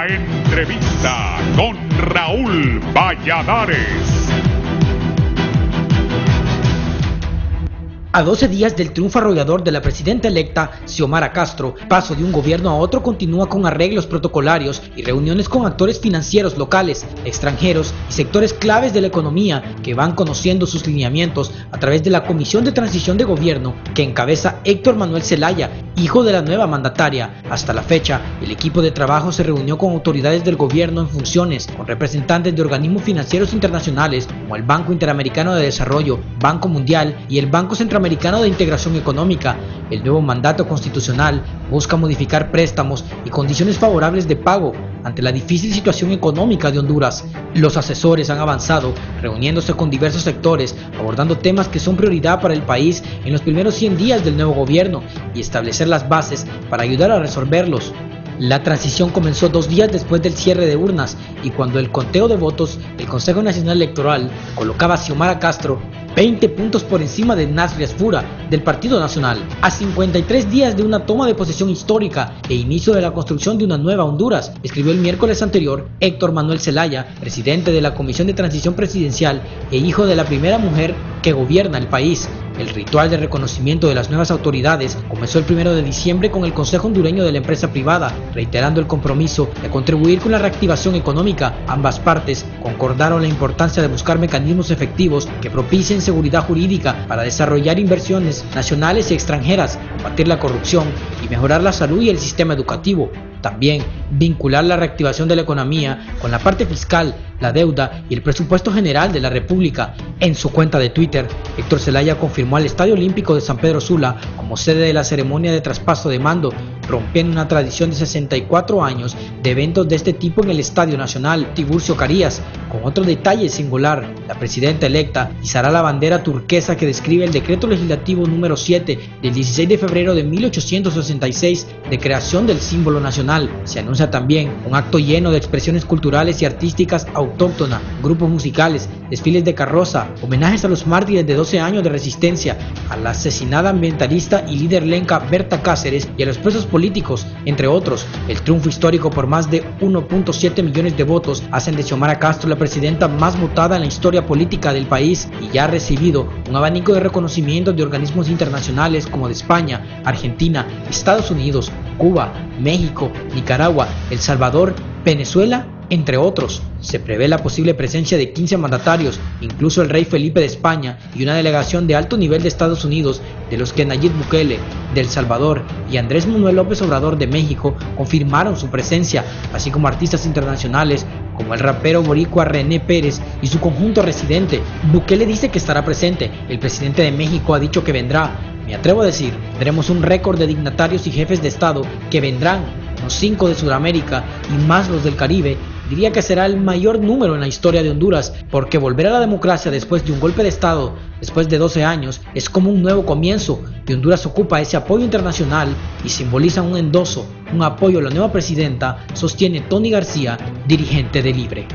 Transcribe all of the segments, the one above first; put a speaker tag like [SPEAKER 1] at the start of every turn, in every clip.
[SPEAKER 1] La entrevista con Raúl Valladares.
[SPEAKER 2] A 12 días del triunfo arrollador de la presidenta electa, Xiomara Castro, paso de un gobierno a otro continúa con arreglos protocolarios y reuniones con actores financieros locales, extranjeros y sectores claves de la economía que van conociendo sus lineamientos a través de la Comisión de Transición de Gobierno que encabeza Héctor Manuel Zelaya, hijo de la nueva mandataria. Hasta la fecha, el equipo de trabajo se reunió con autoridades del gobierno en funciones, con representantes de organismos financieros internacionales como el Banco Interamericano de Desarrollo, Banco Mundial y el Banco Centroamericano de Integración Económica. El nuevo mandato constitucional busca modificar préstamos y condiciones favorables de pago ante la difícil situación económica de Honduras. Los asesores han avanzado, reuniéndose con diversos sectores, abordando temas que son prioridad para el país en los primeros 100 días del nuevo gobierno y establecer las bases para ayudar a resolverlos. La transición comenzó 2 días después del cierre de urnas y cuando el conteo de votos, el Consejo Nacional Electoral colocaba a Xiomara Castro 20 puntos por encima de Nasri Asfura del Partido Nacional. A 53 días de una toma de posesión histórica e inicio de la construcción de una nueva Honduras, escribió el miércoles anterior Héctor Manuel Zelaya, presidente de la Comisión de Transición Presidencial e hijo de la primera mujer que gobierna el país. El ritual de reconocimiento de las nuevas autoridades comenzó el 1 de diciembre con el Consejo Hondureño de la Empresa Privada, reiterando el compromiso de contribuir con la reactivación económica. Ambas partes concordaron la importancia de buscar mecanismos efectivos que propicien seguridad jurídica para desarrollar inversiones nacionales y extranjeras, combatir la corrupción y mejorar la salud y el sistema educativo. También vincular la reactivación de la economía con la parte fiscal, la deuda y el presupuesto general de la República. En su cuenta de Twitter, Héctor Zelaya confirmó al Estadio Olímpico de San Pedro Sula como sede de la ceremonia de traspaso de mando, rompiendo una tradición de 64 años de eventos de este tipo en el Estadio Nacional Tiburcio Carías. Con otro detalle singular, la presidenta electa izará la bandera turquesa que describe el decreto legislativo número 7 del 16 de febrero de 1866 de creación del símbolo nacional. Se anuncia también un acto lleno de expresiones culturales y artísticas autóctonas, grupos musicales, desfiles de carroza, homenajes a los mártires de 12 años de resistencia, a la asesinada ambientalista y líder lenca Berta Cáceres y a los presos políticos, entre otros. El triunfo histórico por más de 1.7 millones de votos hacen de Xiomara Castro la presidenta más votada en la historia política del país y ya ha recibido un abanico de reconocimientos de organismos internacionales como de España, Argentina, Estados Unidos, Cuba, México, Nicaragua, El Salvador, Venezuela, entre otros. Se prevé la posible presencia de 15 mandatarios, incluso el rey Felipe de España y una delegación de alto nivel de Estados Unidos, de los que Nayib Bukele de El Salvador y Andrés Manuel López Obrador de México confirmaron su presencia, así como artistas internacionales como el rapero boricua René Pérez y su conjunto residente. Bukele dice que estará presente, el presidente de México ha dicho que vendrá. Me atrevo a decir, tenemos un récord de dignatarios y jefes de Estado que vendrán, unos 5 de Sudamérica y más los del Caribe. Diría que será el mayor número en la historia de Honduras, porque volver a la democracia después de un golpe de Estado, después de 12 años, es como un nuevo comienzo, y Honduras ocupa ese apoyo internacional y simboliza un endoso, un apoyo a la nueva presidenta, sostiene Tony García, dirigente de Libre.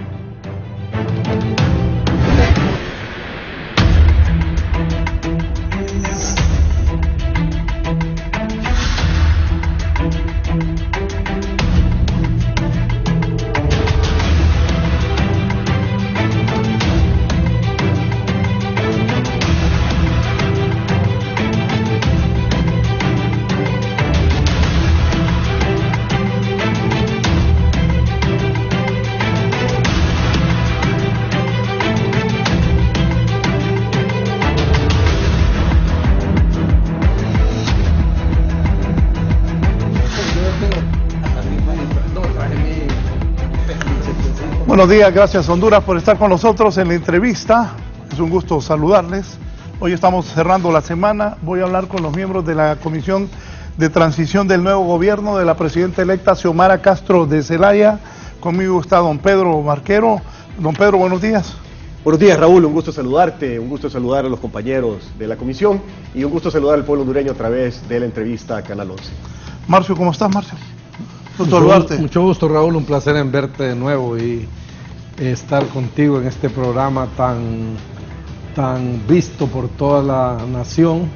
[SPEAKER 3] Buenos días, gracias Honduras por estar con nosotros en la entrevista. Es un gusto saludarles. Hoy estamos cerrando la semana. Voy a hablar con los miembros de la Comisión de Transición del nuevo gobierno de la presidenta electa Xiomara Castro de Zelaya. Conmigo está don Pedro Marquero. Don Pedro, buenos días.
[SPEAKER 4] Buenos días, Raúl, un gusto saludarte, un gusto saludar a los compañeros de la comisión y un gusto saludar al pueblo hondureño a través de la entrevista a Canal 11.
[SPEAKER 3] Marcio, ¿cómo estás, Marcio?
[SPEAKER 5] Mucho gusto, Raúl, un placer en verte de nuevo y estar contigo en este programa tan visto por toda la nación.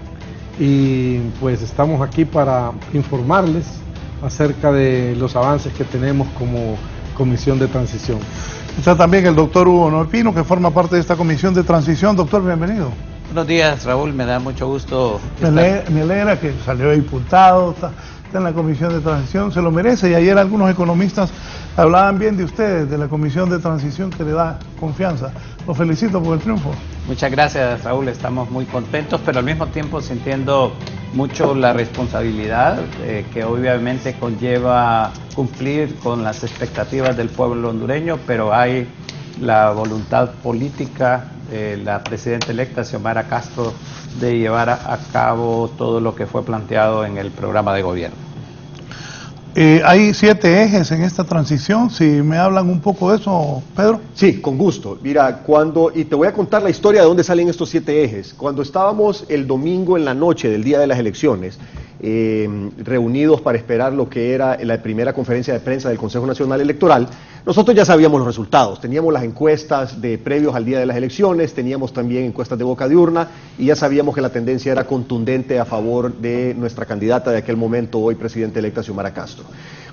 [SPEAKER 5] Y pues estamos aquí para informarles acerca de los avances que tenemos como comisión de transición.
[SPEAKER 3] Está también el doctor Hugo Noé Pino, que forma parte de esta comisión de transición. Doctor, bienvenido.
[SPEAKER 6] Buenos días, Raúl, me da mucho gusto.
[SPEAKER 3] Me alegra que salió diputado, está en la comisión de transición, se lo merece. Y ayer algunos economistas hablaban bien de ustedes, de la comisión de transición, que le da confianza. Los felicito por el triunfo.
[SPEAKER 6] Muchas gracias, Raúl, estamos muy contentos, pero al mismo tiempo sintiendo mucho la responsabilidad que obviamente conlleva cumplir con las expectativas del pueblo hondureño, pero hay la voluntad política de la presidenta electa Xiomara Castro de llevar a cabo todo lo que fue planteado en el programa de gobierno.
[SPEAKER 3] Hay 7 ejes en esta transición, si me hablan un poco de eso, Pedro.
[SPEAKER 4] Sí, con gusto. Mira, y te voy a contar la historia de dónde salen estos 7 ejes. Cuando estábamos el domingo en la noche del día de las elecciones, reunidos para esperar lo que era la primera conferencia de prensa del Consejo Nacional Electoral, nosotros ya sabíamos los resultados, teníamos las encuestas previos al día de las elecciones, teníamos también encuestas de boca de urna y ya sabíamos que la tendencia era contundente a favor de nuestra candidata de aquel momento, hoy presidenta electa Xiomara Castro.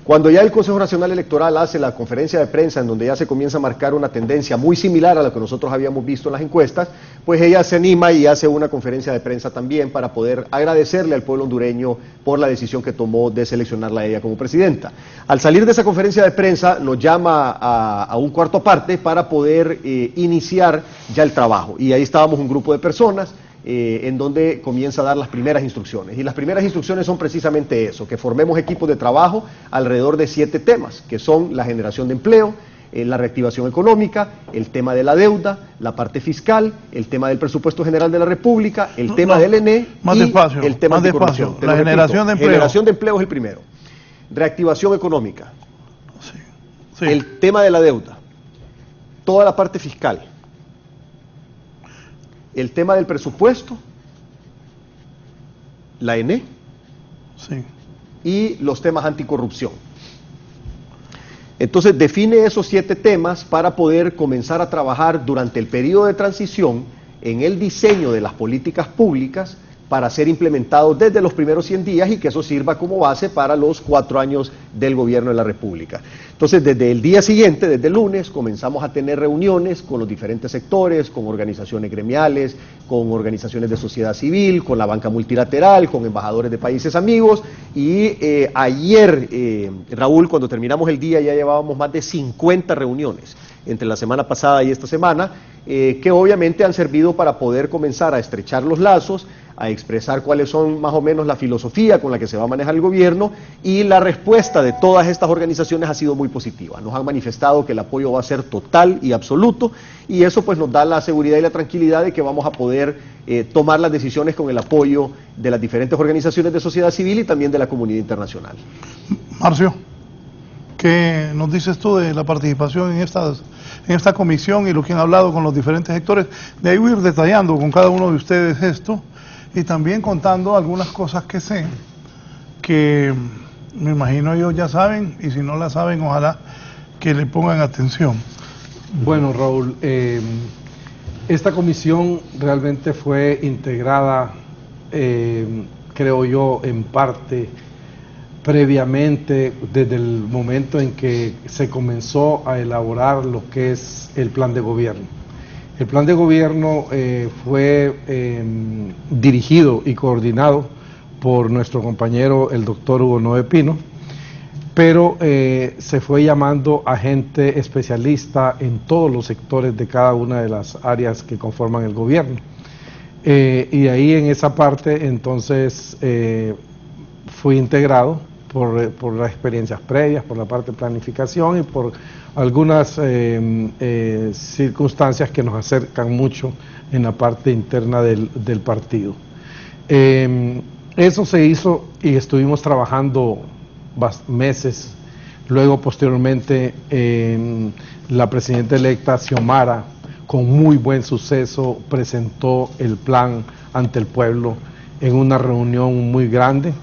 [SPEAKER 4] Cuando ya el Consejo Nacional Electoral hace la conferencia de prensa en donde ya se comienza a marcar una tendencia muy similar a lo que nosotros habíamos visto en las encuestas, pues ella se anima y hace una conferencia de prensa también para poder agradecerle al pueblo hondureño por la decisión que tomó de seleccionarla a ella como presidenta. Al salir de esa conferencia de prensa nos llama a un cuarto aparte para poder iniciar ya el trabajo, y ahí estábamos un grupo de personas en donde comienza a dar las primeras instrucciones. Y las primeras instrucciones son precisamente eso, que formemos equipos de trabajo alrededor de 7 temas, que son la generación de empleo, la reactivación económica, el tema de la deuda, la parte fiscal, el tema del presupuesto general de la República, el tema del ENE y el tema de corrupción.
[SPEAKER 3] La generación de empleo.
[SPEAKER 4] Generación de empleo es el primero. Reactivación económica.
[SPEAKER 3] Sí.
[SPEAKER 4] El tema de la deuda. Toda la parte fiscal. El tema del presupuesto, la ENE,
[SPEAKER 3] sí,
[SPEAKER 4] y los temas anticorrupción. Entonces define esos 7 temas para poder comenzar a trabajar durante el periodo de transición en el diseño de las políticas públicas para ser implementados desde los primeros 100 días y que eso sirva como base para los 4 años del gobierno de la República. Entonces, desde el día siguiente, desde el lunes, comenzamos a tener reuniones con los diferentes sectores, con organizaciones gremiales, con organizaciones de sociedad civil, con la banca multilateral, con embajadores de países amigos, y ayer, Raúl, cuando terminamos el día ya llevábamos más de 50 reuniones entre la semana pasada y esta semana, que obviamente han servido para poder comenzar a estrechar los lazos, a expresar cuáles son más o menos la filosofía con la que se va a manejar el gobierno, y la respuesta de todas estas organizaciones ha sido muy positiva. Nos han manifestado que el apoyo va a ser total y absoluto, y eso pues nos da la seguridad y la tranquilidad de que vamos a poder tomar las decisiones con el apoyo de las diferentes organizaciones de sociedad civil y también de la comunidad internacional.
[SPEAKER 3] Marcio, ¿qué nos dices tú de la participación en esta comisión y lo que han hablado con los diferentes sectores? De ahí voy a ir detallando con cada uno de ustedes esto y también contando algunas cosas que sé, que me imagino ellos ya saben, y si no la saben, ojalá que le pongan atención.
[SPEAKER 5] Bueno, Raúl, esta comisión realmente fue integrada, creo yo, en parte previamente, desde el momento en que se comenzó a elaborar lo que es el plan de gobierno. El plan de gobierno fue dirigido y coordinado por nuestro compañero, el doctor Hugo Noé Pino, pero se fue llamando a gente especialista en todos los sectores de cada una de las áreas que conforman el gobierno. Y ahí en esa parte entonces fui integrado por las experiencias previas, por la parte de planificación y por algunas circunstancias que nos acercan mucho en la parte interna del partido. Eso se hizo y estuvimos trabajando meses. Luego, posteriormente, la presidenta electa Xiomara, con muy buen suceso, presentó el plan ante el pueblo en una reunión muy grande.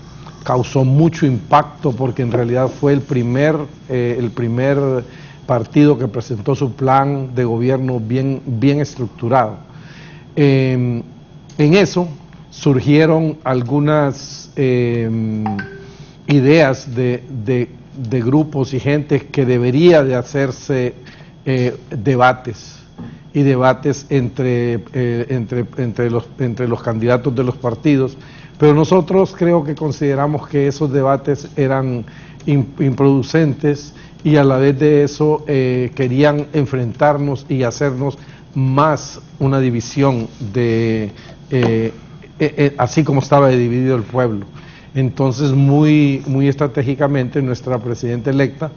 [SPEAKER 5] Causó mucho impacto porque en realidad fue el primer partido que presentó su plan de gobierno bien estructurado. En eso surgieron algunas ideas de de grupos y gente que debería de hacerse debates entre los candidatos de los partidos, pero nosotros creo que consideramos que esos debates eran improducentes y a la vez de eso querían enfrentarnos y hacernos más una división así como estaba dividido el pueblo. Entonces muy estratégicamente nuestra presidenta electa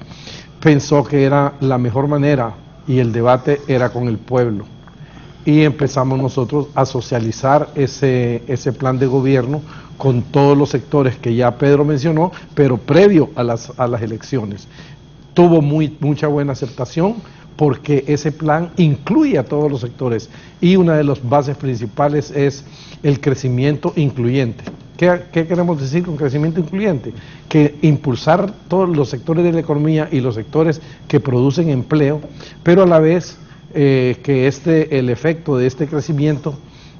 [SPEAKER 5] pensó que era la mejor manera y el debate era con el pueblo. Y empezamos nosotros a socializar ese plan de gobierno con todos los sectores que ya Pedro mencionó, pero previo a las elecciones. Tuvo mucha buena aceptación porque ese plan incluye a todos los sectores y una de las bases principales es el crecimiento incluyente. ¿Qué queremos decir con crecimiento incluyente? Que impulsar todos los sectores de la economía y los sectores que producen empleo, pero a la vez que el efecto de este crecimiento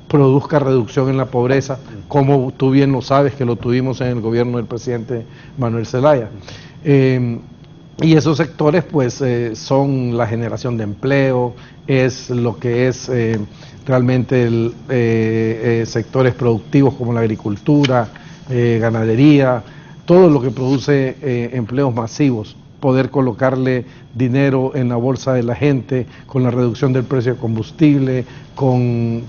[SPEAKER 5] produzca reducción en la pobreza, como tú bien lo sabes que lo tuvimos en el gobierno del presidente Manuel Zelaya. Y esos sectores pues son la generación de empleo, es lo que es realmente sectores productivos como la agricultura, ganadería, todo lo que produce empleos masivos, poder colocarle dinero en la bolsa de la gente con la reducción del precio de combustible, con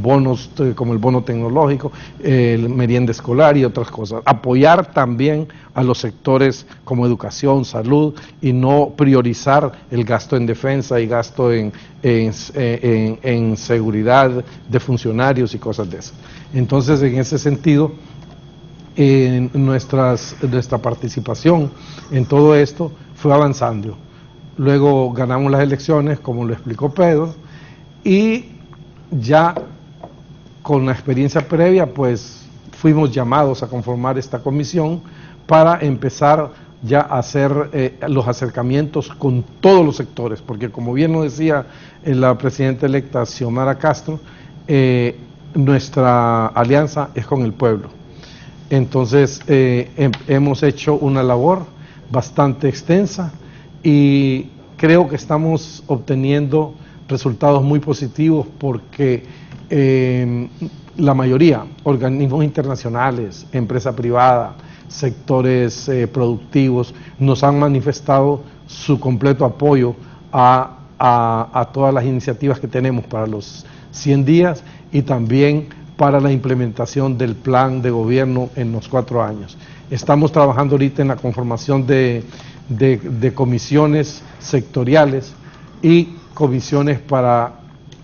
[SPEAKER 5] bonos como el bono tecnológico, el merienda escolar y otras cosas. Apoyar también a los sectores como educación, salud y no priorizar el gasto en defensa y gasto en seguridad de funcionarios y cosas de esas. Entonces, en ese sentido, nuestra participación en todo esto fue avanzando. Luego ganamos las elecciones, como lo explicó Pedro, y ya con la experiencia previa, pues fuimos llamados a conformar esta comisión para empezar ya a hacer los acercamientos con todos los sectores, porque como bien lo decía la presidenta electa Xiomara Castro, nuestra alianza es con el pueblo. Entonces hemos hecho una labor bastante extensa y creo que estamos obteniendo resultados muy positivos porque la mayoría, organismos internacionales, empresa privada, sectores productivos, nos han manifestado su completo apoyo a todas las iniciativas que tenemos para los 100 días y también para la implementación del plan de gobierno en los 4 años. Estamos trabajando ahorita en la conformación de comisiones sectoriales y comisiones para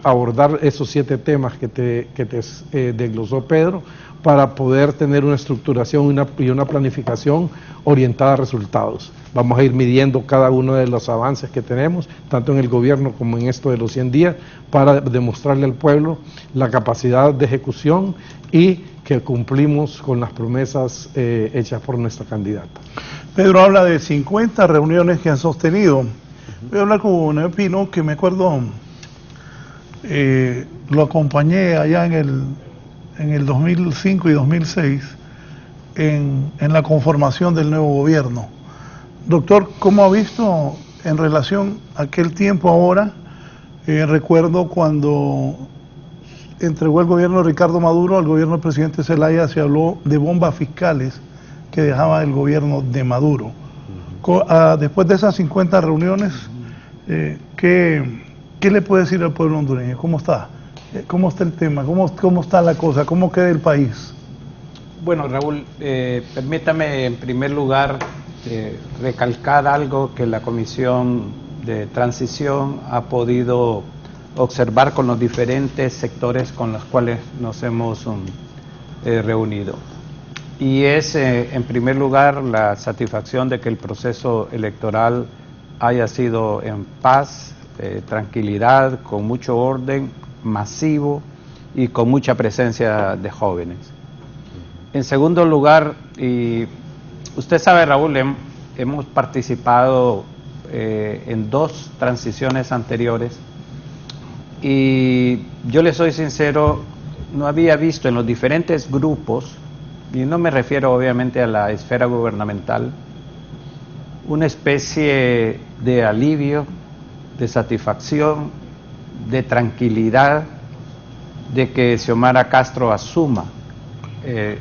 [SPEAKER 5] abordar esos 7 temas que te desglosó Pedro, para poder tener una estructuración y una planificación orientada a resultados. Vamos a ir midiendo cada uno de los avances que tenemos, tanto en el gobierno como en esto de los 100 días, para demostrarle al pueblo la capacidad de ejecución y que cumplimos con las promesas hechas por nuestra candidata.
[SPEAKER 3] Pedro habla de 50 reuniones que han sostenido. Voy a hablar con Noé Pino, que me acuerdo, lo acompañé allá en el 2005 y 2006 en la conformación del nuevo gobierno. Doctor, ¿cómo ha visto en relación a aquel tiempo ahora? Recuerdo cuando entregó el gobierno de Ricardo Maduro al gobierno del presidente Zelaya, se habló de bombas fiscales que dejaba el gobierno de Maduro. Después de esas 50 reuniones, ¿qué le puede decir al pueblo hondureño? ¿Cómo está? ¿Cómo está el tema? ¿Cómo está la cosa? ¿Cómo queda el país?
[SPEAKER 6] Bueno, Raúl, permítame en primer lugar recalcar algo que la Comisión de Transición ha podido observar con los diferentes sectores con los cuales nos hemos reunido. Y es, en primer lugar, la satisfacción de que el proceso electoral haya sido en paz, tranquilidad, con mucho orden, masivo y con mucha presencia de jóvenes. En segundo lugar, y usted sabe, Raúl, hemos participado en 2 transiciones anteriores y yo le soy sincero, no había visto en los diferentes grupos, y no me refiero obviamente a la esfera gubernamental, una especie de alivio, de satisfacción, de tranquilidad de que Xiomara Castro asuma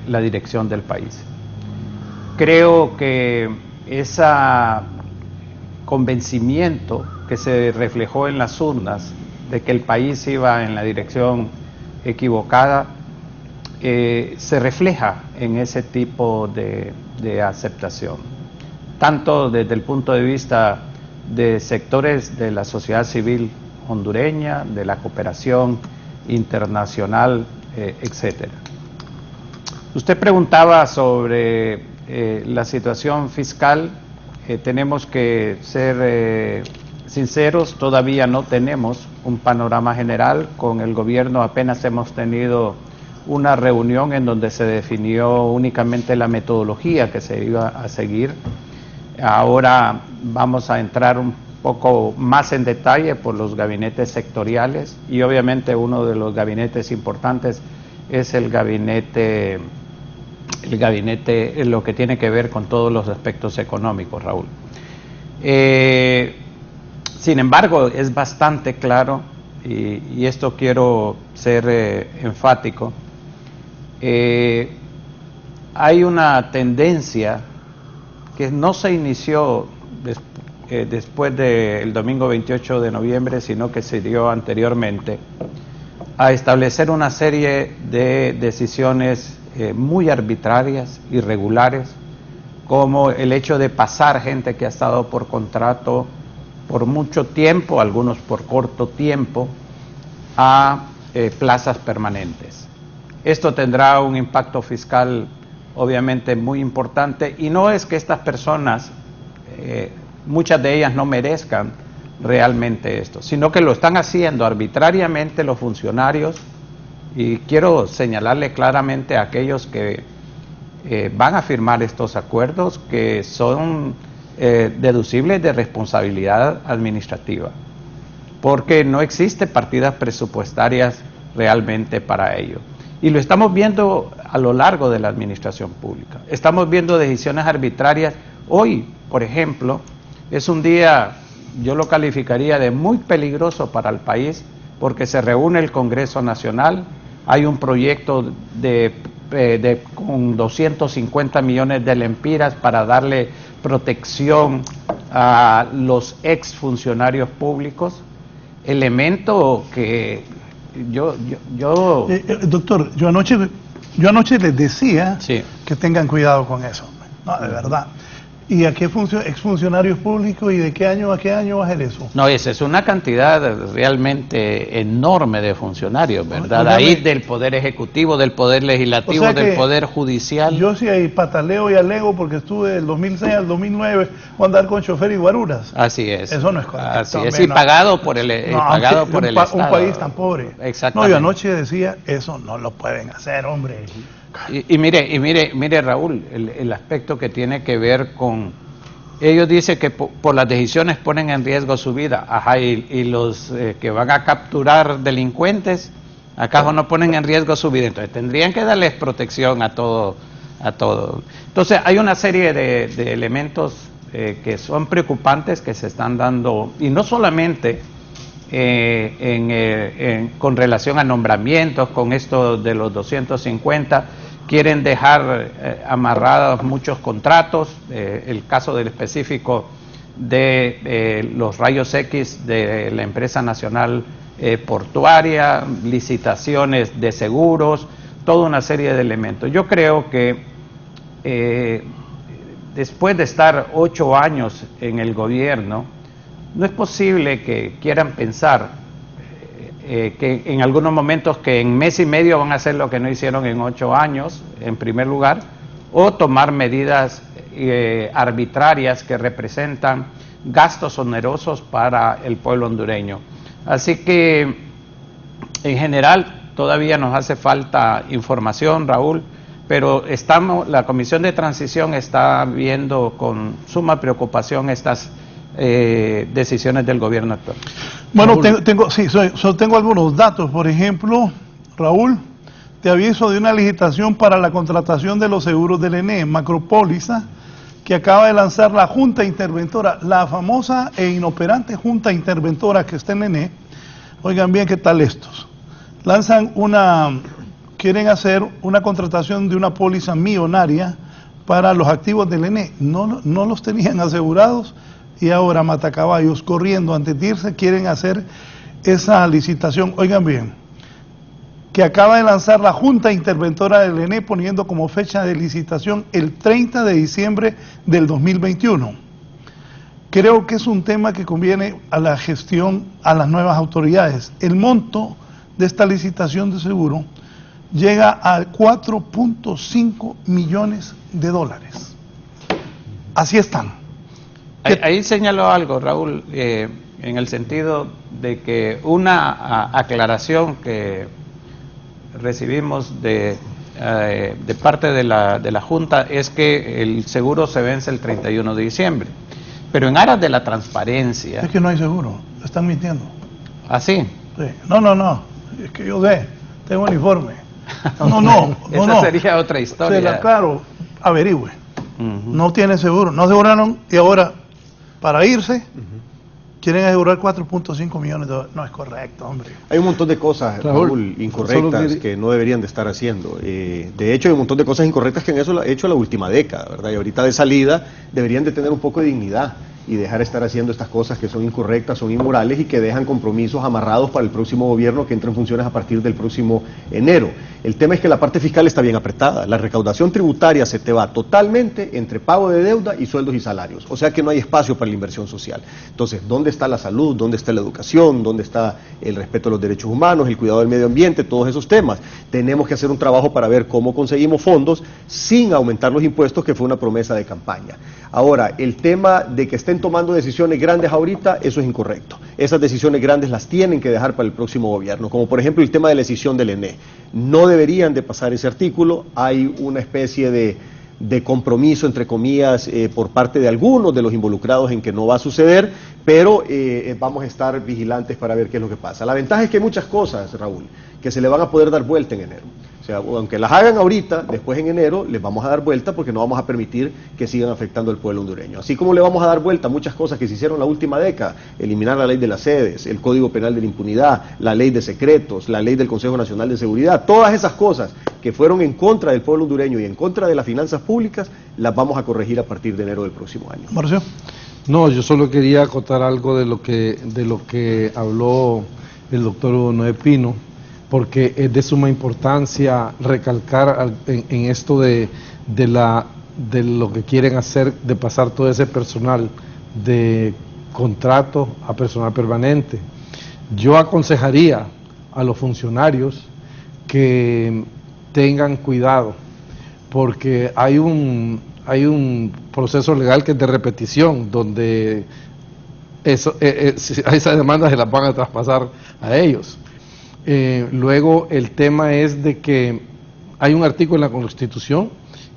[SPEAKER 6] la dirección del país. Creo que ese convencimiento que se reflejó en las urnas de que el país iba en la dirección equivocada, se refleja en ese tipo de aceptación, tanto desde el punto de vista de sectores de la sociedad civil hondureña, de la cooperación internacional, etcétera. Usted preguntaba sobre la situación fiscal. Tenemos que ser sinceros, todavía no tenemos un panorama general. Con el gobierno apenas hemos tenido una reunión en donde se definió únicamente la metodología que se iba a seguir. Ahora vamos a entrar un poco más en detalle por los gabinetes sectoriales, y obviamente uno de los gabinetes importantes es el gabinete en lo que tiene que ver con todos los aspectos económicos, Raúl. Sin embargo, es bastante claro, y esto quiero ser enfático, hay una tendencia que no se inició después del domingo 28 de noviembre, sino que se dio anteriormente, a establecer una serie de decisiones muy arbitrarias, irregulares, como el hecho de pasar gente que ha estado por contrato por mucho tiempo, algunos por corto tiempo, a plazas permanentes. Esto tendrá un impacto fiscal obviamente muy importante, y no es que estas personas, muchas de ellas no merezcan realmente esto, sino que lo están haciendo arbitrariamente los funcionarios, y quiero señalarle claramente a aquellos que van a firmar estos acuerdos que son deducibles de responsabilidad administrativa, porque no existe partidas presupuestarias realmente para ello. Y lo estamos viendo a lo largo de la administración pública. Estamos viendo decisiones arbitrarias. Hoy, por ejemplo, es un día, yo lo calificaría de muy peligroso para el país, porque se reúne el Congreso Nacional, hay un proyecto con 250 millones de lempiras para darle protección a los exfuncionarios públicos, elemento que
[SPEAKER 3] doctor, yo anoche les decía
[SPEAKER 6] sí,
[SPEAKER 3] que tengan cuidado con eso, no, de verdad. ¿Y a qué exfuncionarios públicos y de qué año a qué año va a ser eso?
[SPEAKER 6] No, esa es una cantidad realmente enorme de funcionarios, ¿verdad? Ahí del Poder Ejecutivo, del Poder Legislativo, o sea, del Poder Judicial.
[SPEAKER 3] Yo sí ahí pataleo y alego porque estuve del 2006 al 2009 a andar con chofer y guaruras.
[SPEAKER 6] Así es.
[SPEAKER 3] Eso no es correcto.
[SPEAKER 6] Así es, y pagado por el Estado.
[SPEAKER 3] Un país tan pobre.
[SPEAKER 6] Exactamente.
[SPEAKER 3] No, yo anoche decía, eso no lo pueden hacer, hombre.
[SPEAKER 6] Y mire Raúl, el aspecto que tiene que ver con, ellos dicen que por las decisiones ponen en riesgo su vida, ajá, y los que van a capturar delincuentes, ¿acaso no ponen en riesgo su vida? Entonces tendrían que darles protección a todo. Entonces hay una serie de elementos que son preocupantes que se están dando, y no solamente con relación a nombramientos, con esto de los 250, quieren dejar amarrados muchos contratos, el caso del específico de los rayos X de la empresa nacional portuaria, licitaciones de seguros, toda una serie de elementos. Yo creo que después de estar 8 años en el gobierno, no es posible que quieran pensar que en algunos momentos que en mes y medio van a hacer lo que no hicieron en 8 años, en primer lugar, o tomar medidas arbitrarias que representan gastos onerosos para el pueblo hondureño. Así que, en general, todavía nos hace falta información, Raúl, pero la Comisión de Transición está viendo con suma preocupación estas decisiones del gobierno actual.
[SPEAKER 3] Bueno, tengo algunos datos. Por ejemplo, Raúl, te aviso de una licitación para la contratación de los seguros del ENE, Macropóliza, que acaba de lanzar la Junta Interventora, la famosa e inoperante Junta Interventora que está en ENE. Oigan bien qué tal estos. Quieren hacer una contratación de una póliza millonaria para los activos del ENE. No los tenían asegurados y ahora matacaballos corriendo antes de irse quieren hacer esa licitación. Oigan bien, que acaba de lanzar la Junta Interventora del ENE poniendo como fecha de licitación el 30 de diciembre del 2021. Creo que es un tema que conviene a la gestión, a las nuevas autoridades. El monto de esta licitación de seguro llega a 4.5 millones de dólares. Así están.
[SPEAKER 6] Ahí señaló algo, Raúl, en el sentido de que una aclaración que recibimos de parte de la Junta es que el seguro se vence el 31 de diciembre. Pero en aras de la transparencia...
[SPEAKER 3] Es que no hay seguro, están mintiendo.
[SPEAKER 6] ¿Ah, sí?
[SPEAKER 3] Sí. No, es que yo tengo uniforme. No.
[SPEAKER 6] Esa sería otra historia.
[SPEAKER 3] Claro, averigüe. No tiene seguro, no aseguraron y ahora para irse... quieren asegurar 4.5 millones de dólares. No es correcto, hombre.
[SPEAKER 4] Hay un montón de cosas, Raúl, incorrectas que no deberían de estar haciendo. De hecho, hay un montón de cosas incorrectas que han hecho la última década, ¿verdad? Y ahorita de salida deberían de tener un poco de dignidad y dejar de estar haciendo estas cosas que son incorrectas, son inmorales y que dejan compromisos amarrados para el próximo gobierno que entra en funciones a partir del próximo enero. El tema es que la parte fiscal está bien apretada. La recaudación tributaria se te va totalmente entre pago de deuda y sueldos y salarios. O sea que no hay espacio para la inversión social. Entonces, ¿dónde está la salud? ¿Dónde está la educación? ¿Dónde está el respeto a los derechos humanos? ¿El cuidado del medio ambiente? Todos esos temas. Tenemos que hacer un trabajo para ver cómo conseguimos fondos sin aumentar los impuestos, que fue una promesa de campaña. Ahora, el tema de que estén tomando decisiones grandes ahorita, eso es incorrecto. Esas decisiones grandes las tienen que dejar para el próximo gobierno, como por ejemplo el tema de la decisión del ENE. No deberían de pasar ese artículo, hay una especie de compromiso, entre comillas, por parte de algunos de los involucrados en que no va a suceder, pero vamos a estar vigilantes para ver qué es lo que pasa. La ventaja es que hay muchas cosas, Raúl, que se le van a poder dar vuelta en enero. O sea, aunque las hagan ahorita, después en enero les vamos a dar vuelta porque no vamos a permitir que sigan afectando al pueblo hondureño. Así como le vamos a dar vuelta a muchas cosas que se hicieron la última década, eliminar la ley de las sedes, el Código Penal de la Impunidad, la ley de secretos, la ley del Consejo Nacional de Seguridad, todas esas cosas que fueron en contra del pueblo hondureño y en contra de las finanzas públicas, las vamos a corregir a partir de enero del próximo año.
[SPEAKER 3] Marcio.
[SPEAKER 5] No, yo solo quería acotar algo de lo que habló el doctor Hugo Noé Pino, porque es de suma importancia recalcar en esto de lo que quieren hacer, de pasar todo ese personal de contrato a personal permanente. Yo aconsejaría a los funcionarios que tengan cuidado, porque hay un proceso legal que es de repetición, donde esas demandas se las van a traspasar a ellos. Luego el tema es de que hay un artículo en la Constitución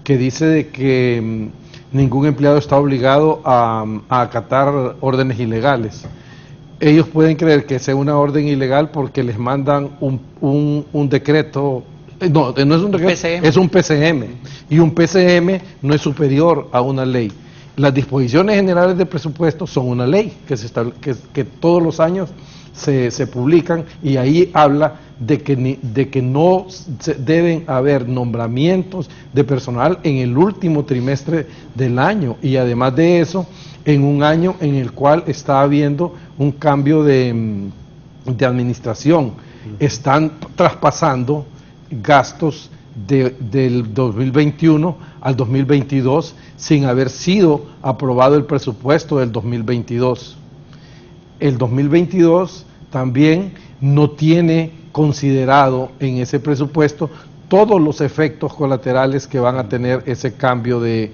[SPEAKER 5] que dice de que ningún empleado está obligado a acatar órdenes ilegales. Ellos pueden creer que sea una orden ilegal porque les mandan un decreto. No es un decreto, PCM. Es un PCM, y un PCM no es superior a una ley. Las disposiciones generales de presupuesto son una ley que todos los años se publican, y ahí habla de que no deben haber nombramientos de personal en el último trimestre del año, y además de eso, en un año en el cual está habiendo un cambio de administración. Están traspasando gastos del 2021 al 2022 sin haber sido aprobado el presupuesto del 2022. El 2022 también no tiene considerado en ese presupuesto todos los efectos colaterales que van a tener ese cambio de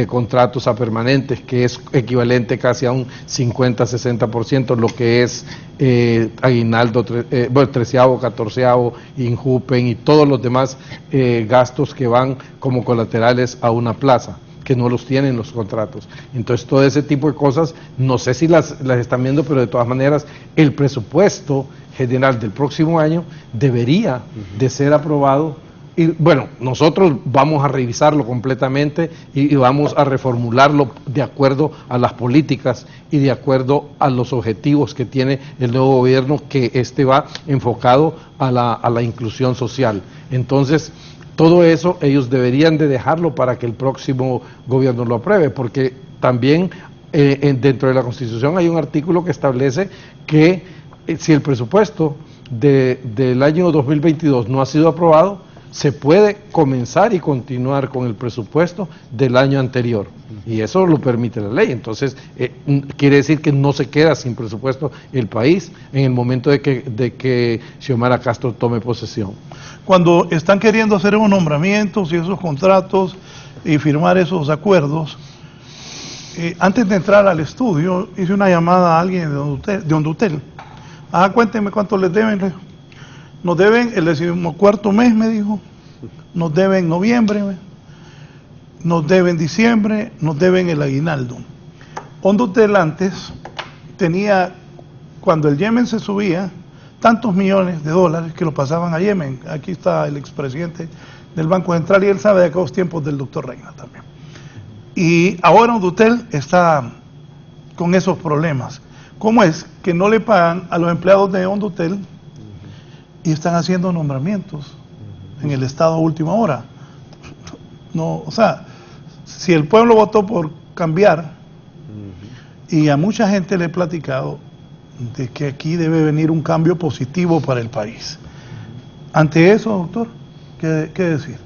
[SPEAKER 5] contratos a permanentes, que es equivalente casi a un 50-60%, lo que es aguinaldo, treceavo, catorceavo, injupen y todos los demás gastos que van como colaterales a una plaza, que no los tienen los contratos. Entonces, todo ese tipo de cosas, no sé si las están viendo, pero de todas maneras, el presupuesto general del próximo año debería de ser aprobado Y bueno, nosotros vamos a revisarlo completamente y vamos a reformularlo de acuerdo a las políticas y de acuerdo a los objetivos que tiene el nuevo gobierno, que va enfocado a la inclusión social. Entonces, todo eso ellos deberían de dejarlo para que el próximo gobierno lo apruebe, porque también dentro de la Constitución hay un artículo que establece que si el presupuesto del año 2022 no ha sido aprobado, se puede comenzar y continuar con el presupuesto del año anterior, y eso lo permite la ley. Entonces, quiere decir que no se queda sin presupuesto el país en el momento de que Xiomara Castro tome posesión.
[SPEAKER 3] Cuando están queriendo hacer esos nombramientos y esos contratos y firmar esos acuerdos, antes de entrar al estudio, hice una llamada a alguien de Hondutel. Cuéntenme cuánto les deben. Nos deben el 14º mes, me dijo, nos deben noviembre, nos deben diciembre, nos deben el aguinaldo. Hondutel antes tenía, cuando el Yemen se subía, tantos millones de dólares que lo pasaban a Yemen. Aquí está el expresidente del Banco Central y él sabe de aquellos tiempos del doctor Reina también. Y ahora Hondutel está con esos problemas. ¿Cómo es que no le pagan a los empleados de Hondutel y están haciendo nombramientos en el Estado a última hora? No, o sea, si el pueblo votó por cambiar, y a mucha gente le he platicado de que aquí debe venir un cambio positivo para el país. Ante eso, doctor, ¿qué decir?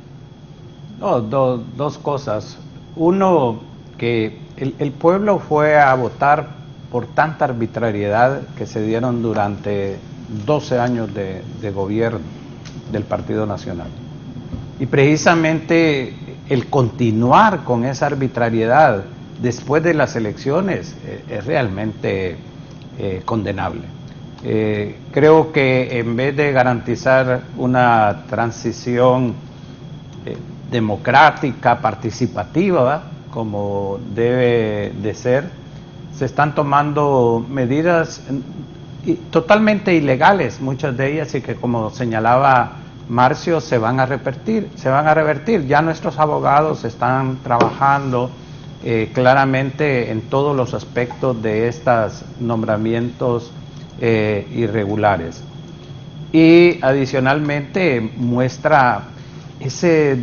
[SPEAKER 6] No, dos cosas. Uno, que el pueblo fue a votar por tanta arbitrariedad que se dieron durante 12 años de gobierno del Partido Nacional. Y precisamente el continuar con esa arbitrariedad después de las elecciones es realmente condenable. Creo que en vez de garantizar una transición democrática, participativa, ¿verdad?, como debe de ser, se están tomando medidas totalmente ilegales, muchas de ellas, y que, como señalaba Marcio, se van a revertir. Ya nuestros abogados están trabajando claramente en todos los aspectos de estos nombramientos irregulares. Y adicionalmente muestra ese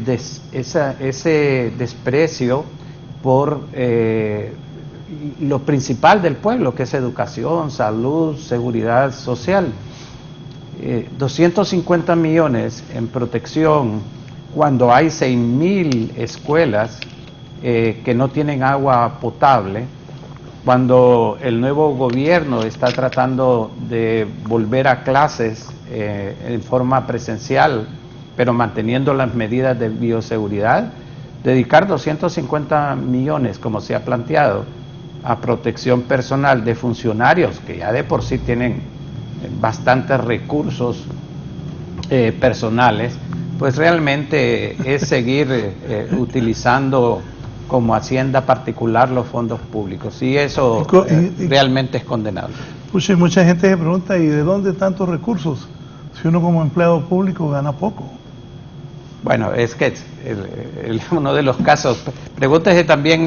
[SPEAKER 6] desprecio por lo principal del pueblo, que es educación, salud, seguridad social. 250 millones en protección cuando hay 6.000 escuelas que no tienen agua potable, cuando el nuevo gobierno está tratando de volver a clases en forma presencial, pero manteniendo las medidas de bioseguridad. Dedicar 250 millones, como se ha planteado, a protección personal de funcionarios que ya de por sí tienen bastantes recursos personales, pues realmente es seguir utilizando como hacienda particular los fondos públicos, y eso realmente es condenable.
[SPEAKER 3] Pues mucha gente se pregunta, ¿y de dónde tantos recursos? Si uno como empleado público gana poco.
[SPEAKER 6] Bueno, es que uno de los casos, pregúntese también,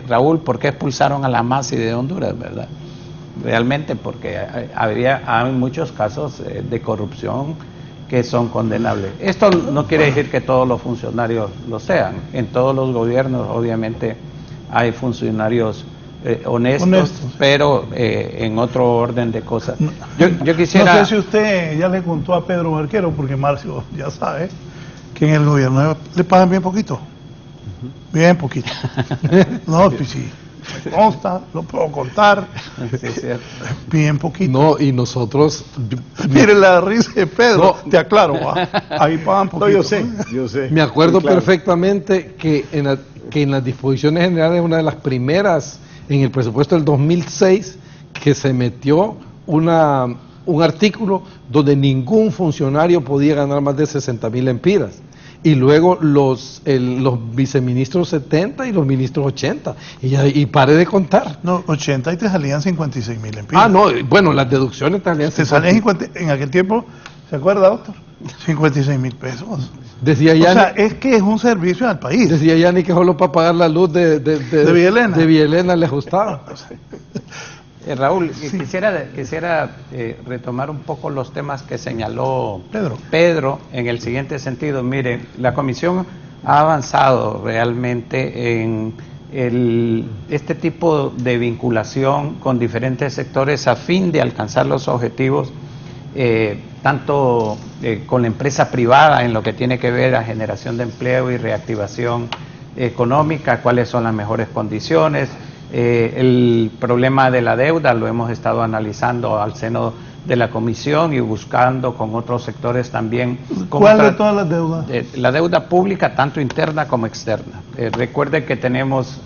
[SPEAKER 6] Raúl, ¿por qué expulsaron a la MASI de Honduras, verdad? Realmente porque hay muchos casos de corrupción que son condenables. Esto no quiere decir que todos los funcionarios lo sean. En todos los gobiernos, obviamente, hay funcionarios honestos, pero en otro orden de cosas. Yo quisiera...
[SPEAKER 3] No sé si usted ya le contó a Pedro Barquero, porque Marcio ya sabe que en el gobierno le pagan bien poquito. Bien poquito. No, pues sí. Me consta, lo puedo contar.
[SPEAKER 6] Sí, es cierto.
[SPEAKER 3] Bien poquito.
[SPEAKER 5] No, y nosotros...
[SPEAKER 3] Mire la risa de Pedro, no, te aclaro, ahí pagan poquito.
[SPEAKER 4] No, yo sé.
[SPEAKER 5] Me acuerdo
[SPEAKER 4] claro.
[SPEAKER 5] perfectamente que en las disposiciones generales, una de las primeras, en el presupuesto del 2006, que se metió un artículo donde ningún funcionario podía ganar más de 60,000 lempiras. Y luego los viceministros 70 y los ministros 80. Y pare de contar.
[SPEAKER 3] No, 80 y te salían 56,000 lempiras.
[SPEAKER 5] Ah, no, bueno, las deducciones te salían 50.
[SPEAKER 3] Te salían en aquel tiempo, ¿se acuerda, doctor? 56,000 pesos.
[SPEAKER 5] Decía
[SPEAKER 3] O
[SPEAKER 5] ya
[SPEAKER 3] sea, es que es un servicio al país.
[SPEAKER 5] decía Yanni que solo para pagar la luz de
[SPEAKER 3] Villalena.
[SPEAKER 5] de Villalena le ajustaba.
[SPEAKER 6] Raúl, quisiera retomar un poco los temas que señaló Pedro en el siguiente sentido. Mire, la Comisión ha avanzado realmente en este tipo de vinculación con diferentes sectores a fin de alcanzar los objetivos, tanto con la empresa privada en lo que tiene que ver a generación de empleo y reactivación económica, cuáles son las mejores condiciones. El problema de la deuda lo hemos estado analizando al seno de la comisión y buscando con otros sectores también.
[SPEAKER 3] ¿Cuál de todas las deudas?
[SPEAKER 6] La deuda pública, tanto interna como externa. Recuerde que tenemos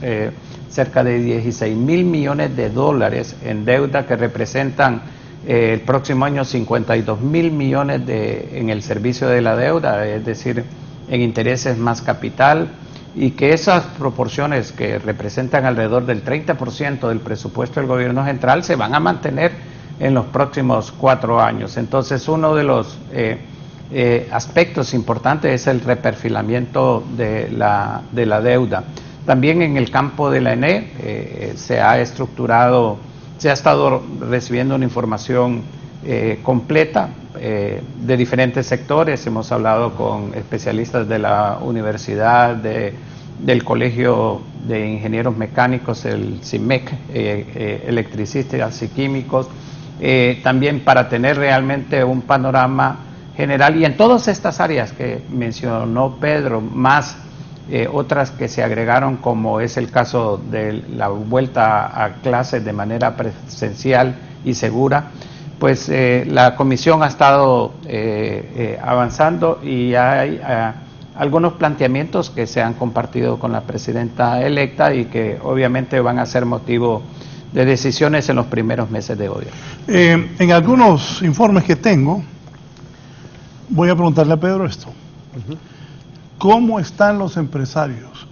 [SPEAKER 6] cerca de 16.000 millones de dólares en deuda que representan el próximo año 52.000 millones en el servicio de la deuda, es decir, en intereses más capital, y que esas proporciones que representan alrededor del 30% del presupuesto del gobierno central se van a mantener en los próximos 4 años. Entonces, uno de los aspectos importantes es el reperfilamiento de la deuda. También en el campo de la ENE se ha estado recibiendo una información completa de diferentes sectores. Hemos hablado con especialistas de la universidad, del Colegio de Ingenieros Mecánicos, el CIMEC, electricistas y químicos, también para tener realmente un panorama general, y en todas estas áreas que mencionó Pedro, más otras que se agregaron, como es el caso de la vuelta a clases de manera presencial y segura. Pues la comisión ha estado avanzando, y hay algunos planteamientos que se han compartido con la presidenta electa y que obviamente van a ser motivo de decisiones en los primeros meses de gobierno.
[SPEAKER 3] En algunos informes que tengo, voy a preguntarle a Pedro esto. ¿Cómo están los empresarios?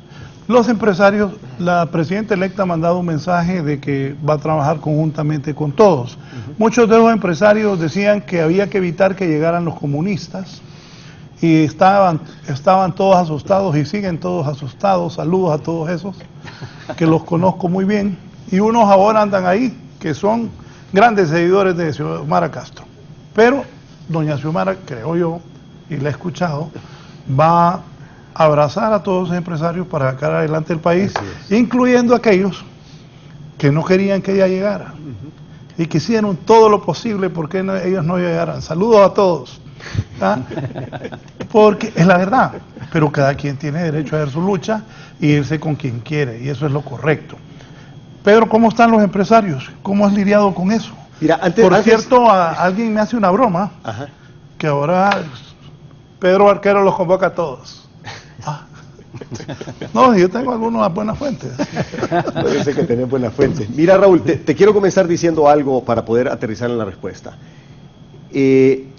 [SPEAKER 3] Los empresarios, la presidenta electa ha mandado un mensaje de que va a trabajar conjuntamente con todos. Muchos de los empresarios decían que había que evitar que llegaran los comunistas, y estaban todos asustados y siguen todos asustados. Saludos a todos esos, que los conozco muy bien, y unos ahora andan ahí, que son grandes seguidores de Xiomara Castro. Pero doña Xiomara, creo yo, y la he escuchado, va a abrazar a todos los empresarios para sacar adelante el país, incluyendo aquellos que no querían que ella llegara, y que hicieron todo lo posible porque ellos no llegaran. Saludos a todos, ¿ah? Porque es la verdad, pero cada quien tiene derecho a hacer su lucha y irse con quien quiere, y eso es lo correcto. Pedro, ¿cómo están los empresarios? ¿Cómo has lidiado con eso?
[SPEAKER 4] Mira,
[SPEAKER 3] Por cierto, alguien me hace una broma, que ahora Pedro Arquero los convoca a todos. No, yo tengo algunas buenas fuentes.
[SPEAKER 4] Parece que tenés buenas fuentes. Mira, Raúl, te quiero comenzar diciendo algo para poder aterrizar en la respuesta.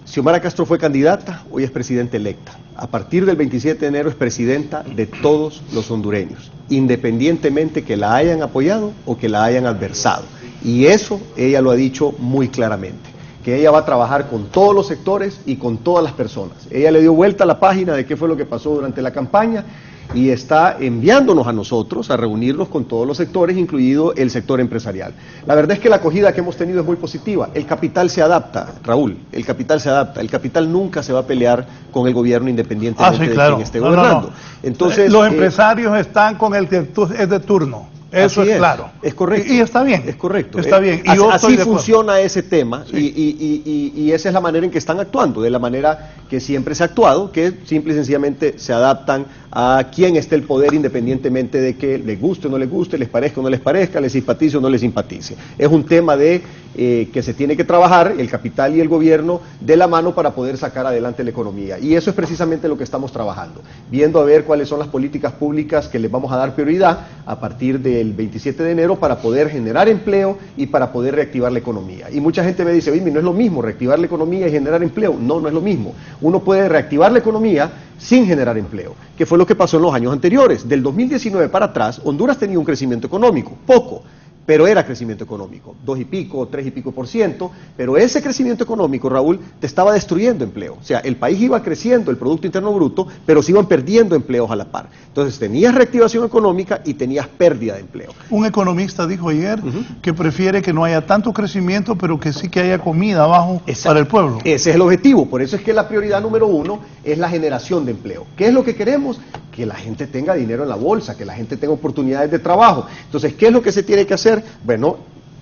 [SPEAKER 4] Xiomara Castro fue candidata, hoy es presidenta electa. A partir del 27 de enero es presidenta de todos los hondureños, independientemente que la hayan apoyado o que la hayan adversado. Y eso ella lo ha dicho muy claramente, que ella va a trabajar con todos los sectores y con todas las personas. Ella le dio vuelta a la página de qué fue lo que pasó durante la campaña, y está enviándonos a nosotros a reunirnos con todos los sectores, incluido el sector empresarial. La verdad es que la acogida que hemos tenido es muy positiva. El capital se adapta, Raúl, el capital se adapta. El capital nunca se va a pelear con el gobierno independientemente de quien esté gobernando. Entonces,
[SPEAKER 3] los empresarios están con el que es de turno. Eso es claro.
[SPEAKER 4] Es correcto.
[SPEAKER 3] Y está bien.
[SPEAKER 4] Es correcto.
[SPEAKER 3] Está bien. Y
[SPEAKER 4] así funciona ese tema, y esa es la manera en que están actuando, de la manera que siempre se ha actuado, que simple y sencillamente se adaptan a quien esté el poder, independientemente de que les guste o no les guste, les parezca o no les parezca, les simpatice o no les simpatice. Es un tema de que se tiene que trabajar el capital y el gobierno de la mano para poder sacar adelante la economía. Y eso es precisamente lo que estamos trabajando, viendo a ver cuáles son las políticas públicas que les vamos a dar prioridad a partir del 27 de enero para poder generar empleo y para poder reactivar la economía. Y mucha gente me dice, oye, no es lo mismo reactivar la economía y generar empleo. No, no es lo mismo. Uno puede reactivar la economía sin generar empleo, que fue lo que pasó en los años anteriores. Del 2019 para atrás, Honduras tenía un crecimiento económico, poco, pero era crecimiento económico, 2 y pico, 3 y pico %, pero ese crecimiento económico, Raúl, te estaba destruyendo empleo. O sea, el país iba creciendo, el Producto Interno Bruto, pero se iban perdiendo empleos a la par. Entonces tenías reactivación económica y tenías pérdida de empleo.
[SPEAKER 3] Un economista dijo ayer que prefiere que no haya tanto crecimiento, pero que sí que haya comida abajo para el pueblo.
[SPEAKER 4] Ese es el objetivo, por eso es que la prioridad número 1 es la generación de empleo. ¿Qué es lo que queremos? Que la gente tenga dinero en la bolsa, que la gente tenga oportunidades de trabajo. Entonces, ¿qué es lo que se tiene que hacer? Bueno,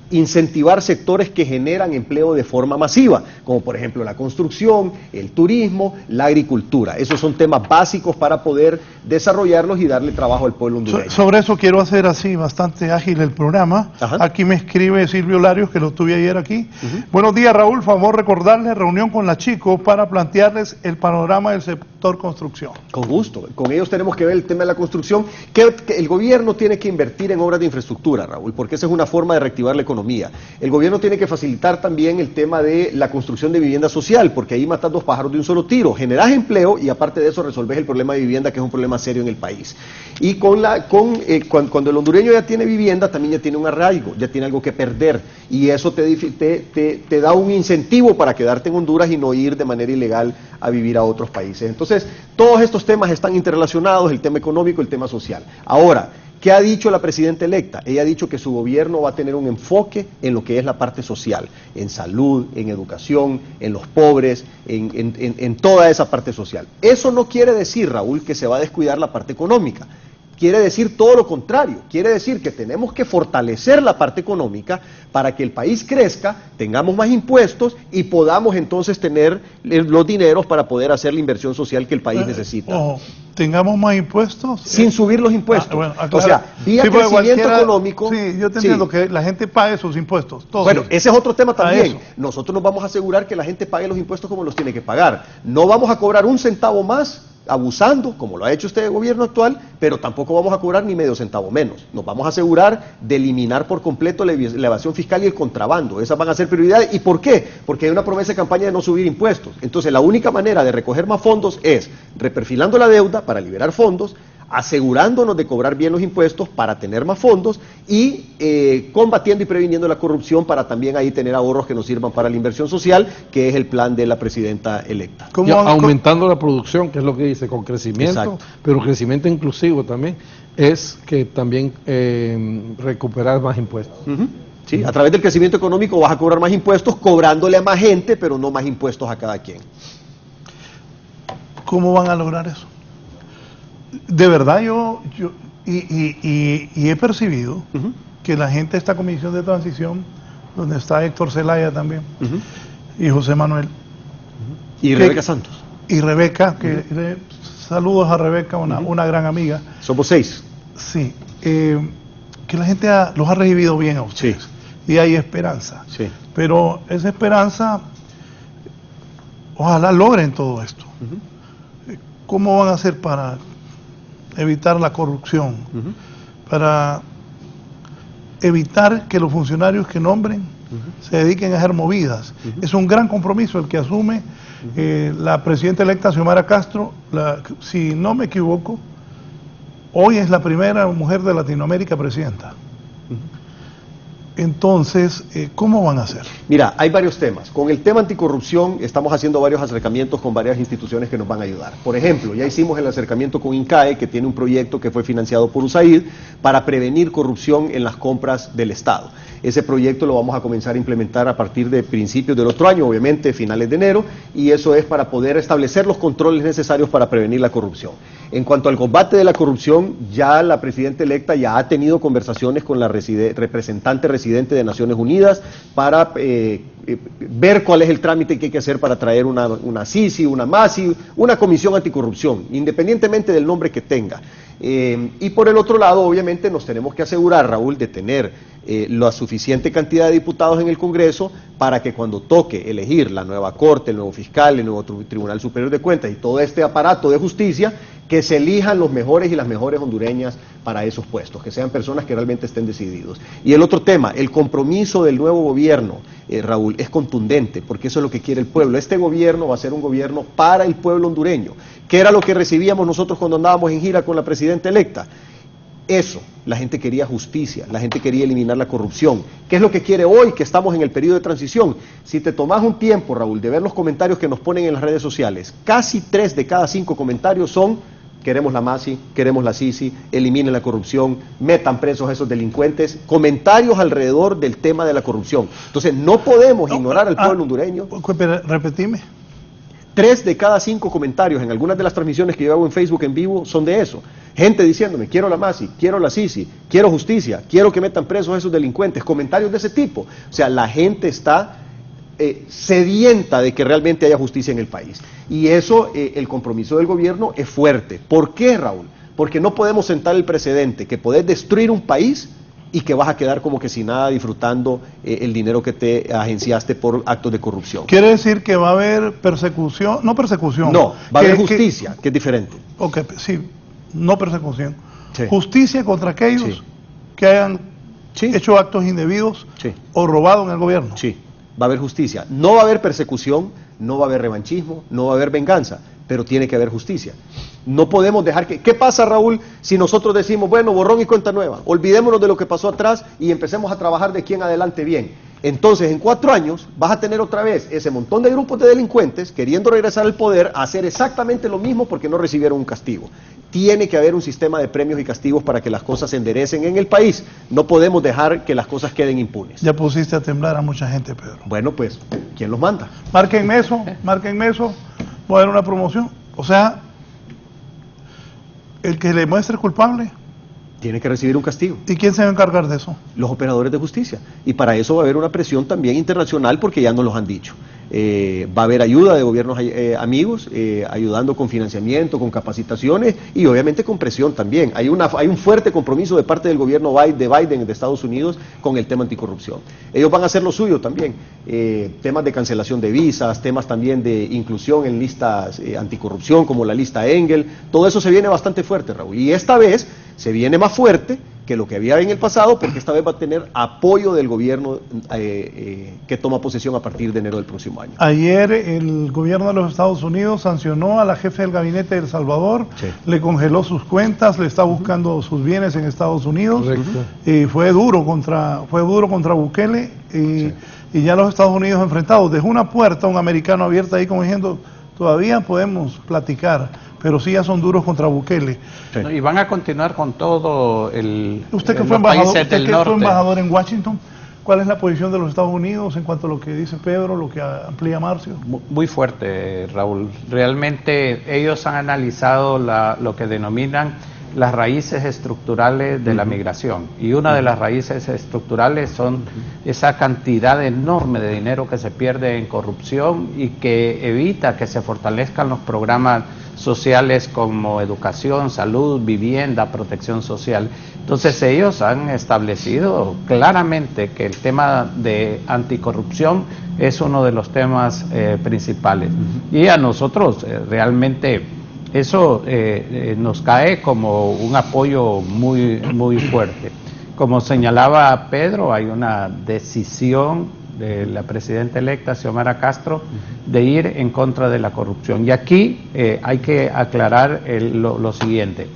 [SPEAKER 4] incentivar sectores que generan empleo de forma masiva, como por ejemplo la construcción, el turismo, la agricultura. Esos son temas básicos para poder desarrollarlos y darle trabajo al pueblo hondureño.
[SPEAKER 3] Sobre eso quiero hacer así bastante ágil el programa. Aquí me escribe Silvio Larios, que lo tuve ayer aquí. Buenos días, Raúl, favor recordarles reunión con la Chico para plantearles el panorama del sector construcción.
[SPEAKER 4] Con gusto, con ellos tenemos que ver el tema de la construcción, que el gobierno tiene que invertir en obras de infraestructura, Raúl, porque esa es una forma de reactivar la economía. El gobierno tiene que facilitar también el tema de la construcción de vivienda social, porque ahí matas 2 pájaros de un solo tiro, generas empleo y aparte de eso resolves el problema de vivienda, que es un problema serio en el país. Y cuando el hondureño ya tiene vivienda, también ya tiene un arraigo, ya tiene algo que perder, y eso te da un incentivo para quedarte en Honduras y no ir de manera ilegal a vivir a otros países. Entonces, todos estos temas están interrelacionados, el tema económico, el tema social. Ahora, ¿qué ha dicho la presidenta electa? Ella ha dicho que su gobierno va a tener un enfoque en lo que es la parte social, en salud, en educación, en los pobres, en toda esa parte social. Eso no quiere decir, Raúl, que se va a descuidar la parte económica. Quiere decir todo lo contrario, quiere decir que tenemos que fortalecer la parte económica para que el país crezca, tengamos más impuestos y podamos entonces tener los dineros para poder hacer la inversión social que el país necesita.
[SPEAKER 3] ¿Tengamos más impuestos?
[SPEAKER 4] Sin subir los impuestos. O sea, vía crecimiento económico.
[SPEAKER 3] Sí, yo te entiendo que la gente pague sus impuestos. Todos.
[SPEAKER 4] Bueno, ese es otro tema también. Nosotros nos vamos a asegurar que la gente pague los impuestos como los tiene que pagar. No vamos a cobrar un centavo más abusando, como lo ha hecho este gobierno actual, pero tampoco vamos a cobrar ni medio centavo menos. Nos vamos a asegurar de eliminar por completo la evasión fiscal y el contrabando. Esas van a ser prioridades. ¿Y por qué? Porque hay una promesa de campaña de no subir impuestos. Entonces, la única manera de recoger más fondos es reperfilando la deuda para liberar fondos, asegurándonos de cobrar bien los impuestos para tener más fondos y combatiendo y previniendo la corrupción para también ahí tener ahorros que nos sirvan para la inversión social, que es el plan de la presidenta electa.
[SPEAKER 5] Aumentando la producción, que es lo que dice, con crecimiento, pero crecimiento inclusivo también, es que también recuperar más impuestos.
[SPEAKER 4] Sí, a través del crecimiento económico vas a cobrar más impuestos, cobrándole a más gente, pero no más impuestos a cada quien.
[SPEAKER 3] ¿Cómo van a lograr eso? De verdad yo he percibido que la gente de esta comisión de transición, donde está Héctor Zelaya también, y José Manuel,
[SPEAKER 4] y Rebeca Santos.
[SPEAKER 3] Y Rebeca, saludos a Rebeca, una gran amiga.
[SPEAKER 4] Somos 6.
[SPEAKER 3] Sí, que la gente los ha recibido bien a ustedes. Sí. Y hay esperanza. Sí. Pero esa esperanza, ojalá logren todo esto. ¿Cómo van a hacer para evitar la corrupción, para evitar que los funcionarios que nombren se dediquen a hacer movidas? Es un gran compromiso el que asume la presidenta electa Xiomara Castro. Si no me equivoco, hoy es la primera mujer de Latinoamérica presidenta. Entonces, ¿cómo van a hacer?
[SPEAKER 4] Mira, hay varios temas. Con el tema anticorrupción estamos haciendo varios acercamientos con varias instituciones que nos van a ayudar. Por ejemplo, ya hicimos el acercamiento con INCAE, que tiene un proyecto que fue financiado por USAID para prevenir corrupción en las compras del Estado. Ese proyecto lo vamos a comenzar a implementar a partir de principios del otro año, obviamente finales de enero, y eso es para poder establecer los controles necesarios para prevenir la corrupción. En cuanto al combate de la corrupción, ya la presidenta electa ya ha tenido conversaciones con la representante residente de Naciones Unidas para ver cuál es el trámite que hay que hacer para traer una CICI, una MASI, una comisión anticorrupción, independientemente del nombre que tenga. Y por el otro lado, obviamente, nos tenemos que asegurar, Raúl, de tener la suficiente cantidad de diputados en el Congreso para que cuando toque elegir la nueva Corte, el nuevo fiscal, el nuevo Tribunal Superior de Cuentas y todo este aparato de justicia, que se elijan los mejores y las mejores hondureñas para esos puestos, que sean personas que realmente estén decididos. Y el otro tema, el compromiso del nuevo gobierno, Raúl, es contundente, porque eso es lo que quiere el pueblo. Este gobierno va a ser un gobierno para el pueblo hondureño, que era lo que recibíamos nosotros cuando andábamos en gira con la presidenta electa. Eso, la gente quería justicia, la gente quería eliminar la corrupción. ¿Qué es lo que quiere hoy que estamos en el periodo de transición? Si te tomas un tiempo, Raúl, de ver los comentarios que nos ponen en las redes sociales, casi 3 de cada 5 comentarios son: queremos la MASI, queremos la Sisi, eliminen la corrupción, metan presos a esos delincuentes. Comentarios alrededor del tema de la corrupción. Entonces no podemos ignorar al pueblo hondureño.
[SPEAKER 3] Repetime.
[SPEAKER 4] 3 de cada 5 comentarios en algunas de las transmisiones que yo hago en Facebook en vivo son de eso. Gente diciéndome: quiero la MASI, quiero la Sisi, quiero justicia, quiero que metan presos a esos delincuentes. Comentarios de ese tipo. O sea, la gente está sedienta de que realmente haya justicia en el país. Y eso, el compromiso del gobierno es fuerte. ¿Por qué, Raúl? Porque no podemos sentar el precedente que podés destruir un país y que vas a quedar como que sin nada disfrutando el dinero que te agenciaste por actos de corrupción.
[SPEAKER 3] ¿Quiere decir que va a haber persecución? No persecución.
[SPEAKER 4] No, va a haber justicia, que es diferente.
[SPEAKER 3] Ok, sí, no persecución.
[SPEAKER 4] Sí.
[SPEAKER 3] Justicia contra aquellos
[SPEAKER 4] Sí.
[SPEAKER 3] que hayan
[SPEAKER 4] Sí.
[SPEAKER 3] hecho actos indebidos
[SPEAKER 4] Sí.
[SPEAKER 3] o robado en el gobierno.
[SPEAKER 4] Sí, va a haber justicia. No va a haber persecución, no va a haber revanchismo, no va a haber venganza, pero tiene que haber justicia. No podemos dejar que... ¿Qué pasa, Raúl, si nosotros decimos, bueno, borrón y cuenta nueva, olvidémonos de lo que pasó atrás y empecemos a trabajar de aquí en adelante bien? Entonces, en 4 años vas a tener otra vez ese montón de grupos de delincuentes queriendo regresar al poder a hacer exactamente lo mismo porque no recibieron un castigo. Tiene que haber un sistema de premios y castigos para que las cosas se enderecen en el país. No podemos dejar que las cosas queden impunes.
[SPEAKER 3] Ya pusiste a temblar a mucha gente, Pedro.
[SPEAKER 4] Bueno, pues, ¿quién los manda?
[SPEAKER 3] Márquenme eso, voy a dar una promoción. O sea, el que le muestre culpable,
[SPEAKER 4] Tiene que recibir un castigo.
[SPEAKER 3] ¿y quién se va a encargar de eso?
[SPEAKER 4] Los operadores de justicia. Y para eso va a haber una presión también internacional porque ya nos los han dicho. Va a haber ayuda de gobiernos amigos, ayudando con financiamiento, con capacitaciones y obviamente con presión también. Hay un fuerte compromiso de parte del gobierno de Biden de Estados Unidos con el tema anticorrupción. Ellos van a hacer lo suyo también. Temas de cancelación de visas, temas también de inclusión en listas anticorrupción como la lista Engel. Todo eso se viene bastante fuerte, Raúl. Y esta vez se viene más fuerte que lo que había en el pasado, porque esta vez va a tener apoyo del gobierno que toma posesión a partir de enero del próximo año.
[SPEAKER 3] Ayer el gobierno de los Estados Unidos sancionó a la jefe del gabinete de El Salvador,
[SPEAKER 4] Sí.
[SPEAKER 3] le congeló sus cuentas, le está buscando sus bienes en Estados Unidos.
[SPEAKER 5] Correcto.
[SPEAKER 3] Y fue duro contra Bukele y ya los Estados Unidos enfrentados. Dejó una puerta, un americano abierta ahí como diciendo, todavía podemos platicar, pero sí ya son duros contra Bukele.
[SPEAKER 4] Sí.
[SPEAKER 6] Y van a continuar con todo
[SPEAKER 3] Usted que
[SPEAKER 6] los
[SPEAKER 3] fue embajador,
[SPEAKER 6] países del norte.
[SPEAKER 3] embajador en Washington, ¿cuál es la posición de los Estados Unidos en cuanto a lo que dice Pedro, lo que amplía Marcio?
[SPEAKER 6] Muy fuerte, Raúl. Realmente ellos han analizado lo que denominan las raíces estructurales de la migración. Y una de las raíces estructurales son esa cantidad enorme de dinero que se pierde en corrupción y que evita que se fortalezcan los programas sociales como educación, salud, vivienda, protección social. Entonces ellos han establecido claramente que el tema de anticorrupción es uno de los temas principales. Y a nosotros realmente eso nos cae como un apoyo muy, muy fuerte. Como señalaba Pedro, hay una decisión de la presidenta electa, Xiomara Castro, de ir en contra de la corrupción. Y aquí hay que aclarar lo siguiente.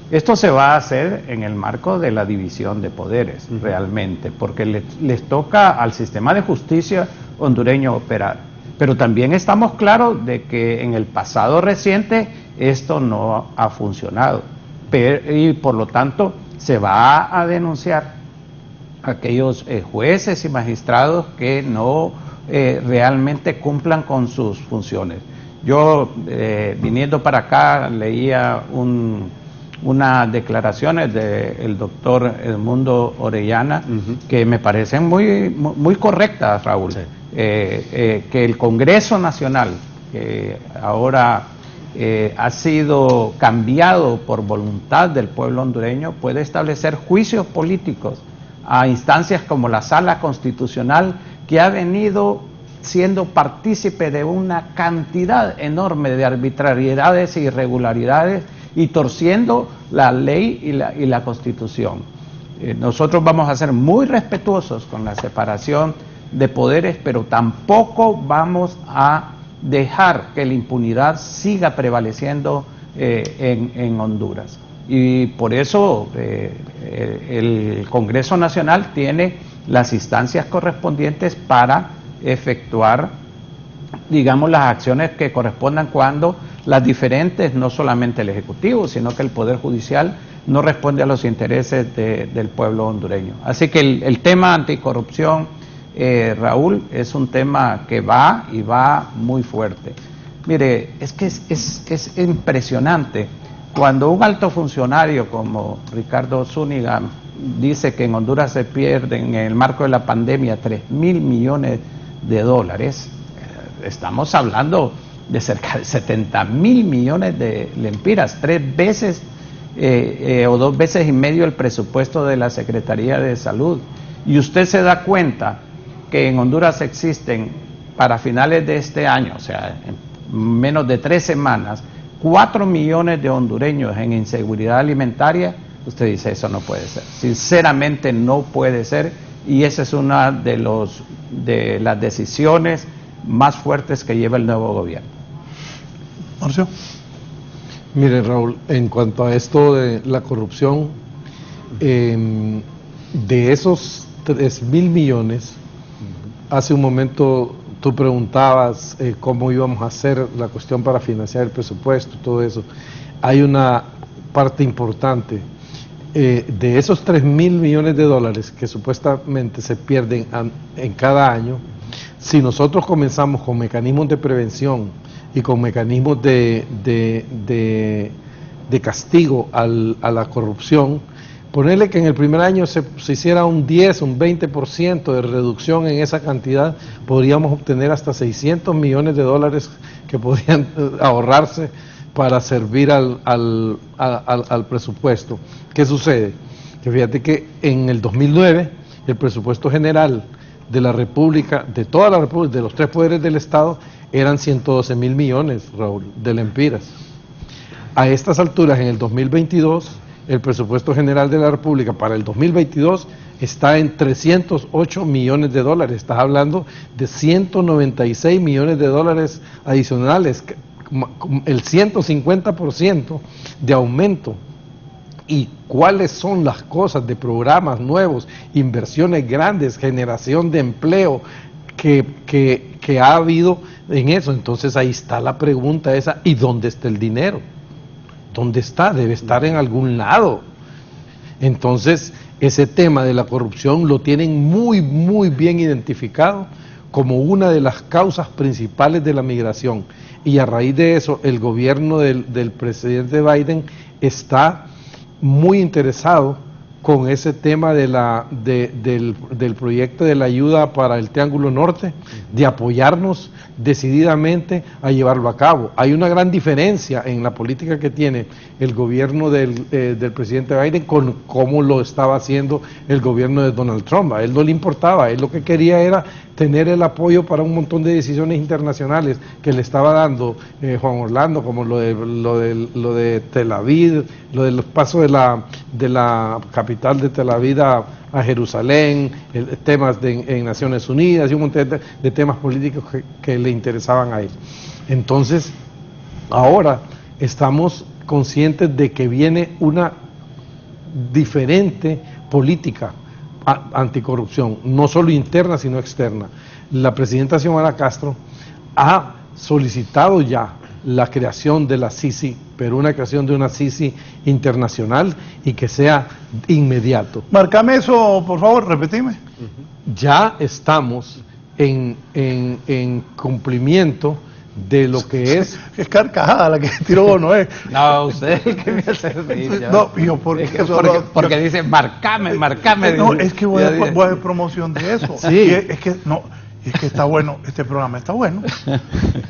[SPEAKER 6] Esto se va a hacer en el marco de la división de poderes, realmente, porque les toca al sistema de justicia hondureño operar. Pero también estamos claros de que en el pasado reciente esto no ha funcionado. Y por lo tanto se va a denunciar a aquellos jueces y magistrados que no realmente cumplan con sus funciones. Yo viniendo para acá leía unas declaraciones del doctor Edmundo Orellana que me parecen muy correctas, Raúl. Sí. Que el Congreso Nacional, que ahora ha sido cambiado por voluntad del pueblo hondureño, puede establecer juicios políticos a instancias como la Sala Constitucional, que ha venido siendo partícipe de una cantidad enorme de arbitrariedades e irregularidades y torciendo la ley y la Constitución. Nosotros vamos a ser muy respetuosos con la separación de poderes, pero tampoco vamos a dejar que la impunidad siga prevaleciendo en Honduras. Y por eso el Congreso Nacional tiene las instancias correspondientes para efectuar, digamos, las acciones que correspondan cuando las diferentes, no solamente el Ejecutivo, sino que el Poder Judicial no responde a los intereses del pueblo hondureño. Así que el tema anticorrupción, Raúl, es un tema que va y va muy fuerte. Mire, es que es impresionante cuando un alto funcionario como Ricardo Zúñiga dice que en Honduras se pierden en el marco de la pandemia 3.000 millones de dólares. Estamos hablando de cerca de 70.000 millones de lempiras, 3 veces o 2 veces y medio el presupuesto de la Secretaría de Salud. Y usted se da cuenta que en Honduras existen, para finales de este año, o sea, en menos de 3 semanas, 4 millones de hondureños en inseguridad alimentaria. Usted dice, eso no puede ser. Sinceramente no puede ser, y esa es una de las decisiones más fuertes que lleva el nuevo gobierno.
[SPEAKER 3] Marcio.
[SPEAKER 5] Mire, Raúl, en cuanto a esto de la corrupción, de esos 3.000 millones, hace un momento tú preguntabas cómo íbamos a hacer la cuestión para financiar el presupuesto, todo eso. Hay una parte importante. De esos 3.000 millones de dólares que supuestamente se pierden en cada año, si nosotros comenzamos con mecanismos de prevención y con mecanismos de castigo a la corrupción, ponerle que en el primer año se hiciera un 10, un 20% de reducción en esa cantidad, podríamos obtener hasta 600 millones de dólares que podrían ahorrarse para servir al presupuesto. ¿Qué sucede? Que fíjate que en el 2009 el presupuesto general de la República, de toda la República, de los 3 poderes del Estado, eran 112.000 millones, Raúl, de lempiras. A estas alturas, en el 2022, el presupuesto general de la República para el 2022 está en 308 millones de dólares. Estás hablando de 196 millones de dólares adicionales, el 150% de aumento. ¿Y cuáles son las cosas de programas nuevos, inversiones grandes, generación de empleo que ha habido en eso? Entonces ahí está la pregunta esa, ¿y dónde está el dinero? ¿Dónde está? Debe estar en algún lado. Entonces ese tema de la corrupción lo tienen muy, muy bien identificado como una de las causas principales de la migración. Y a raíz de eso el gobierno del presidente Biden está muy interesado con ese tema del proyecto de la ayuda para el Triángulo Norte, de apoyarnos decididamente a llevarlo a cabo. Hay una gran diferencia en la política que tiene el gobierno del presidente Biden con cómo lo estaba haciendo el gobierno de Donald Trump. A él no le importaba, él lo que quería era tener el apoyo para un montón de decisiones internacionales que le estaba dando Juan Orlando, como lo de Tel Aviv, lo del paso de la capital de Tel Aviv a Jerusalén, temas en Naciones Unidas y un montón de temas políticos que le interesaban a él. Entonces, ahora estamos conscientes de que viene una diferente política anticorrupción, no solo interna sino externa. La presidenta Xiomara Castro ha solicitado ya la creación de la CICI, pero una creación de una CICI internacional y que sea inmediato.
[SPEAKER 3] Márcame eso, por favor, repetime.
[SPEAKER 5] Ya estamos en cumplimiento de lo que es...
[SPEAKER 3] Es carcajada la que tiró Noé.
[SPEAKER 6] No, usted es el que me hace reír.
[SPEAKER 3] No, yo
[SPEAKER 6] porque dice, marcame.
[SPEAKER 3] No, es que voy a hacer promoción de eso.
[SPEAKER 5] Sí.
[SPEAKER 3] Es que está bueno, este programa está bueno.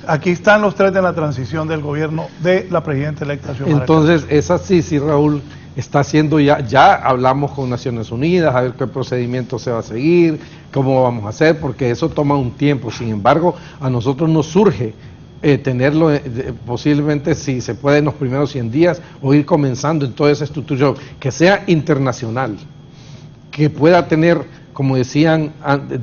[SPEAKER 3] Aquí están los 3 de la transición del gobierno de la presidenta electa Xiomara Castro.
[SPEAKER 5] Entonces, esa sí, Raúl, está haciendo ya hablamos con Naciones Unidas, a ver qué procedimiento se va a seguir, cómo vamos a hacer, porque eso toma un tiempo. Sin embargo, a nosotros nos surge tenerlo posiblemente, si se puede, en los primeros 100 días, o ir comenzando en toda esa estructura, que sea internacional, que pueda tener, como decían,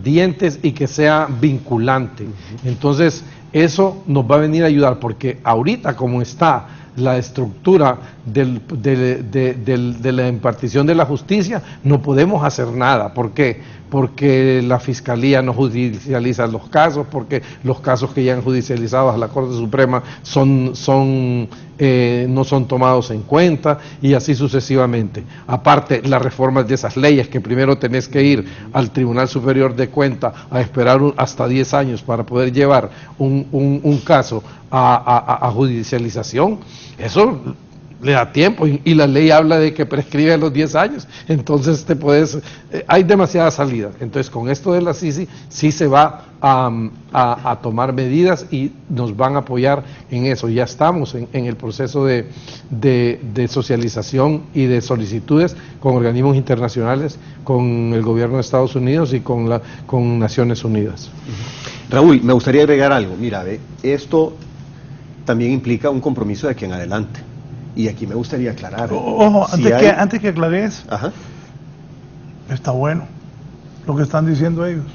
[SPEAKER 5] dientes y que sea vinculante. Entonces, eso nos va a venir a ayudar, porque ahorita como está la estructura de la impartición de la justicia, no podemos hacer nada. ¿Por qué? Porque la Fiscalía no judicializa los casos, porque los casos que ya han judicializado a la Corte Suprema no son tomados en cuenta, y así sucesivamente. Aparte, las reformas de esas leyes, que primero tenés que ir al Tribunal Superior de Cuentas a esperar hasta 10 años para poder llevar un caso a judicialización, eso le da tiempo, y la ley habla de que prescribe a los 10 años, entonces hay demasiadas salidas. Entonces, con esto de la CICI sí se va a tomar medidas y nos van a apoyar en eso. Ya estamos en el proceso de socialización y de solicitudes con organismos internacionales, con el gobierno de Estados Unidos y con Naciones Unidas.
[SPEAKER 4] Raúl, me gustaría agregar algo. Mira, esto también implica un compromiso de aquí en adelante. Y aquí me gustaría aclarar.
[SPEAKER 3] Ojo, antes que aclares, está bueno lo que están diciendo ellos.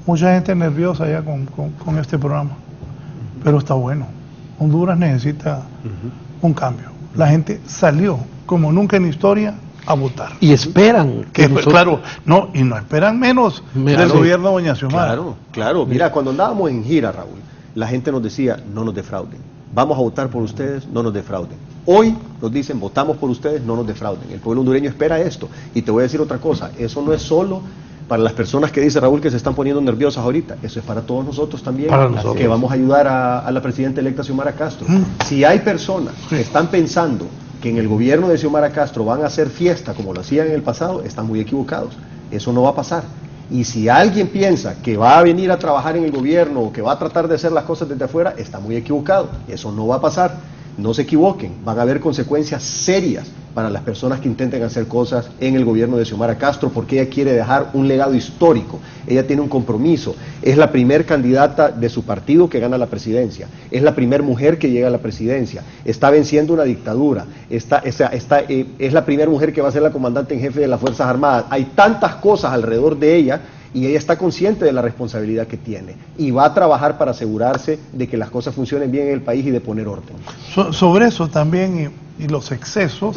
[SPEAKER 3] Mucha gente nerviosa ya con este programa, pero está bueno. Honduras necesita un cambio. La gente salió como nunca en historia a votar.
[SPEAKER 5] Y esperan que
[SPEAKER 3] claro, no esperan menos del gobierno de doña Xiomara.
[SPEAKER 4] Claro. Mira, cuando andábamos en gira, Raúl, la gente nos decía, no nos defrauden. Vamos a votar por ustedes, no nos defrauden. Hoy nos dicen, votamos por ustedes, no nos defrauden. El pueblo hondureño espera esto. Y te voy a decir otra cosa, eso no es solo para las personas que dice Raúl que se están poniendo nerviosas ahorita, eso es para todos nosotros también, que vamos a ayudar a la presidenta electa Xiomara Castro. Si hay personas que están pensando que en el gobierno de Xiomara Castro van a hacer fiesta como lo hacían en el pasado, están muy equivocados. Eso no va a pasar. Y si alguien piensa que va a venir a trabajar en el gobierno o que va a tratar de hacer las cosas desde afuera, está muy equivocado. Eso no va a pasar. No se equivoquen, van a haber consecuencias serias para las personas que intenten hacer cosas en el gobierno de Xiomara Castro, porque ella quiere dejar un legado histórico, ella tiene un compromiso, es la primer candidata de su partido que gana la presidencia, es la primer mujer que llega a la presidencia, está venciendo una dictadura, es la primera mujer que va a ser la comandante en jefe de las Fuerzas Armadas. Hay tantas cosas alrededor de ella, y ella está consciente de la responsabilidad que tiene y va a trabajar para asegurarse de que las cosas funcionen bien en el país y de poner orden.
[SPEAKER 3] Sobre eso también y los excesos,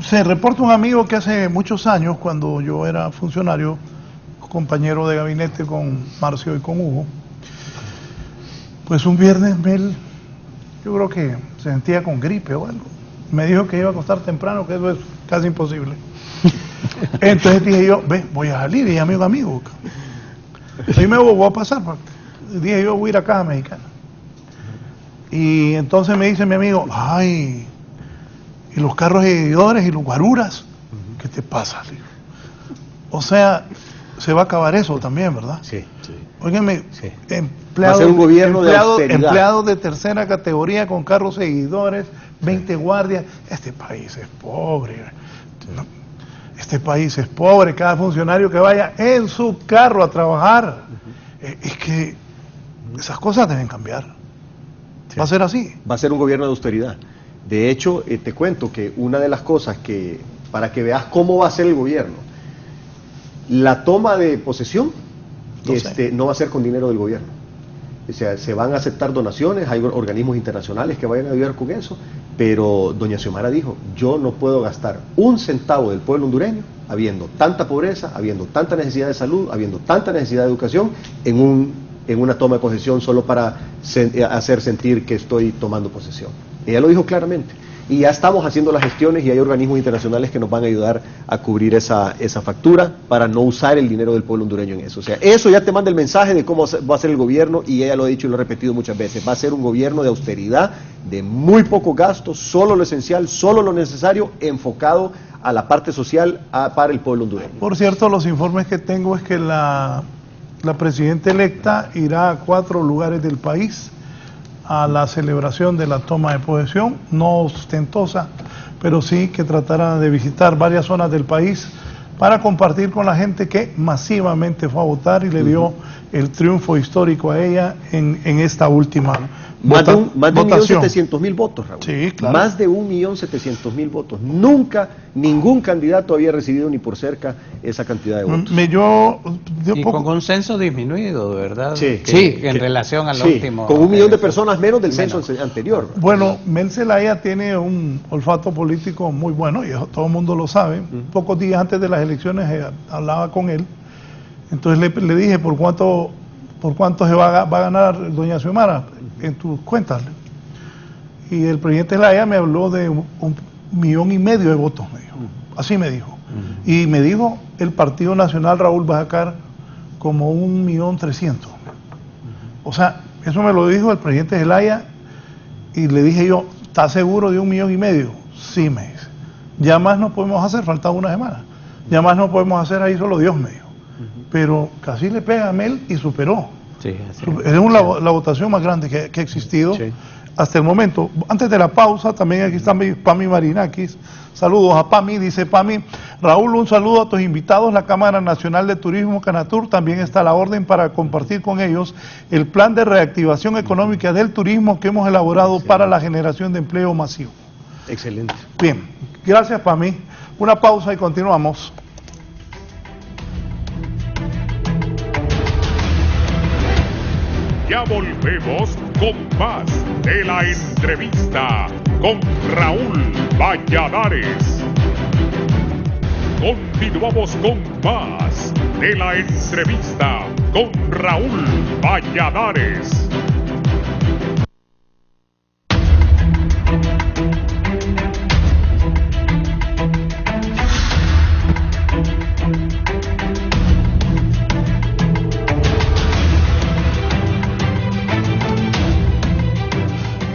[SPEAKER 3] se reporta un amigo que hace muchos años, cuando yo era funcionario, compañero de gabinete con Marcio y con Hugo, pues un viernes yo creo que se sentía con gripe o algo, me dijo que iba a acostar temprano, que eso es casi imposible. Entonces dije yo, voy a salir, y amigo. Y me voy a pasar, dije yo, voy a ir a Caja Mexicana. Y entonces me dice mi amigo, ay, y los carros seguidores y los guaruras, ¿qué te pasa? O sea, se va a acabar eso también, ¿verdad?
[SPEAKER 4] Sí.
[SPEAKER 3] Óigame,
[SPEAKER 4] sí. Va a ser un gobierno de austeridad.
[SPEAKER 3] Empleados de tercera categoría con carros seguidores, 20 guardias. Este país es pobre. Este país es pobre, cada funcionario que vaya en su carro a trabajar. Es que esas cosas deben cambiar. Sí. Va a ser así.
[SPEAKER 4] Va a ser un gobierno de austeridad. De hecho, te cuento que una de las cosas que, para que veas cómo va a ser el gobierno, la toma de posesión no va a ser con dinero del gobierno. O sea, se van a aceptar donaciones, hay organismos internacionales que vayan a ayudar con eso, pero doña Xiomara dijo, yo no puedo gastar un centavo del pueblo hondureño, habiendo tanta pobreza, habiendo tanta necesidad de salud, habiendo tanta necesidad de educación, en una toma de posesión solo para hacer sentir que estoy tomando posesión. Ella lo dijo claramente. Y ya estamos haciendo las gestiones y hay organismos internacionales que nos van a ayudar a cubrir esa factura para no usar el dinero del pueblo hondureño en eso. O sea, eso ya te manda el mensaje de cómo va a ser el gobierno, y ella lo ha dicho y lo ha repetido muchas veces. Va a ser un gobierno de austeridad, de muy poco gasto, solo lo esencial, solo lo necesario, enfocado a la parte social para el pueblo hondureño.
[SPEAKER 3] Por cierto, los informes que tengo es que la presidenta electa irá a 4 lugares del país a la celebración de la toma de posesión, no ostentosa, pero sí que tratará de visitar varias zonas del país para compartir con la gente que masivamente fue a votar y le dio el triunfo histórico a ella en esta última
[SPEAKER 4] Más de
[SPEAKER 3] votación.
[SPEAKER 4] 1.700.000 votos, Raúl.
[SPEAKER 3] Sí, claro.
[SPEAKER 4] Más de 1.700.000 votos. Nunca ningún candidato había recibido ni por cerca esa cantidad de votos.
[SPEAKER 6] Y con un censo disminuido, ¿verdad?
[SPEAKER 4] Sí.
[SPEAKER 6] En relación al último.
[SPEAKER 4] Con 1 millón de personas menos del censo anterior.
[SPEAKER 3] Bueno, Mel Zelaya tiene un olfato político muy bueno, y eso todo el mundo lo sabe. Pocos días antes de las elecciones hablaba con él. Entonces le dije, ¿por cuánto se va a ganar doña Xiomara en tus cuentas? Y el presidente Zelaya me habló de 1,5 millones de votos, me dijo. Así me dijo. Y me dijo, el Partido Nacional, Raúl, va a sacar como 1.300.000. O sea, eso me lo dijo el presidente Zelaya, y le dije yo, ¿estás seguro de 1,5 millones? Sí, me dice. Ya más no podemos hacer, faltaba una semana. Ya más no podemos hacer, ahí solo Dios, me dijo. Pero casi le pega a Mel y superó.
[SPEAKER 6] Sí, así
[SPEAKER 3] Es la votación más grande que ha existido hasta el momento. Antes de la pausa, también aquí está Pami Marinakis. Saludos a Pami, dice Pami. Raúl, un saludo a tus invitados, la Cámara Nacional de Turismo Canatur. También está a la orden para compartir con ellos el plan de reactivación económica del turismo que hemos elaborado para la generación de empleo masivo.
[SPEAKER 4] Excelente.
[SPEAKER 3] Bien, gracias Pami. Una pausa y continuamos.
[SPEAKER 1] Ya volvemos con más de la entrevista con Raúl Valladares. Continuamos con más de la entrevista con Raúl Valladares.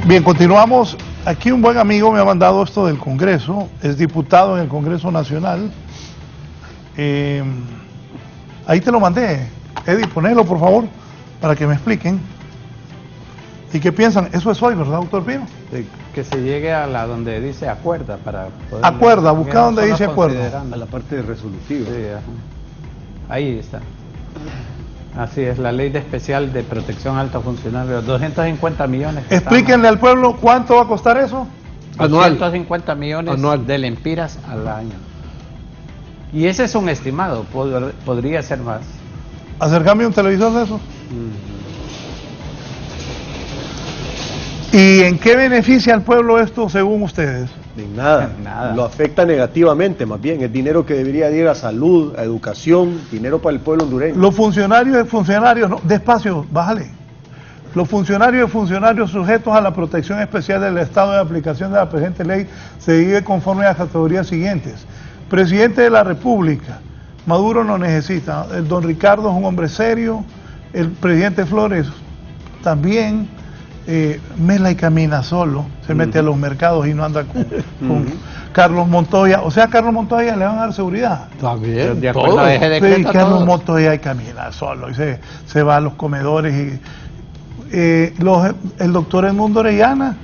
[SPEAKER 3] Bien, continuamos. Aquí un buen amigo me ha mandado esto del Congreso, es diputado en el Congreso Nacional. Ahí te lo mandé, Eddie, ponelo por favor, para que me expliquen. ¿Y qué piensan? Eso es hoy, ¿verdad, doctor Pino?
[SPEAKER 6] Que se llegue a la donde dice acuerda para poder...
[SPEAKER 3] Acuerda, busca donde dice acuerda.
[SPEAKER 4] A la parte resolutiva.
[SPEAKER 6] Sí, ajá. Ahí está. Así es, la ley de especial de protección a altos funcionarios, 250 millones.
[SPEAKER 3] Explíquenle al pueblo cuánto va a costar eso.
[SPEAKER 6] Anual. 250 millones anual de lempiras al año. Y ese es un estimado, podría ser más.
[SPEAKER 3] Acercame un televisor de eso. ¿Y en qué beneficia al pueblo esto según ustedes?
[SPEAKER 4] En nada. Lo afecta negativamente, más bien. Es dinero que debería ir a salud, a educación, dinero para el pueblo hondureño.
[SPEAKER 3] Los funcionarios no, despacio, bájale. Los funcionarios sujetos a la protección especial del Estado de aplicación de la presente ley se divide conforme a las categorías siguientes. Presidente de la República, Maduro no necesita. El don Ricardo es un hombre serio. El presidente Flores también. Mela y camina solo, se mete a los mercados y no anda con Carlos Montoya. O sea, a Carlos Montoya le van a dar seguridad.
[SPEAKER 5] También,
[SPEAKER 6] de acuerdo a ese decreto,
[SPEAKER 3] Carlos Montoya y camina solo y se va a los comedores. El doctor Edmundo Orellana,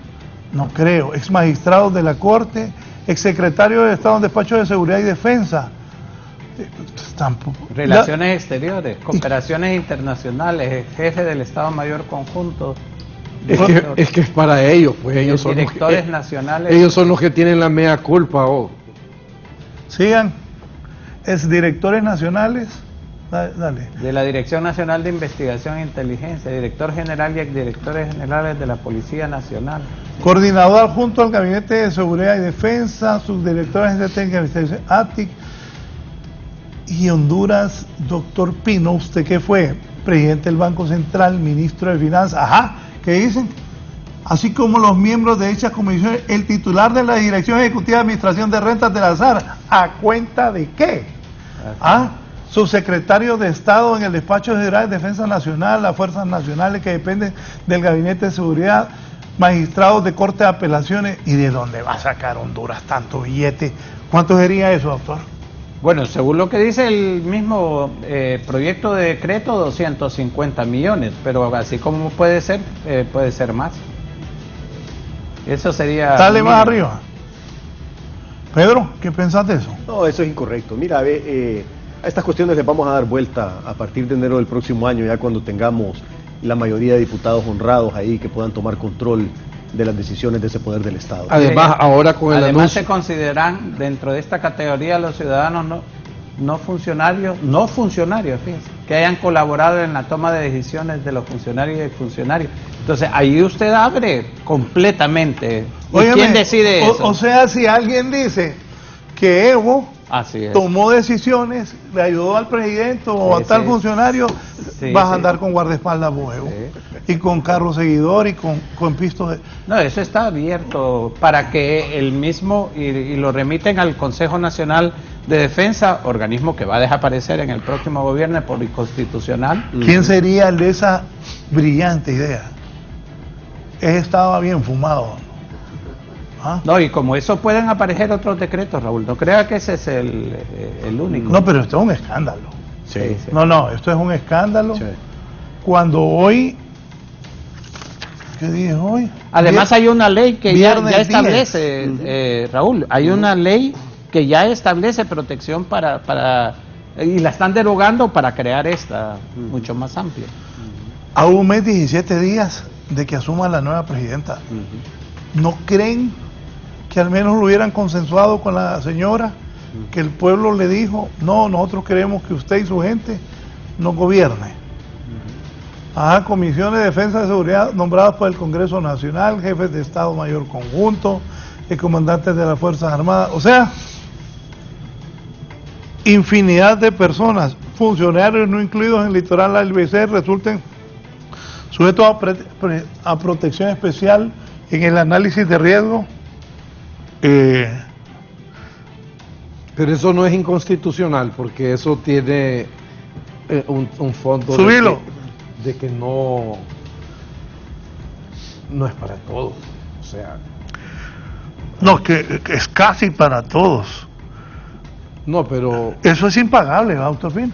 [SPEAKER 3] no creo, ex magistrado de la Corte, ex secretario de Estado en Despacho de Seguridad y Defensa.
[SPEAKER 6] Relaciones exteriores, cooperaciones internacionales, jefe del Estado Mayor Conjunto.
[SPEAKER 5] Es que es para ellos, pues ellos son
[SPEAKER 6] directores nacionales.
[SPEAKER 5] Ellos son los que tienen la mea culpa.
[SPEAKER 3] Sigan, es directores nacionales, dale.
[SPEAKER 6] De la Dirección Nacional de Investigación e Inteligencia, director general y exdirectores generales de la Policía Nacional.
[SPEAKER 3] Coordinador junto al Gabinete de Seguridad y Defensa, subdirectores de técnica de ATIC. Y Honduras, doctor Pino, ¿usted qué fue? Presidente del Banco Central, ministro de Finanzas, ajá. ¿Qué dicen? Así como los miembros de dichas comisiones, el titular de la Dirección Ejecutiva de Administración de Rentas de la SAR, ¿a cuenta de qué? Subsecretario de Estado en el Despacho General de Defensa Nacional, las Fuerzas Nacionales que dependen del Gabinete de Seguridad, magistrados de Corte de Apelaciones. ¿Y de dónde va a sacar Honduras tanto billete? ¿Cuánto sería eso, doctor?
[SPEAKER 6] Bueno, según lo que dice el mismo proyecto de decreto, 250 millones, pero así como puede ser más. Eso sería...
[SPEAKER 3] Dale más arriba. Pedro, ¿qué pensás de eso?
[SPEAKER 4] No, eso es incorrecto. Mira, A estas cuestiones les vamos a dar vuelta a partir de enero del próximo año, ya cuando tengamos la mayoría de diputados honrados ahí que puedan tomar control de las decisiones de ese poder del Estado.
[SPEAKER 5] Además, ahora con el
[SPEAKER 6] Además
[SPEAKER 5] anuncio...
[SPEAKER 6] se consideran dentro de esta categoría los ciudadanos no funcionarios, fíjense, que hayan colaborado en la toma de decisiones de los funcionarios y exfuncionarios. Entonces, ahí usted abre completamente.
[SPEAKER 3] Óyeme,
[SPEAKER 6] ¿quién decide eso?
[SPEAKER 3] O sea, si alguien dice que Evo
[SPEAKER 6] Así es.
[SPEAKER 3] tomó decisiones, le ayudó al presidente o a tal funcionario, vas a andar con guardaespaldas vos, Evo. Y con carro seguidor y con pistos de...
[SPEAKER 6] No, eso está abierto para que el mismo, y lo remiten al Consejo Nacional de Defensa, organismo que va a desaparecer en el próximo gobierno por inconstitucional.
[SPEAKER 3] ¿Quién sería el de esa brillante idea? Estaba bien fumado. ¿Ah?
[SPEAKER 6] No, y como eso pueden aparecer otros decretos, Raúl, no crea que ese es el único.
[SPEAKER 3] No, pero esto es un escándalo.
[SPEAKER 4] Sí.
[SPEAKER 3] No, esto es un escándalo.
[SPEAKER 4] Sí.
[SPEAKER 3] Cuando hoy... ¿Qué día es hoy?
[SPEAKER 6] Además hay una ley que ya
[SPEAKER 3] Viernes
[SPEAKER 6] establece, Raúl, hay una ley que ya establece protección para y la están derogando para crear esta mucho más amplia.
[SPEAKER 3] A un mes 17 días de que asuma la nueva presidenta. ¿No creen que al menos lo hubieran consensuado con la señora? Que el pueblo le dijo, no, nosotros queremos que usted y su gente nos gobierne. Comisiones de Defensa y Seguridad nombradas por el Congreso Nacional, jefes de Estado Mayor Conjunto, comandantes de las Fuerzas Armadas, o sea, infinidad de personas, funcionarios no incluidos en el litoral ABC, resulten sujetos a protección especial en el análisis de riesgo.
[SPEAKER 5] Pero eso no es inconstitucional, porque eso tiene un fondo de que no es para todos. O sea,
[SPEAKER 3] no, que es casi para todos.
[SPEAKER 5] No, pero...
[SPEAKER 3] Eso es impagable, doctor Fin.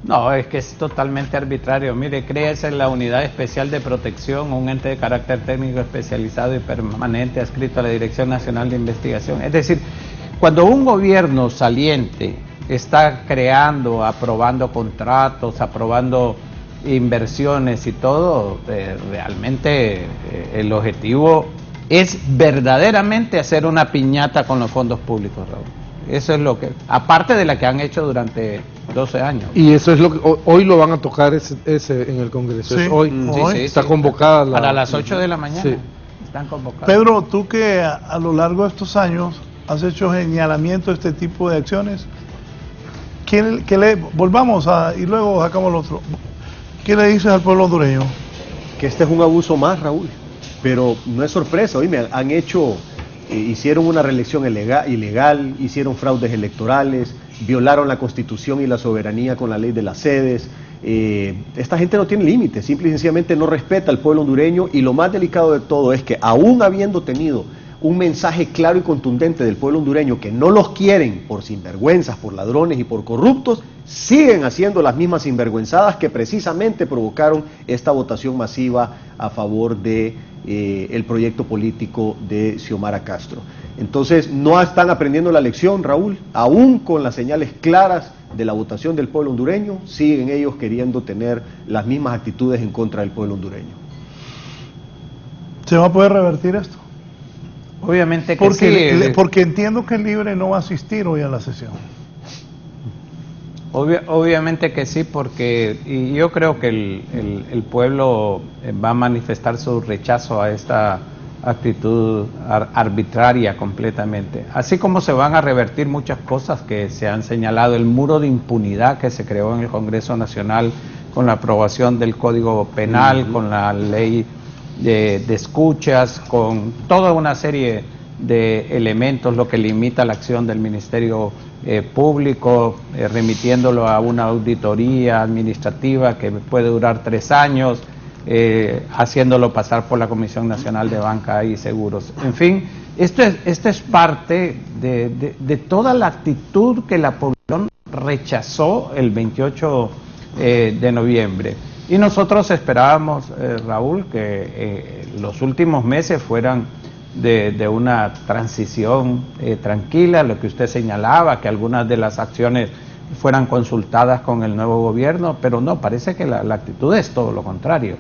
[SPEAKER 6] No, es que es totalmente arbitrario. Mire, créese la Unidad Especial de Protección, un ente de carácter técnico especializado y permanente adscrito a la Dirección Nacional de Investigación. Es decir, cuando un gobierno saliente está creando, aprobando contratos, aprobando inversiones y todo, realmente el objetivo es verdaderamente hacer una piñata con los fondos públicos, Raúl. Eso es lo que, aparte de la que han hecho durante 12 años.
[SPEAKER 5] Y eso es lo que hoy lo van a tocar ese en el Congreso.
[SPEAKER 3] Sí,
[SPEAKER 5] es hoy.
[SPEAKER 3] hoy
[SPEAKER 5] Está convocada
[SPEAKER 6] para las 8 de la mañana.
[SPEAKER 5] Sí.
[SPEAKER 6] Están convocados.
[SPEAKER 3] Pedro, tú que a lo largo de estos años has hecho señalamiento de este tipo de acciones, volvamos y luego sacamos el otro. ¿Qué le dices al pueblo hondureño?
[SPEAKER 4] Que este es un abuso más, Raúl, pero no es sorpresa. Hoy han hecho, hicieron una reelección ilegal, hicieron fraudes electorales, violaron la Constitución y la soberanía con la ley de las sedes. Esta gente no tiene límites, simple y sencillamente no respeta al pueblo hondureño, y lo más delicado de todo es que aún habiendo tenido un mensaje claro y contundente del pueblo hondureño que no los quieren por sinvergüenzas, por ladrones y por corruptos, siguen haciendo las mismas sinvergüenzadas que precisamente provocaron esta votación masiva a favor de el proyecto político de Xiomara Castro. Entonces no están aprendiendo la lección, Raúl, aún con las señales claras de la votación del pueblo hondureño, siguen ellos queriendo tener las mismas actitudes en contra del pueblo hondureño.
[SPEAKER 3] ¿Se va a poder revertir esto?
[SPEAKER 6] Obviamente que sí.
[SPEAKER 3] Porque entiendo que el Libre no va a asistir hoy a la sesión.
[SPEAKER 6] Obviamente que sí, porque y yo creo que el pueblo va a manifestar su rechazo a esta actitud arbitraria completamente. Así como se van a revertir muchas cosas que se han señalado, el muro de impunidad que se creó en el Congreso Nacional con la aprobación del Código Penal, con la ley de escuchas, con toda una serie de elementos, lo que limita la acción del Ministerio Público, remitiéndolo a una auditoría administrativa que puede durar 3 años, haciéndolo pasar por la Comisión Nacional de Banca y Seguros. En fin, esto es parte de toda la actitud que la población rechazó el 28 de noviembre. Y nosotros esperábamos, Raúl, que los últimos meses fueran de una transición tranquila, lo que usted señalaba, que algunas de las acciones fueran consultadas con el nuevo gobierno, pero no, parece que la actitud es todo lo contrario,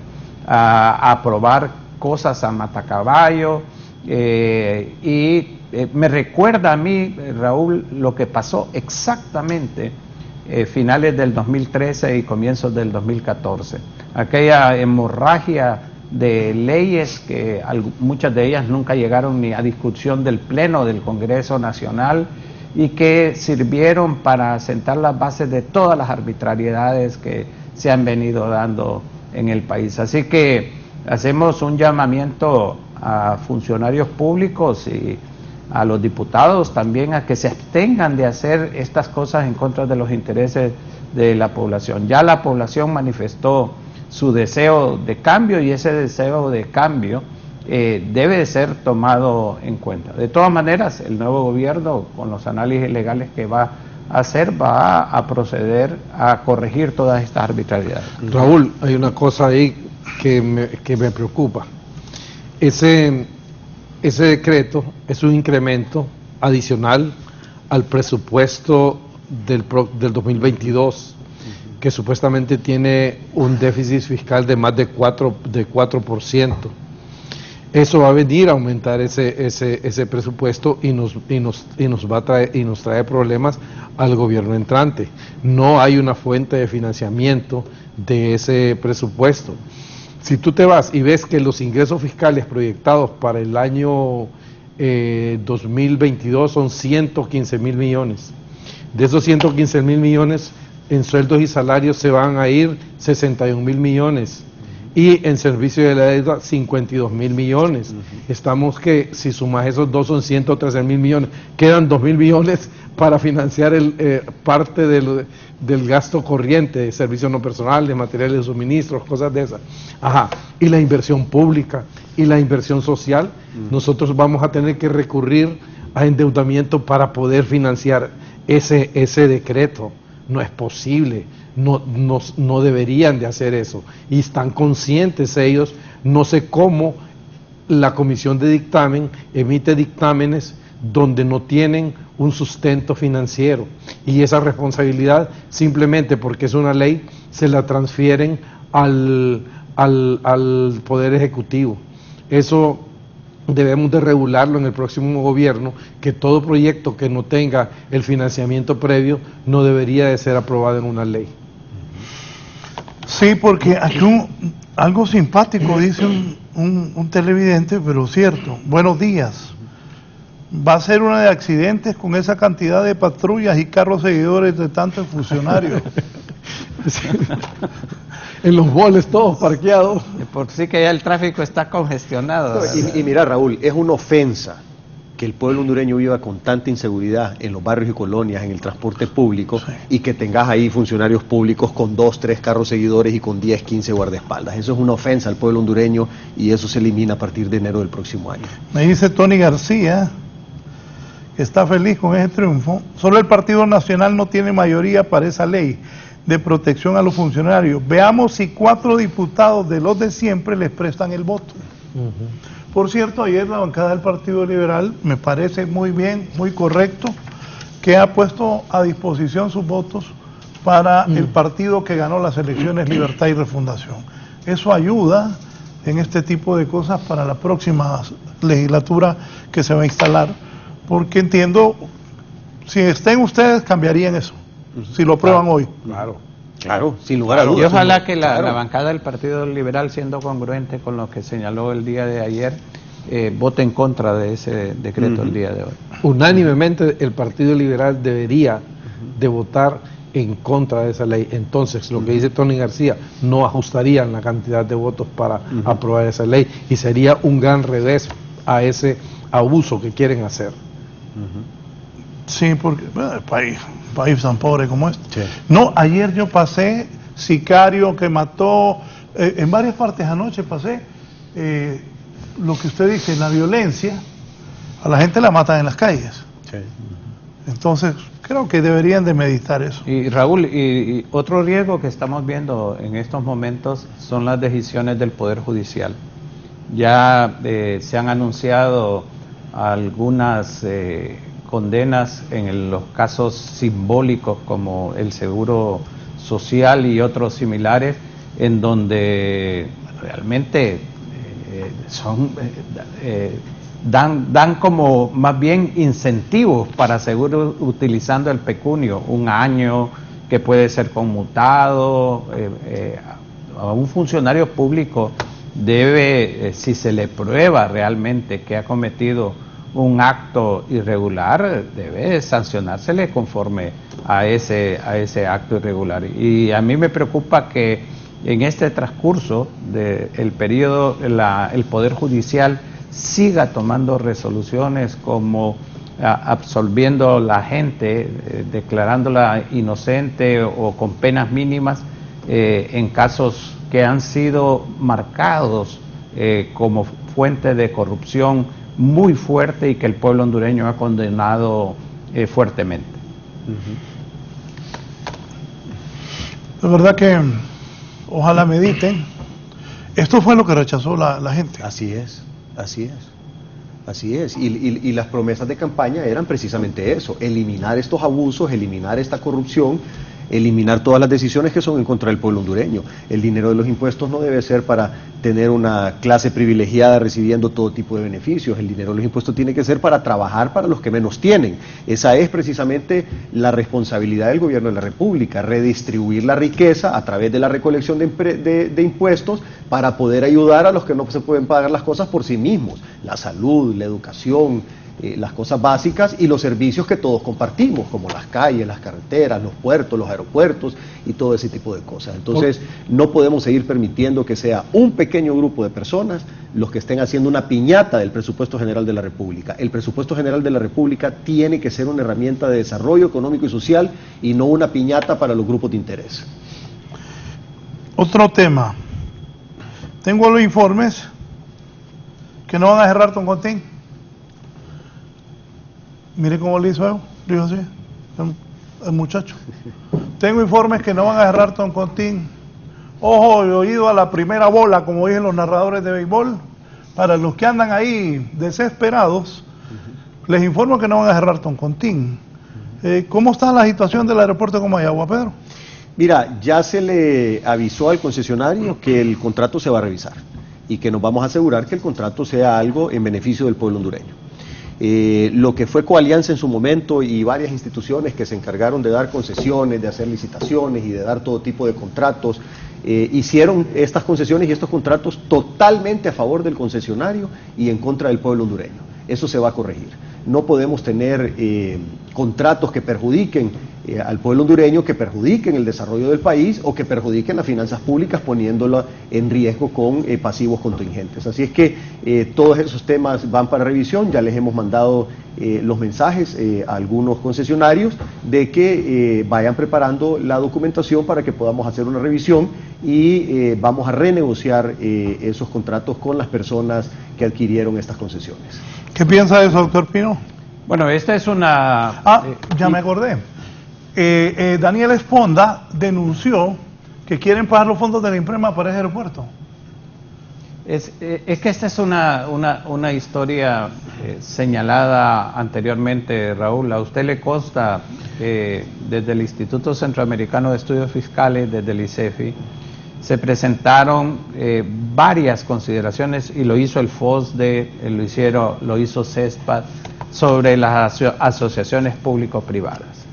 [SPEAKER 6] a aprobar cosas a matacaballo, me recuerda a mí, Raúl, lo que pasó exactamente finales del 2013 y comienzos del 2014, aquella hemorragia de leyes que muchas de ellas nunca llegaron ni a discusión del Pleno del Congreso Nacional y que sirvieron para sentar las bases de todas las arbitrariedades que se han venido dando en el país. Así que hacemos un llamamiento a funcionarios públicos y a los diputados también a que se abstengan de hacer estas cosas en contra de los intereses de la población. Ya la población manifestó su deseo de cambio y ese deseo de cambio debe de ser tomado en cuenta. De todas maneras, el nuevo gobierno, con los análisis legales que va a hacer, va a proceder a corregir todas estas arbitrariedades.
[SPEAKER 5] Raúl, hay una cosa ahí que me preocupa. Ese decreto es un incremento adicional al presupuesto del 2022, que supuestamente tiene un déficit fiscal de más de 4%. Eso va a venir a aumentar ese presupuesto y nos trae problemas al gobierno entrante. No hay una fuente de financiamiento de ese presupuesto. Si tú te vas y ves que los ingresos fiscales proyectados para el año 2022 son 115.000 millones. De esos 115.000 millones en sueldos y salarios se van a ir 61.000 millones. Y en servicio de la deuda 52.000 millones. Estamos que si sumas esos dos son 113.000 millones, quedan 2.000 millones para financiar parte del gasto corriente, de servicios no personales, de materiales de suministros, cosas de esas. Ajá. Y la inversión pública y la inversión social, nosotros vamos a tener que recurrir a endeudamiento para poder financiar ese decreto. No es posible. No deberían de hacer eso y están conscientes ellos. No sé cómo la comisión de dictamen emite dictámenes donde no tienen un sustento financiero y esa responsabilidad simplemente porque es una ley se la transfieren al Poder Ejecutivo. Eso debemos de regularlo en el próximo gobierno, que todo proyecto que no tenga el financiamiento previo no debería de ser aprobado en una ley.
[SPEAKER 3] Sí, porque aquí algo simpático dice un televidente, pero cierto. Buenos días. Va a ser una de accidentes con esa cantidad de patrullas y carros seguidores de tantos funcionarios.
[SPEAKER 5] En los boles todos parqueados.
[SPEAKER 6] Por sí que ya el tráfico está congestionado.
[SPEAKER 4] Y mira, Raúl, es una ofensa que el pueblo hondureño viva con tanta inseguridad en los barrios y colonias, en el transporte público, sí, y que tengas ahí funcionarios públicos con 2, 3 carros seguidores y con 10, 15 guardaespaldas. Eso es una ofensa al pueblo hondureño y eso se elimina a partir de enero del próximo año.
[SPEAKER 3] Me dice Tony García que está feliz con ese triunfo. Solo el Partido Nacional no tiene mayoría para esa ley de protección a los funcionarios. Veamos si 4 diputados de los de siempre les prestan el voto. Por cierto, ayer la bancada del Partido Liberal, me parece muy bien, muy correcto, que ha puesto a disposición sus votos para el partido que ganó las elecciones, Libertad y Refundación. Eso ayuda en este tipo de cosas para la próxima legislatura que se va a instalar, porque entiendo, si estén ustedes, cambiarían eso, si lo aprueban hoy.
[SPEAKER 4] Claro, sin lugar a dudas.
[SPEAKER 6] Y ojalá que la bancada del Partido Liberal, siendo congruente con lo que señaló el día de ayer, vote en contra de ese decreto el día de hoy.
[SPEAKER 5] Unánimemente el Partido Liberal debería de votar en contra de esa ley. Entonces, lo que dice Tony García, no ajustarían la cantidad de votos para aprobar esa ley y sería un gran revés a ese abuso que quieren hacer.
[SPEAKER 3] Sí, porque bueno, el país tan pobre como este. Sí. No, ayer yo pasé sicario que mató, en varias partes anoche pasé, lo que usted dice, la violencia, a la gente la matan en las calles. Sí. Entonces, creo que deberían de meditar eso.
[SPEAKER 6] Y Raúl, y otro riesgo que estamos viendo en estos momentos son las decisiones del Poder Judicial. Ya se han anunciado algunas condenas en los casos simbólicos como el seguro social y otros similares, en donde realmente dan como más bien incentivos para seguir utilizando el pecunio, 1 año que puede ser conmutado. A un funcionario público debe, si se le prueba realmente que ha cometido un acto irregular, debe sancionársele conforme a ese acto irregular. Y a mí me preocupa que en este transcurso del periodo el Poder Judicial siga tomando resoluciones como absolviendo a la gente, declarándola inocente o con penas mínimas en casos que han sido marcados como fuente de corrupción muy fuerte y que el pueblo hondureño ha condenado fuertemente.
[SPEAKER 3] De verdad que ojalá mediten. Esto fue lo que rechazó la gente.
[SPEAKER 4] Así es, así es. Así es, y las promesas de campaña eran precisamente eso: eliminar estos abusos, eliminar esta corrupción, eliminar todas las decisiones que son en contra del pueblo hondureño. El dinero de los impuestos no debe ser para tener una clase privilegiada recibiendo todo tipo de beneficios. El dinero de los impuestos tiene que ser para trabajar para los que menos tienen. Esa es precisamente la responsabilidad del gobierno de la República: redistribuir la riqueza a través de la recolección de impuestos para poder ayudar a los que no se pueden pagar las cosas por sí mismos: la salud, la educación, las cosas básicas y los servicios que todos compartimos, como las calles, las carreteras, los puertos, los aeropuertos y todo ese tipo de cosas. Entonces, no podemos seguir permitiendo que sea un pequeño grupo de personas los que estén haciendo una piñata del presupuesto general de la República. El presupuesto general de la República tiene que ser una herramienta de desarrollo económico y social y no una piñata para los grupos de interés.
[SPEAKER 3] Otro tema. Tengo los informes que no van a cerrar Toncontín. Mire cómo le hizo así, el muchacho. Tengo informes que no van a cerrar Toncontín. Ojo y oído a la primera bola, como dicen los narradores de béisbol. Para los que andan ahí desesperados, les informo que no van a cerrar Toncontín. ¿Cómo está la situación del aeropuerto de Comayagua, Pedro?
[SPEAKER 4] Mira, ya se le avisó al concesionario que el contrato se va a revisar y que nos vamos a asegurar que el contrato sea algo en beneficio del pueblo hondureño. Lo que fue Coalianza en su momento y varias instituciones que se encargaron de dar concesiones, de hacer licitaciones y de dar todo tipo de contratos, hicieron estas concesiones y estos contratos totalmente a favor del concesionario y en contra del pueblo hondureño. Eso se va a corregir. No podemos tener contratos que perjudiquen al pueblo hondureño, que perjudiquen el desarrollo del país o que perjudiquen las finanzas públicas poniéndolo en riesgo con pasivos contingentes. Así es que todos esos temas van para revisión. Ya les hemos mandado los mensajes a algunos concesionarios de que vayan preparando la documentación para que podamos hacer una revisión y vamos a renegociar esos contratos con las personas que adquirieron estas concesiones.
[SPEAKER 3] ¿Qué piensa de eso, doctor Pino?
[SPEAKER 6] Bueno, esta es una...
[SPEAKER 3] ya me acordé. Daniel Esponda denunció que quieren pagar los fondos de la INPREMA para ese aeropuerto.
[SPEAKER 6] Es que esta es una historia señalada anteriormente, Raúl. A usted le consta que desde el Instituto Centroamericano de Estudios Fiscales, desde el ICEFI, se presentaron varias consideraciones, y lo hizo el FOSDE, lo hizo CESPAD, sobre las asociaciones público-privadas.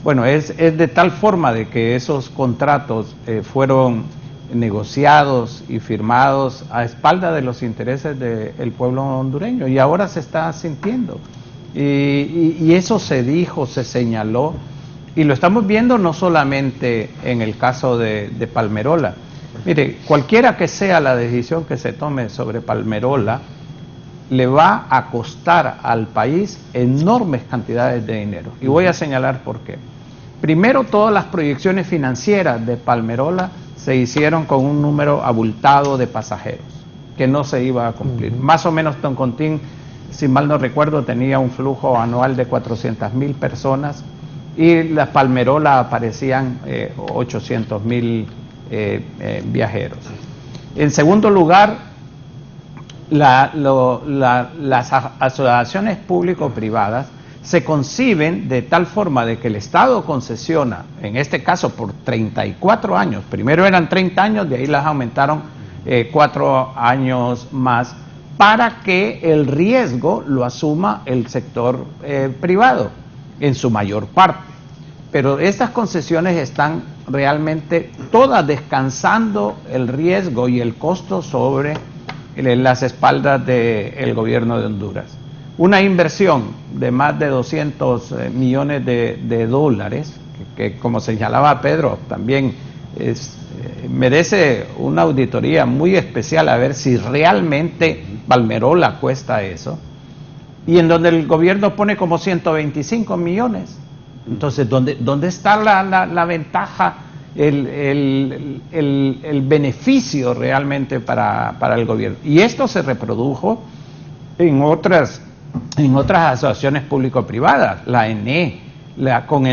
[SPEAKER 6] Bueno, es de tal forma de que esos contratos fueron negociados y firmados a espalda de los intereses del pueblo hondureño, y ahora se está sintiendo. Y eso se dijo, se señaló, y lo estamos viendo no solamente en el caso de Palmerola. Mire, cualquiera que sea la decisión que se tome sobre Palmerola, le va a costar al país enormes cantidades de dinero. Y voy a señalar por qué. Primero, todas las proyecciones financieras de Palmerola se hicieron con un número abultado de pasajeros, que no se iba a cumplir. Más o menos Toncontín, si mal no recuerdo, tenía un flujo anual de 400,000 personas, y las Palmerola aparecían 800,000 viajeros. En segundo lugar, las asociaciones público-privadas se conciben de tal forma de que el Estado concesiona, en este caso por 34 años, primero eran 30 años, de ahí las aumentaron 4 años más, para que el riesgo lo asuma el sector privado en su mayor parte. Pero estas concesiones están realmente todas descansando el riesgo y el costo sobre las espaldas del gobierno de Honduras. Una inversión de más de 200 millones de dólares, que como señalaba Pedro, también merece una auditoría muy especial a ver si realmente Palmerola cuesta eso, y en donde el gobierno pone como 125 millones. Entonces, ¿dónde está la ventaja, el beneficio realmente para el gobierno? Y esto se reprodujo en otras asociaciones público-privadas, la ENE, con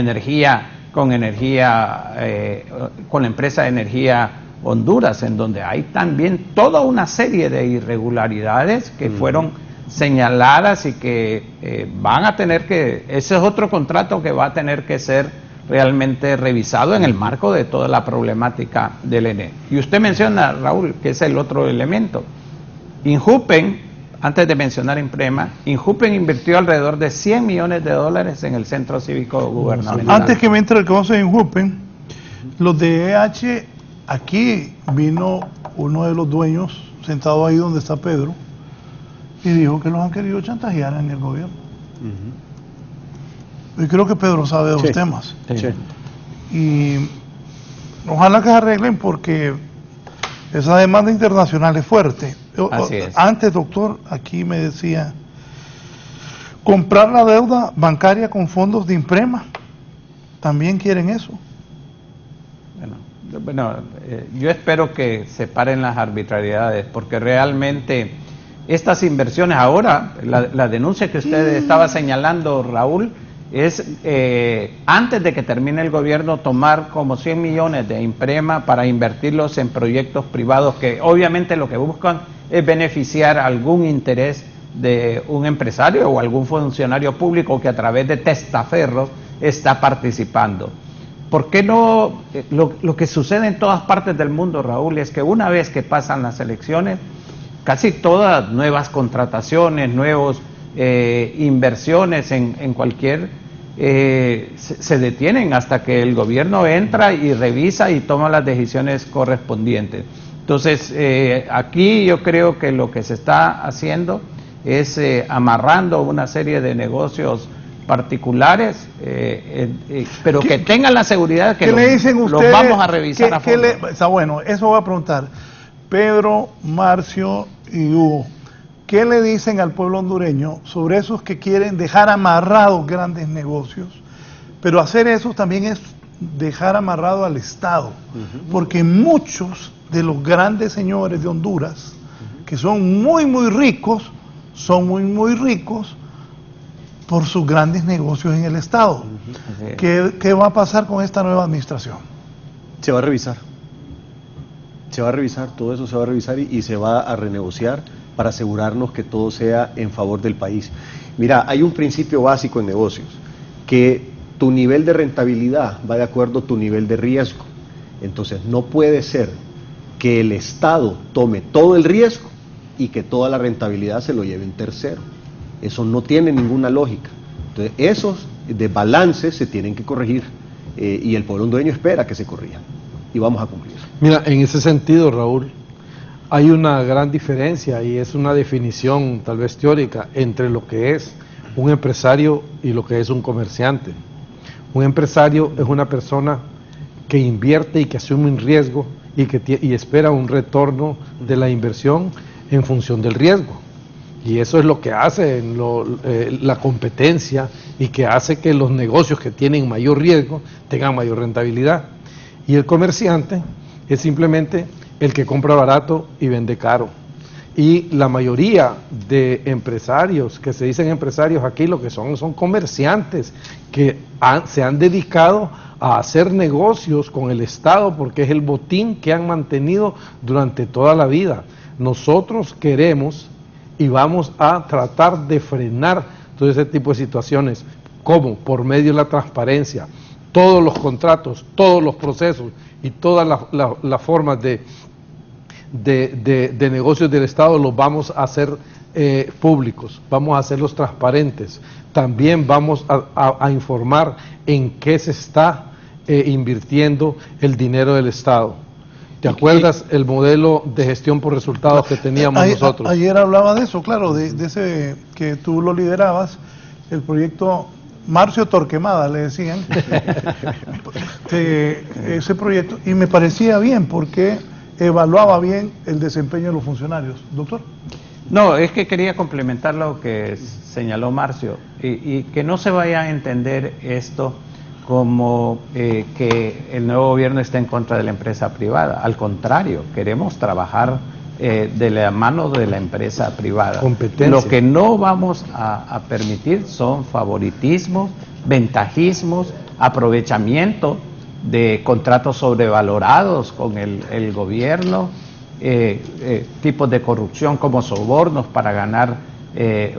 [SPEAKER 6] la empresa de energía Honduras, en donde hay también toda una serie de irregularidades que fueron señaladas y que van a tener que, ese es otro contrato que va a tener que ser realmente revisado en el marco de toda la problemática del ENE. Y usted menciona, Raúl, que es el otro elemento. Injupen, antes de mencionar Imprema, Injupen invirtió alrededor de 100 millones de dólares en el centro cívico gubernamental.
[SPEAKER 3] Antes que me entre el que vamos a Injupen, los de EH, aquí vino uno de los dueños, sentado ahí donde está Pedro, y dijo que los han querido chantajear en el gobierno. Y creo que Pedro sabe de los temas.
[SPEAKER 6] Sí.
[SPEAKER 3] Y ojalá que se arreglen, porque esa demanda internacional es fuerte.
[SPEAKER 6] Así es.
[SPEAKER 3] Antes, doctor, aquí me decía, comprar la deuda bancaria con fondos de Imprema, también quieren eso.
[SPEAKER 6] Bueno, yo espero que se paren las arbitrariedades, porque realmente estas inversiones ahora, la denuncia que usted estaba señalando, Raúl, es antes de que termine el gobierno tomar como 100 millones de Imprema para invertirlos en proyectos privados que obviamente lo que buscan es beneficiar algún interés de un empresario o algún funcionario público que a través de testaferros está participando. ¿Por qué no? Lo que sucede en todas partes del mundo, Raúl, es que una vez que pasan las elecciones, casi todas nuevas contrataciones, nuevos inversiones en cualquier se detienen hasta que el gobierno entra y revisa y toma las decisiones correspondientes. Entonces, aquí yo creo que lo que se está haciendo es amarrando una serie de negocios particulares, pero que tengan la seguridad que los vamos a revisar a fondo.
[SPEAKER 3] Está bueno, eso voy a preguntar. Pedro, Marcio y Hugo, ¿qué le dicen al pueblo hondureño sobre esos que quieren dejar amarrados grandes negocios? Pero hacer eso también es dejar amarrado al Estado, porque muchos de los grandes señores de Honduras, que son muy ricos, son muy ricos por sus grandes negocios en el Estado. ¿Qué va a pasar con esta nueva administración?
[SPEAKER 4] Se va a revisar. Se va a revisar, todo eso se va a revisar y se va a renegociar para asegurarnos que todo sea en favor del país. Mira, hay un principio básico en negocios, que tu nivel de rentabilidad va de acuerdo a tu nivel de riesgo. Entonces, no puede ser que el Estado tome todo el riesgo y que toda la rentabilidad se lo lleve un tercero. Eso no tiene ninguna lógica. Entonces, esos desbalances se tienen que corregir y el pueblo hondureño espera que se corrijan y vamos a cumplir.
[SPEAKER 5] Mira, en ese sentido, Raúl, hay una gran diferencia y es una definición tal vez teórica entre lo que es un empresario y lo que es un comerciante. Un empresario es una persona que invierte y que asume un riesgo y espera un retorno de la inversión en función del riesgo. Y eso es lo que hace la competencia y que hace que los negocios que tienen mayor riesgo tengan mayor rentabilidad. Y el comerciante es simplemente el que compra barato y vende caro. Y la mayoría de empresarios, que se dicen empresarios aquí, lo que son comerciantes que se han dedicado a hacer negocios con el Estado porque es el botín que han mantenido durante toda la vida. Nosotros queremos y vamos a tratar de frenar todo ese tipo de situaciones, ¿Cómo? Por medio de la transparencia. Todos los contratos, todos los procesos y todas las formas de negocios del Estado los vamos a hacer públicos, vamos a hacerlos transparentes. También vamos a informar en qué se está invirtiendo el dinero del Estado. ¿Te acuerdas el modelo de gestión por resultados que teníamos nosotros?
[SPEAKER 3] Ayer hablaba de eso, claro, de ese que tú lo liderabas, el proyecto Marcio Torquemada, le decían, ese proyecto, y me parecía bien porque evaluaba bien el desempeño de los funcionarios. Doctor.
[SPEAKER 6] No, es que quería complementar lo que señaló Marcio, y que no se vaya a entender esto como que el nuevo gobierno está en contra de la empresa privada. Al contrario, queremos trabajar de la mano de la empresa privada.
[SPEAKER 5] Competencia.
[SPEAKER 6] Lo que no vamos a permitir son favoritismos, ventajismos, aprovechamiento de contratos sobrevalorados con el gobierno, tipos de corrupción como sobornos para ganar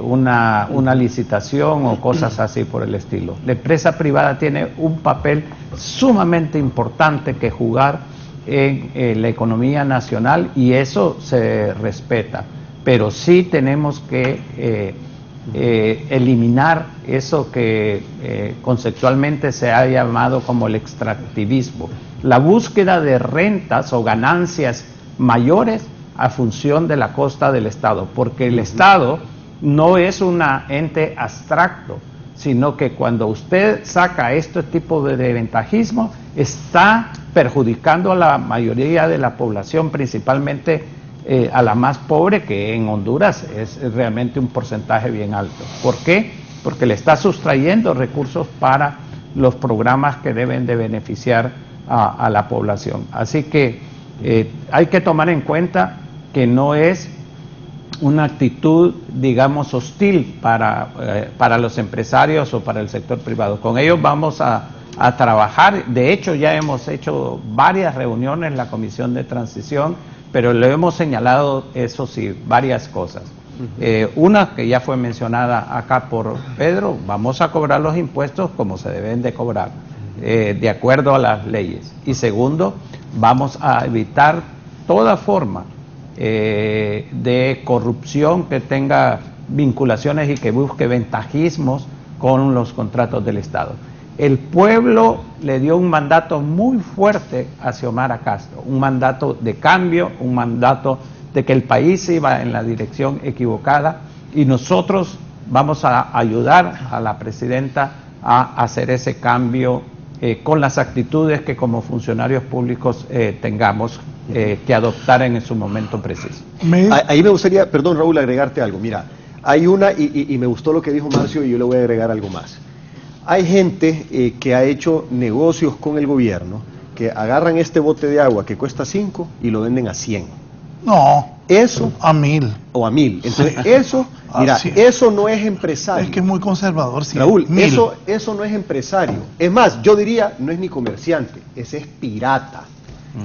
[SPEAKER 6] una licitación o cosas así por el estilo. La empresa privada tiene un papel sumamente importante que jugar en la economía nacional y eso se respeta, pero sí tenemos que eliminar eso que conceptualmente se ha llamado como el extractivismo, la búsqueda de rentas o ganancias mayores a función de la costa del Estado, porque el Estado no es un ente abstracto, sino que cuando usted saca este tipo de ventajismo, está perjudicando a la mayoría de la población, principalmente a la más pobre, que en Honduras es realmente un porcentaje bien alto. ¿Por qué? Porque le está sustrayendo recursos para los programas que deben de beneficiar a la población. Así que hay que tomar en cuenta que no es una actitud, digamos, hostil para los empresarios o para el sector privado. Con ellos vamos a trabajar. De hecho, ya hemos hecho varias reuniones en la Comisión de Transición, pero le hemos señalado, eso sí, varias cosas. Una que ya fue mencionada acá por Pedro: vamos a cobrar los impuestos como se deben de cobrar, de acuerdo a las leyes. Y segundo, vamos a evitar toda forma de corrupción que tenga vinculaciones y que busque ventajismos con los contratos del Estado. El pueblo le dio un mandato muy fuerte a Xiomara Castro, un mandato de cambio, un mandato de que el país iba en la dirección equivocada, y nosotros vamos a ayudar a la presidenta a hacer ese cambio con las actitudes que como funcionarios públicos tengamos que adoptar en su momento preciso.
[SPEAKER 4] Ahí me gustaría, perdón Raúl, agregarte algo. Mira, hay una, y me gustó lo que dijo Marcio, y yo le voy a agregar algo más. Hay gente que ha hecho negocios con el gobierno, que agarran este bote de agua que cuesta 5 y lo venden a 100.
[SPEAKER 3] No,
[SPEAKER 4] eso
[SPEAKER 3] a 1000.
[SPEAKER 4] O a 1000. Entonces eso, mira, eso no es empresario.
[SPEAKER 3] Es que es muy conservador, sí.
[SPEAKER 4] Raúl, eso no es empresario. Es más, yo diría, no es ni comerciante, ese es pirata.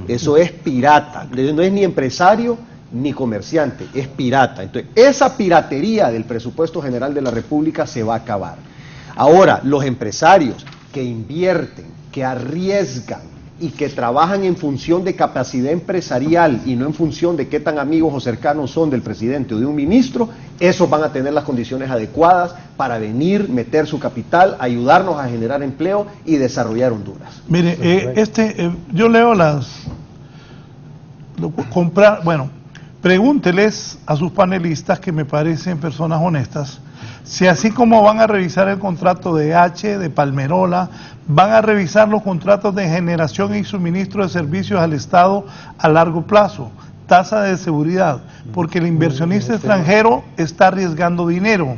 [SPEAKER 4] Eso es pirata. No es ni empresario ni comerciante, es pirata. Entonces, esa piratería del presupuesto general de la República se va a acabar. Ahora, los empresarios que invierten, que arriesgan y que trabajan en función de capacidad empresarial y no en función de qué tan amigos o cercanos son del presidente o de un ministro, esos van a tener las condiciones adecuadas para venir, meter su capital, ayudarnos a generar empleo y desarrollar Honduras.
[SPEAKER 3] Mire, yo leo pregúnteles a sus panelistas, que me parecen personas honestas, si así como van a revisar el contrato de H, de Palmerola, van a revisar los contratos de generación y suministro de servicios al Estado a largo plazo, tasa de seguridad, porque el inversionista extranjero está arriesgando dinero,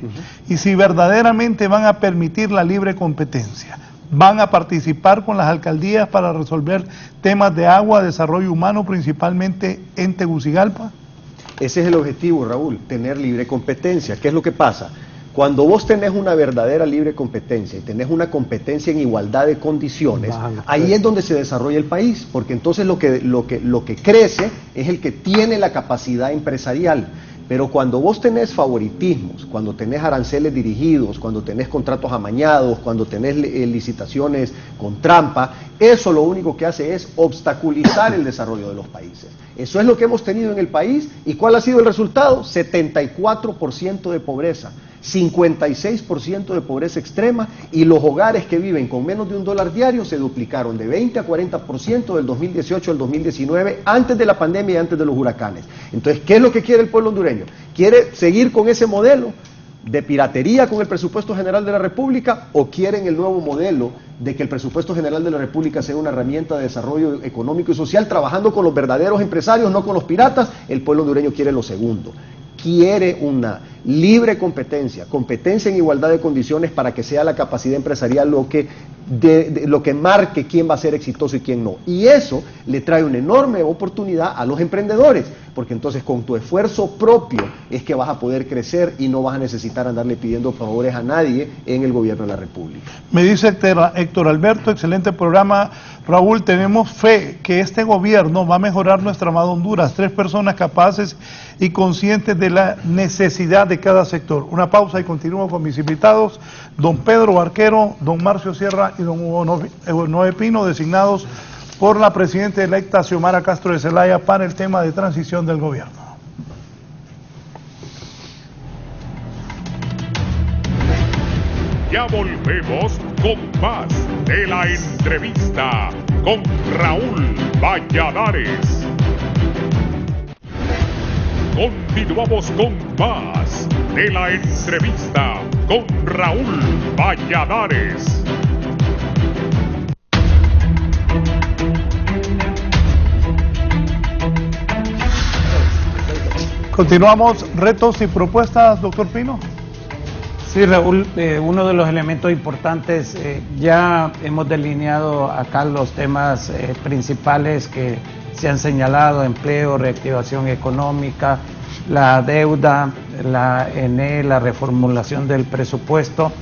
[SPEAKER 3] y si verdaderamente van a permitir la libre competencia, van a participar con las alcaldías para resolver temas de agua, desarrollo humano, principalmente en Tegucigalpa.
[SPEAKER 4] Ese es el objetivo, Raúl, tener libre competencia. ¿Qué es lo que pasa? Cuando vos tenés una verdadera libre competencia y tenés una competencia en igualdad de condiciones, ahí es donde se desarrolla el país, porque entonces lo que crece es el que tiene la capacidad empresarial. Pero cuando vos tenés favoritismos, cuando tenés aranceles dirigidos, cuando tenés contratos amañados, cuando tenés licitaciones con trampa, eso lo único que hace es obstaculizar el desarrollo de los países. Eso es lo que hemos tenido en el país. ¿Y cuál ha sido el resultado? 74% de pobreza, 56% de pobreza extrema, y los hogares que viven con menos de $1 diario se duplicaron de 20 a 40% del 2018 al 2019, antes de la pandemia y antes de los huracanes. Entonces, ¿qué es lo que quiere el pueblo hondureño? ¿Quiere seguir con ese modelo de piratería con el presupuesto general de la República, o quieren el nuevo modelo de que el presupuesto general de la República sea una herramienta de desarrollo económico y social, trabajando con los verdaderos empresarios, no con los piratas? El pueblo hondureño quiere lo segundo. Quiere una libre competencia, competencia en igualdad de condiciones, para que sea la capacidad empresarial lo que marque quién va a ser exitoso y quién no. Y eso le trae una enorme oportunidad a los emprendedores, porque entonces con tu esfuerzo propio es que vas a poder crecer y no vas a necesitar andarle pidiendo favores a nadie en el gobierno de la República.
[SPEAKER 3] Me dice Héctor Alberto, excelente programa, Raúl, tenemos fe que este gobierno va a mejorar nuestra amada Honduras, 3 personas capaces y conscientes de la necesidad de cada sector. Una pausa y continúo con mis invitados, don Pedro Barquero, don Marcio Sierra y don Hugo Noé Pino, designados por la presidenta electa Xiomara Castro de Zelaya para el tema de transición del gobierno.
[SPEAKER 1] Ya volvemos con más de la entrevista con Raúl Valladares. Continuamos con más de la entrevista con Raúl Valladares.
[SPEAKER 3] Continuamos, retos y propuestas, doctor Pino.
[SPEAKER 6] Sí, Raúl, uno de los elementos importantes, ya hemos delineado acá los temas principales que se han señalado: empleo, reactivación económica, la deuda, la ENE, la reformulación del presupuesto,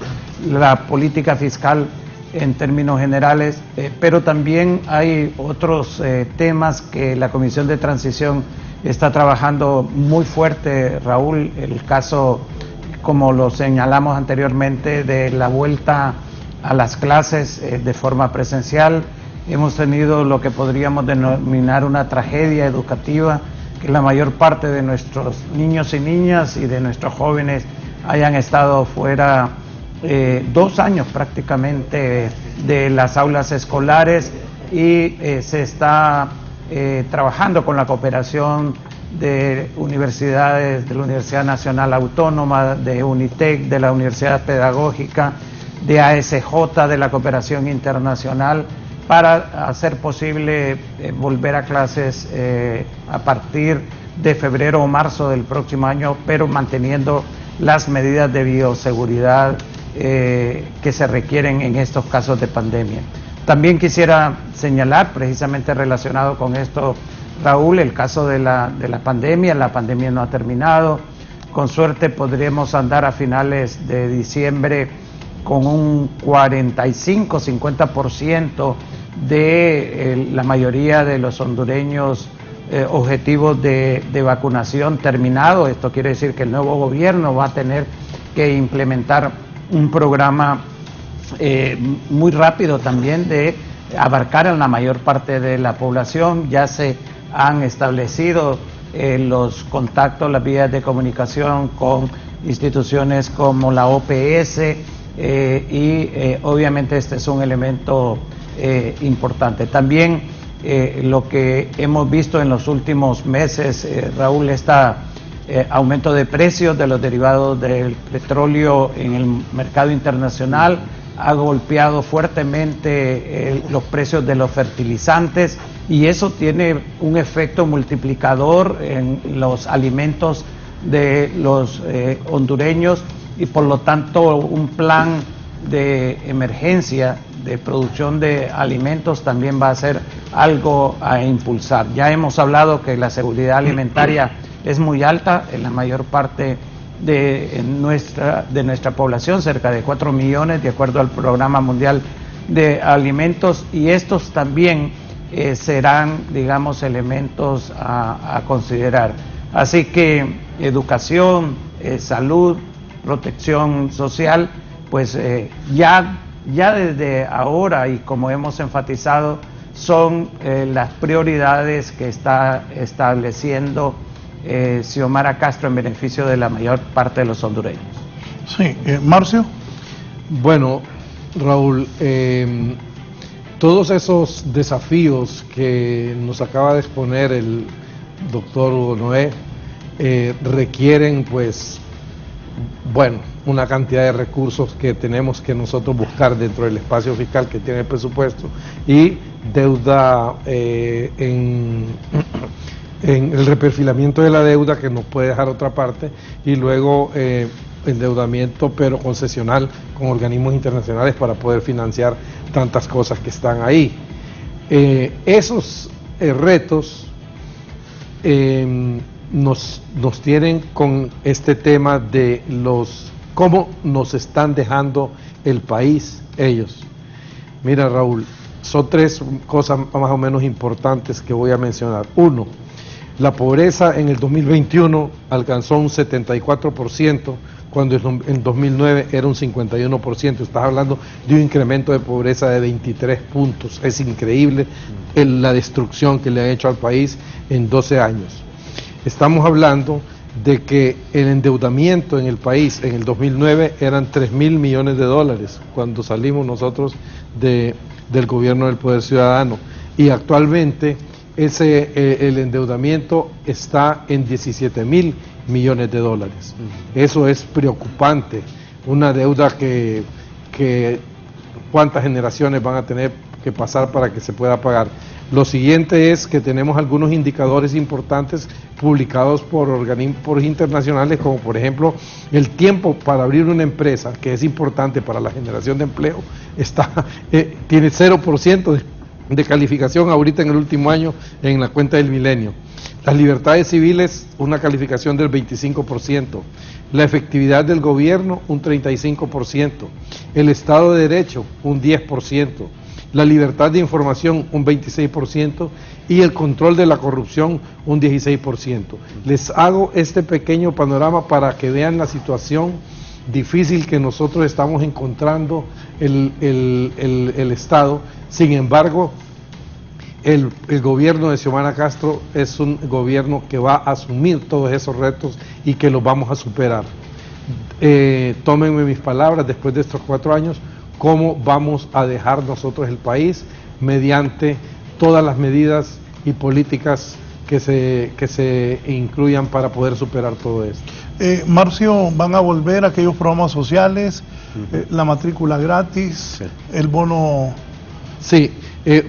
[SPEAKER 6] la política fiscal en términos generales, pero también hay otros temas que la Comisión de Transición está trabajando muy fuerte, Raúl. El caso, como lo señalamos anteriormente, de la vuelta a las clases de forma presencial. Hemos tenido lo que podríamos denominar una tragedia educativa, que la mayor parte de nuestros niños y niñas y de nuestros jóvenes hayan estado fuera 2 años prácticamente de las aulas escolares, y se está trabajando con la cooperación de universidades, de la Universidad Nacional Autónoma, de UNITEC, de la Universidad Pedagógica, de ASJ, de la Cooperación Internacional, para hacer posible volver a clases a partir de febrero o marzo del próximo año, pero manteniendo las medidas de bioseguridad que se requieren en estos casos de pandemia. También quisiera señalar, precisamente relacionado con esto, Raúl, el caso de la pandemia. La pandemia no ha terminado. Con suerte podremos andar a finales de diciembre con un 45-50% de la mayoría de los hondureños objetivos de vacunación terminado. Esto quiere decir que el nuevo gobierno va a tener que implementar un programa muy rápido también de abarcar a la mayor parte de la población. Ya se han establecido los contactos, las vías de comunicación con instituciones como la OPS, y obviamente este es un elemento importante. También lo que hemos visto en los últimos meses, Raúl, aumento de precios de los derivados del petróleo en el mercado internacional ha golpeado fuertemente los precios de los fertilizantes, y eso tiene un efecto multiplicador en los alimentos de los hondureños, y por lo tanto un plan de emergencia de producción de alimentos también va a ser algo a impulsar. Ya hemos hablado que la seguridad alimentaria es muy alta en la mayor parte de nuestra población, cerca de 4 millones, de acuerdo al Programa Mundial de Alimentos, y estos también serán, digamos, elementos a considerar. Así que educación, salud, protección social, pues ya desde ahora, y como hemos enfatizado, son las prioridades que está estableciendo Xiomara Castro en beneficio de la mayor parte de los hondureños.
[SPEAKER 3] Sí, Marcio.
[SPEAKER 5] Bueno, Raúl, todos esos desafíos que nos acaba de exponer el doctor Hugo Noé requieren, pues, bueno, una cantidad de recursos que tenemos que nosotros buscar dentro del espacio fiscal que tiene el presupuesto, y deuda en el reperfilamiento de la deuda, que nos puede dejar otra parte, y luego endeudamiento pero concesional con organismos internacionales para poder financiar tantas cosas que están ahí. Esos retos nos tienen con este tema de cómo nos están dejando el país ellos. Mira, Raúl, son tres cosas más o menos importantes que voy a mencionar. Uno, la pobreza en el 2021 alcanzó un 74%, cuando en 2009 era un 51%. Estás hablando de un incremento de pobreza de 23 puntos. Es increíble la destrucción que le han hecho al país en 12 años. Estamos hablando de que el endeudamiento en el país en el 2009 eran 3.000 millones de dólares, cuando salimos nosotros del gobierno del Poder Ciudadano, y actualmente el endeudamiento está en 17.000 millones de dólares. Eso es preocupante, una deuda que cuántas generaciones van a tener que pasar para que se pueda pagar. Lo siguiente es que tenemos algunos indicadores importantes publicados por organismos internacionales, como por ejemplo el tiempo para abrir una empresa, que es importante para la generación de empleo, tiene 0% de calificación ahorita en el último año en la cuenta del milenio. Las libertades civiles, una calificación del 25%, la efectividad del gobierno, un 35%, el Estado de Derecho, un 10%, la libertad de información, un 26%, y el control de la corrupción, un 16%. Les hago este pequeño panorama para que vean la situación difícil que nosotros estamos encontrando el Estado. Sin embargo, el gobierno de Xiomara Castro es un gobierno que va a asumir todos esos retos y que los vamos a superar. Tómenme mis palabras, después de estos 4 años, cómo vamos a dejar nosotros el país mediante todas las medidas y políticas que se incluyan para poder superar todo esto.
[SPEAKER 3] Marcio, ¿van a volver aquellos programas sociales, la matrícula gratis, el bono?
[SPEAKER 5] Sí,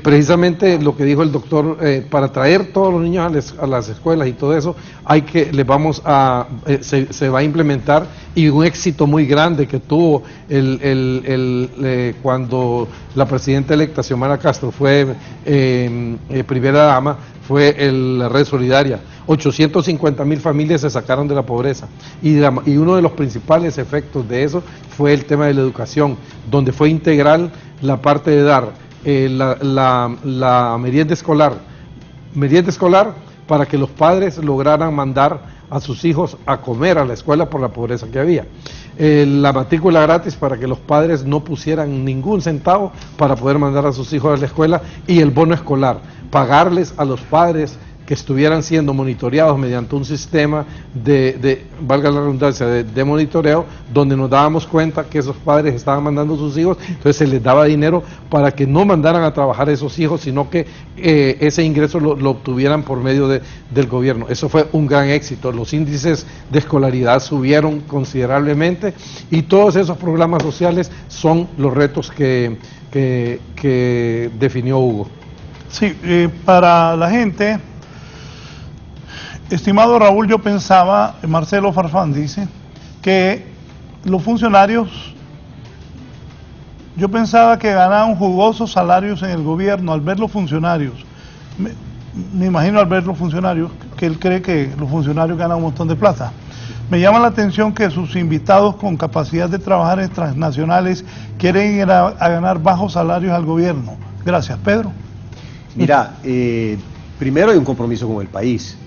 [SPEAKER 5] precisamente lo que dijo el doctor, para traer todos los niños a las escuelas y todo eso, se va a implementar, y un éxito muy grande que tuvo cuando la presidenta electa Xiomara Castro fue primera dama, fue la red solidaria. 850,000 familias se sacaron de la pobreza, y uno de los principales efectos de eso fue el tema de la educación, donde fue integral la parte de dar la merienda escolar para que los padres lograran mandar a sus hijos a comer a la escuela por la pobreza que había, la matrícula gratis para que los padres no pusieran ningún centavo para poder mandar a sus hijos a la escuela, y el bono escolar, pagarles a los padres que estuvieran siendo monitoreados mediante un sistema valga la redundancia, de monitoreo, donde nos dábamos cuenta que esos padres estaban mandando a sus hijos, entonces se les daba dinero para que no mandaran a trabajar a esos hijos, sino que ese ingreso lo obtuvieran por medio del gobierno. Eso fue un gran éxito, los índices de escolaridad subieron considerablemente, y todos esos programas sociales son los retos que definió Hugo.
[SPEAKER 3] Sí, para la gente... Estimado Raúl, yo pensaba, Marcelo Farfán dice, que los funcionarios, yo pensaba que ganaban jugosos salarios en el gobierno al ver los funcionarios. Me imagino al ver los funcionarios, que él cree que los funcionarios ganan un montón de plata. Me llama la atención que sus invitados con capacidad de trabajar en transnacionales quieren ir a ganar bajos salarios al gobierno. Gracias, Pedro.
[SPEAKER 4] Mira, primero hay un compromiso con el país.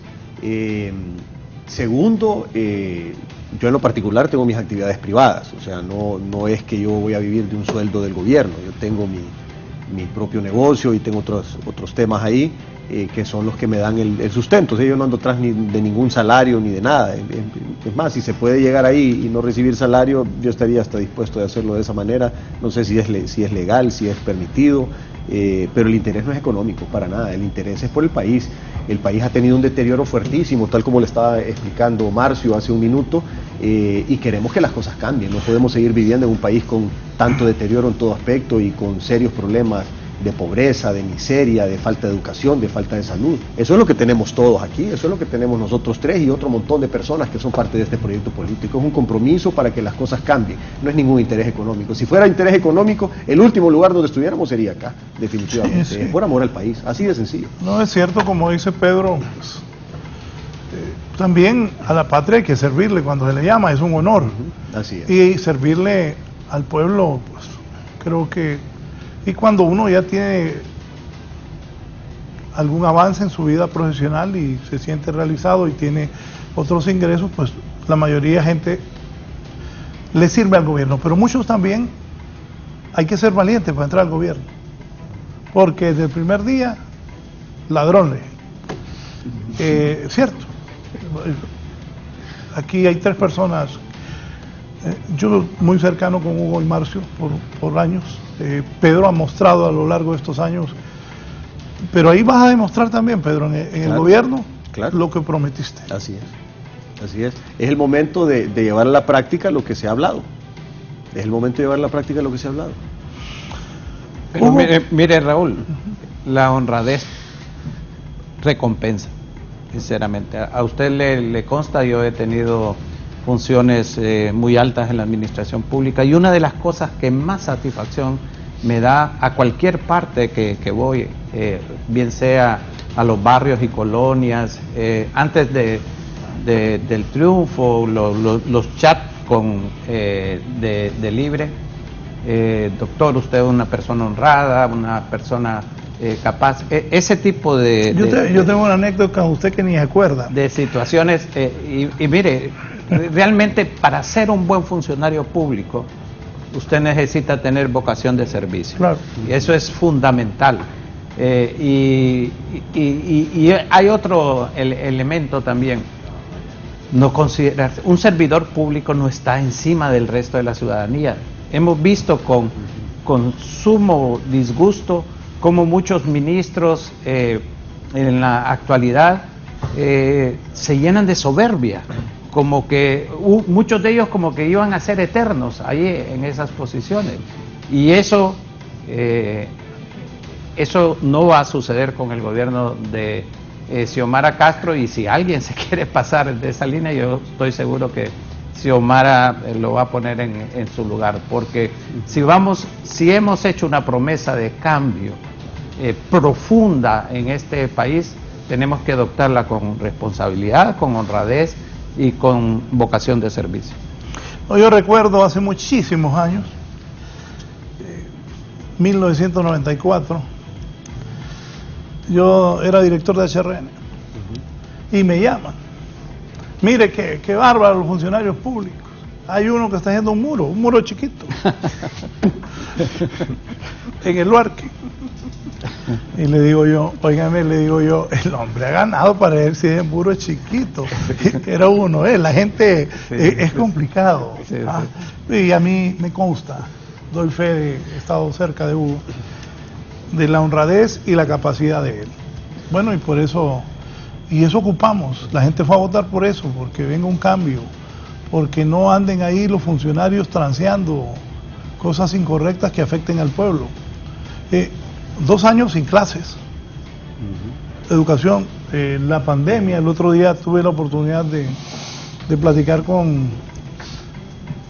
[SPEAKER 4] Segundo, yo en lo particular tengo mis actividades privadas, o sea, no es que yo voy a vivir de un sueldo del gobierno, yo tengo mi propio negocio y tengo otros temas ahí que son los que me dan el sustento. O sea, yo no ando atrás ni de ningún salario ni de nada. Es más, si se puede llegar ahí y no recibir salario, yo estaría hasta dispuesto de hacerlo de esa manera. No sé si es legal, si es permitido, pero el interés no es económico para nada, el interés es por el país. El país ha tenido un deterioro fuertísimo, tal como le estaba explicando Marcio hace un minuto, y queremos que las cosas cambien. No podemos seguir viviendo en un país con tanto deterioro en todo aspecto y con serios problemas de pobreza, de miseria, de falta de educación, de falta de salud. Eso es lo que tenemos todos aquí, eso es lo que tenemos nosotros tres y otro montón de personas que son parte de este proyecto político. Es un compromiso para que las cosas cambien, no es ningún interés económico. Si fuera interés económico, el último lugar donde estuviéramos sería acá, definitivamente. Sí, sí. Por amor al país, así de sencillo.
[SPEAKER 3] No, es cierto, como dice Pedro, pues, también a la patria hay que servirle cuando se le llama, es un honor.
[SPEAKER 4] Así es.
[SPEAKER 3] Y servirle al pueblo, pues creo que... Y cuando uno ya tiene algún avance en su vida profesional y se siente realizado y tiene otros ingresos, pues la mayoría de gente le sirve al gobierno. Pero muchos también hay que ser valientes para entrar al gobierno. Porque desde el primer día, ladrón cierto. Aquí hay 3 personas, yo muy cercano con Hugo y Marcio por años. Pedro ha mostrado a lo largo de estos años, pero ahí vas a demostrar también, Pedro, en el gobierno, lo que prometiste.
[SPEAKER 4] Así es. Es el momento de llevar a la práctica lo que se ha hablado. Es el momento de llevar a la práctica lo que se ha hablado.
[SPEAKER 6] Pero mire Raúl, la honradez recompensa, sinceramente. A usted le consta, yo he tenido funciones muy altas en la administración pública y una de las cosas que más satisfacción me da a cualquier parte que voy, bien sea a los barrios y colonias, antes del triunfo, los chats de Libre, doctor, usted es una persona honrada, una persona capaz, ese tipo de...
[SPEAKER 3] Yo tengo una anécdota con usted que ni se acuerda.
[SPEAKER 6] De situaciones, y mire, realmente para ser un buen funcionario público, usted necesita tener vocación de servicio.
[SPEAKER 3] Claro.
[SPEAKER 6] Y eso es fundamental. Y hay otro elemento también. No considerar, un servidor público no está encima del resto de la ciudadanía. Hemos visto con sumo disgusto cómo muchos ministros en la actualidad se llenan de soberbia, como que muchos de ellos como que iban a ser eternos ahí en esas posiciones, y eso no va a suceder con el gobierno de Xiomara Castro, y si alguien se quiere pasar de esa línea, yo estoy seguro que Xiomara lo va a poner en su lugar, porque si hemos hecho una promesa de cambio profunda en este país, tenemos que adoptarla con responsabilidad, con honradez y con vocación de servicio.
[SPEAKER 3] No, yo recuerdo hace muchísimos años, 1994, yo era director de HRN y me llaman. Mire qué bárbaro los funcionarios públicos. Hay uno que está haciendo un muro chiquito, en el Luarque. Y le digo yo, el hombre ha ganado para ver si el muro es chiquito. Era uno, la gente es complicado.
[SPEAKER 6] Sí.
[SPEAKER 3] Y a mí me consta, doy fe de he estado cerca de Hugo, de la honradez y la capacidad de él. Bueno, y por eso, y eso ocupamos. La gente fue a votar por eso, porque venga un cambio, porque no anden ahí los funcionarios transeando cosas incorrectas que afecten al pueblo. 2 años sin clases, educación, la pandemia. El otro día tuve la oportunidad de platicar con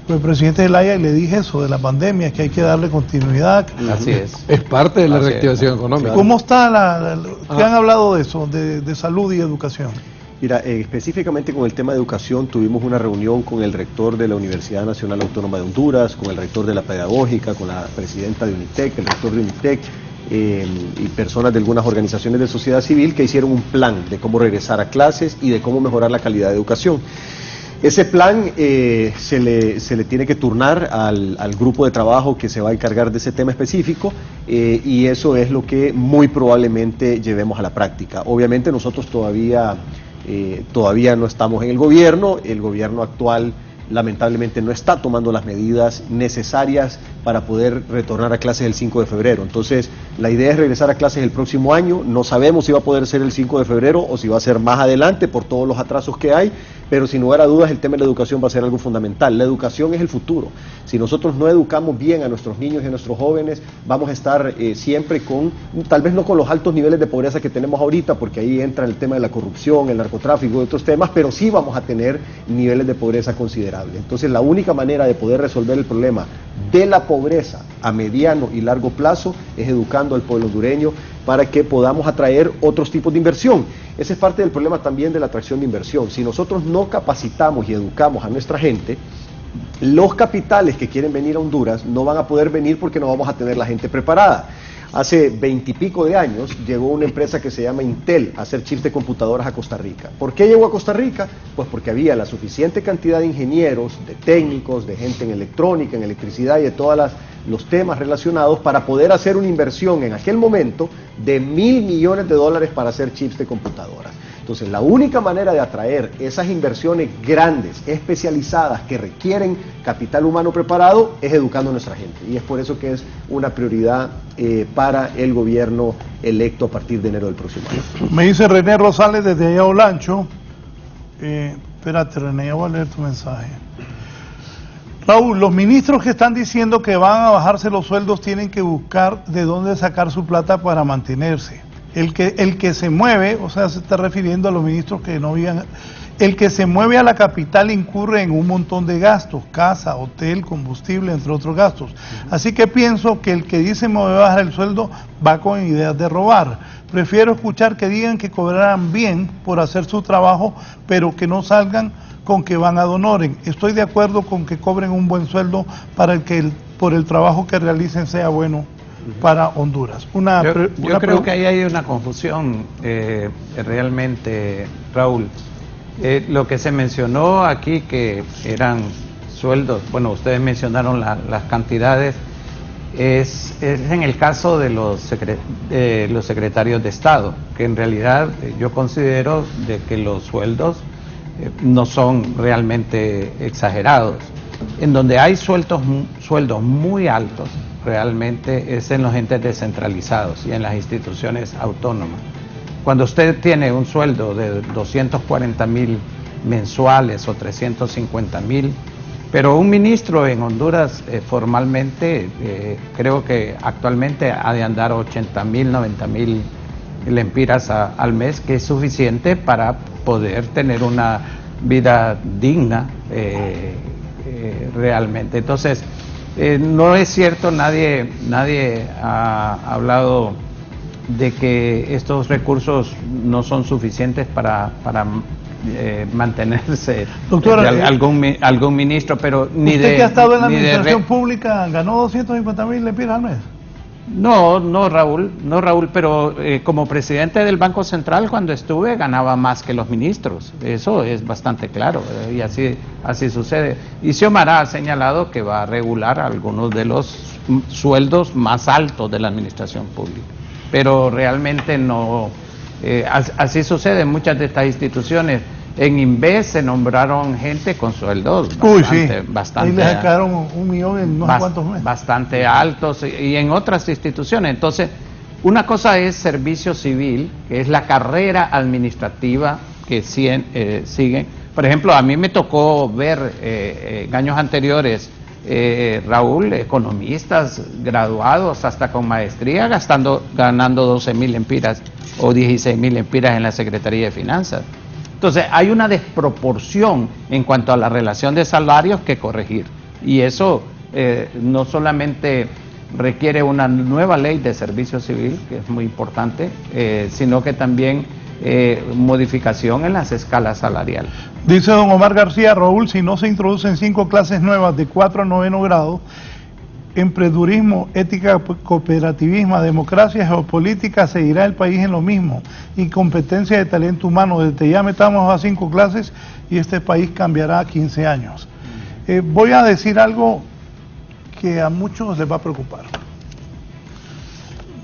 [SPEAKER 3] el presidente Zelaya y le dije eso de la pandemia, que hay que darle continuidad.
[SPEAKER 6] Así es.
[SPEAKER 5] Es parte de la reactivación económica.
[SPEAKER 3] ¿Cómo está qué han hablado de eso, de salud y educación?
[SPEAKER 4] Mira, específicamente con el tema de educación, tuvimos una reunión con el rector de la Universidad Nacional Autónoma de Honduras, con el rector de la Pedagógica, con la presidenta de UNITEC, el rector de UNITEC, y personas de algunas organizaciones de sociedad civil que hicieron un plan de cómo regresar a clases y de cómo mejorar la calidad de educación. Ese plan se le tiene que turnar al grupo de trabajo que se va a encargar de ese tema específico y eso es lo que muy probablemente llevemos a la práctica. Obviamente nosotros todavía no estamos en el gobierno actual lamentablemente no está tomando las medidas necesarias para poder retornar a clases el 5 de febrero. Entonces, la idea es regresar a clases el próximo año. No sabemos si va a poder ser el 5 de febrero o si va a ser más adelante por todos los atrasos que hay, pero sin lugar a dudas el tema de la educación va a ser algo fundamental. La educación es el futuro. Si nosotros no educamos bien a nuestros niños y a nuestros jóvenes, vamos a estar siempre tal vez no con los altos niveles de pobreza que tenemos ahorita, porque ahí entra el tema de la corrupción, el narcotráfico y otros temas, pero sí vamos a tener niveles de pobreza considerables. Entonces, la única manera de poder resolver el problema de la pobreza a mediano y largo plazo es educando al pueblo hondureño para que podamos atraer otros tipos de inversión. Ese es parte del problema también de la atracción de inversión. Si nosotros no capacitamos y educamos a nuestra gente, los capitales que quieren venir a Honduras no van a poder venir porque no vamos a tener la gente preparada. Hace 20 y pico de años llegó una empresa que se llama Intel a hacer chips de computadoras a Costa Rica. ¿Por qué llegó a Costa Rica? Pues porque había la suficiente cantidad de ingenieros, de técnicos, de gente en electrónica, en electricidad y de todos los temas relacionados para poder hacer una inversión en aquel momento de $1.000 millones para hacer chips de computadoras. Entonces, la única manera de atraer esas inversiones grandes, especializadas, que requieren capital humano preparado, es educando a nuestra gente. Y es por eso que es una prioridad para el gobierno electo a partir de enero del próximo año.
[SPEAKER 3] Me dice René Rosales desde allá Olancho. Espérate, René, ya voy a leer tu mensaje. Raúl, los ministros que están diciendo que van a bajarse los sueldos tienen que buscar de dónde sacar su plata para mantenerse. El que se mueve, o sea, se está refiriendo a los ministros que no vivan, el que se mueve a la capital incurre en un montón de gastos, casa, hotel, combustible, entre otros gastos. Así que pienso que el que dice me voy a bajar el sueldo va con ideas de robar. Prefiero escuchar que digan que cobrarán bien por hacer su trabajo, pero que no salgan con que van ad honorem. Estoy de acuerdo con que cobren un buen sueldo para por el trabajo que realicen sea bueno para Honduras.
[SPEAKER 6] Yo creo que ahí hay una confusión realmente, Raúl. Lo que se mencionó aquí que eran sueldos, bueno, ustedes mencionaron las cantidades, es en el caso de los secretarios de Estado, que en realidad yo considero de que los sueldos no son realmente exagerados. En donde hay sueldos muy altos, realmente es en los entes descentralizados y en las instituciones autónomas. Cuando usted tiene un sueldo de 240,000 mensuales o 350,000, pero un ministro en Honduras formalmente creo que actualmente ha de andar 80,000, 90,000 lempiras al mes, que es suficiente para poder tener una vida digna realmente. Entonces, no es cierto, nadie ha hablado de que estos recursos no son suficientes para mantenerse.
[SPEAKER 3] Doctora,
[SPEAKER 6] algún ministro, pero ni
[SPEAKER 3] ¿usted que ha estado en la administración pública ganó 250,000 lempiras al mes?
[SPEAKER 6] No, Raúl, pero como presidente del Banco Central cuando estuve ganaba más que los ministros, eso es bastante claro, y así sucede. Y Xiomara ha señalado que va a regular algunos de los sueldos más altos de la administración pública, pero realmente no, así sucede en muchas de estas instituciones. En Inves se nombraron gente con sueldos bastante,
[SPEAKER 3] ahí le sacaron 1 millón en no sé cuántos meses.
[SPEAKER 6] Bastante altos, y en otras instituciones. Entonces, una cosa es servicio civil, que es la carrera administrativa que siguen. Por ejemplo, a mí me tocó ver en años anteriores, Raúl, economistas graduados hasta con maestría ganando 12,000 lempiras o 16,000 lempiras en la Secretaría de Finanzas. Entonces, hay una desproporción en cuanto a la relación de salarios que corregir. Y eso no solamente requiere una nueva ley de servicio civil, que es muy importante, sino que también modificación en las escalas salariales.
[SPEAKER 3] Dice don Omar García, Raúl, si no se introducen 5 clases nuevas de 4 a 9 grado, emprendedurismo, ética, cooperativismo, democracia, geopolítica, seguirá el país en lo mismo. Incompetencia de talento humano, desde ya metamos a 5 clases y este país cambiará a 15 años. Voy a decir algo que a muchos les va a preocupar.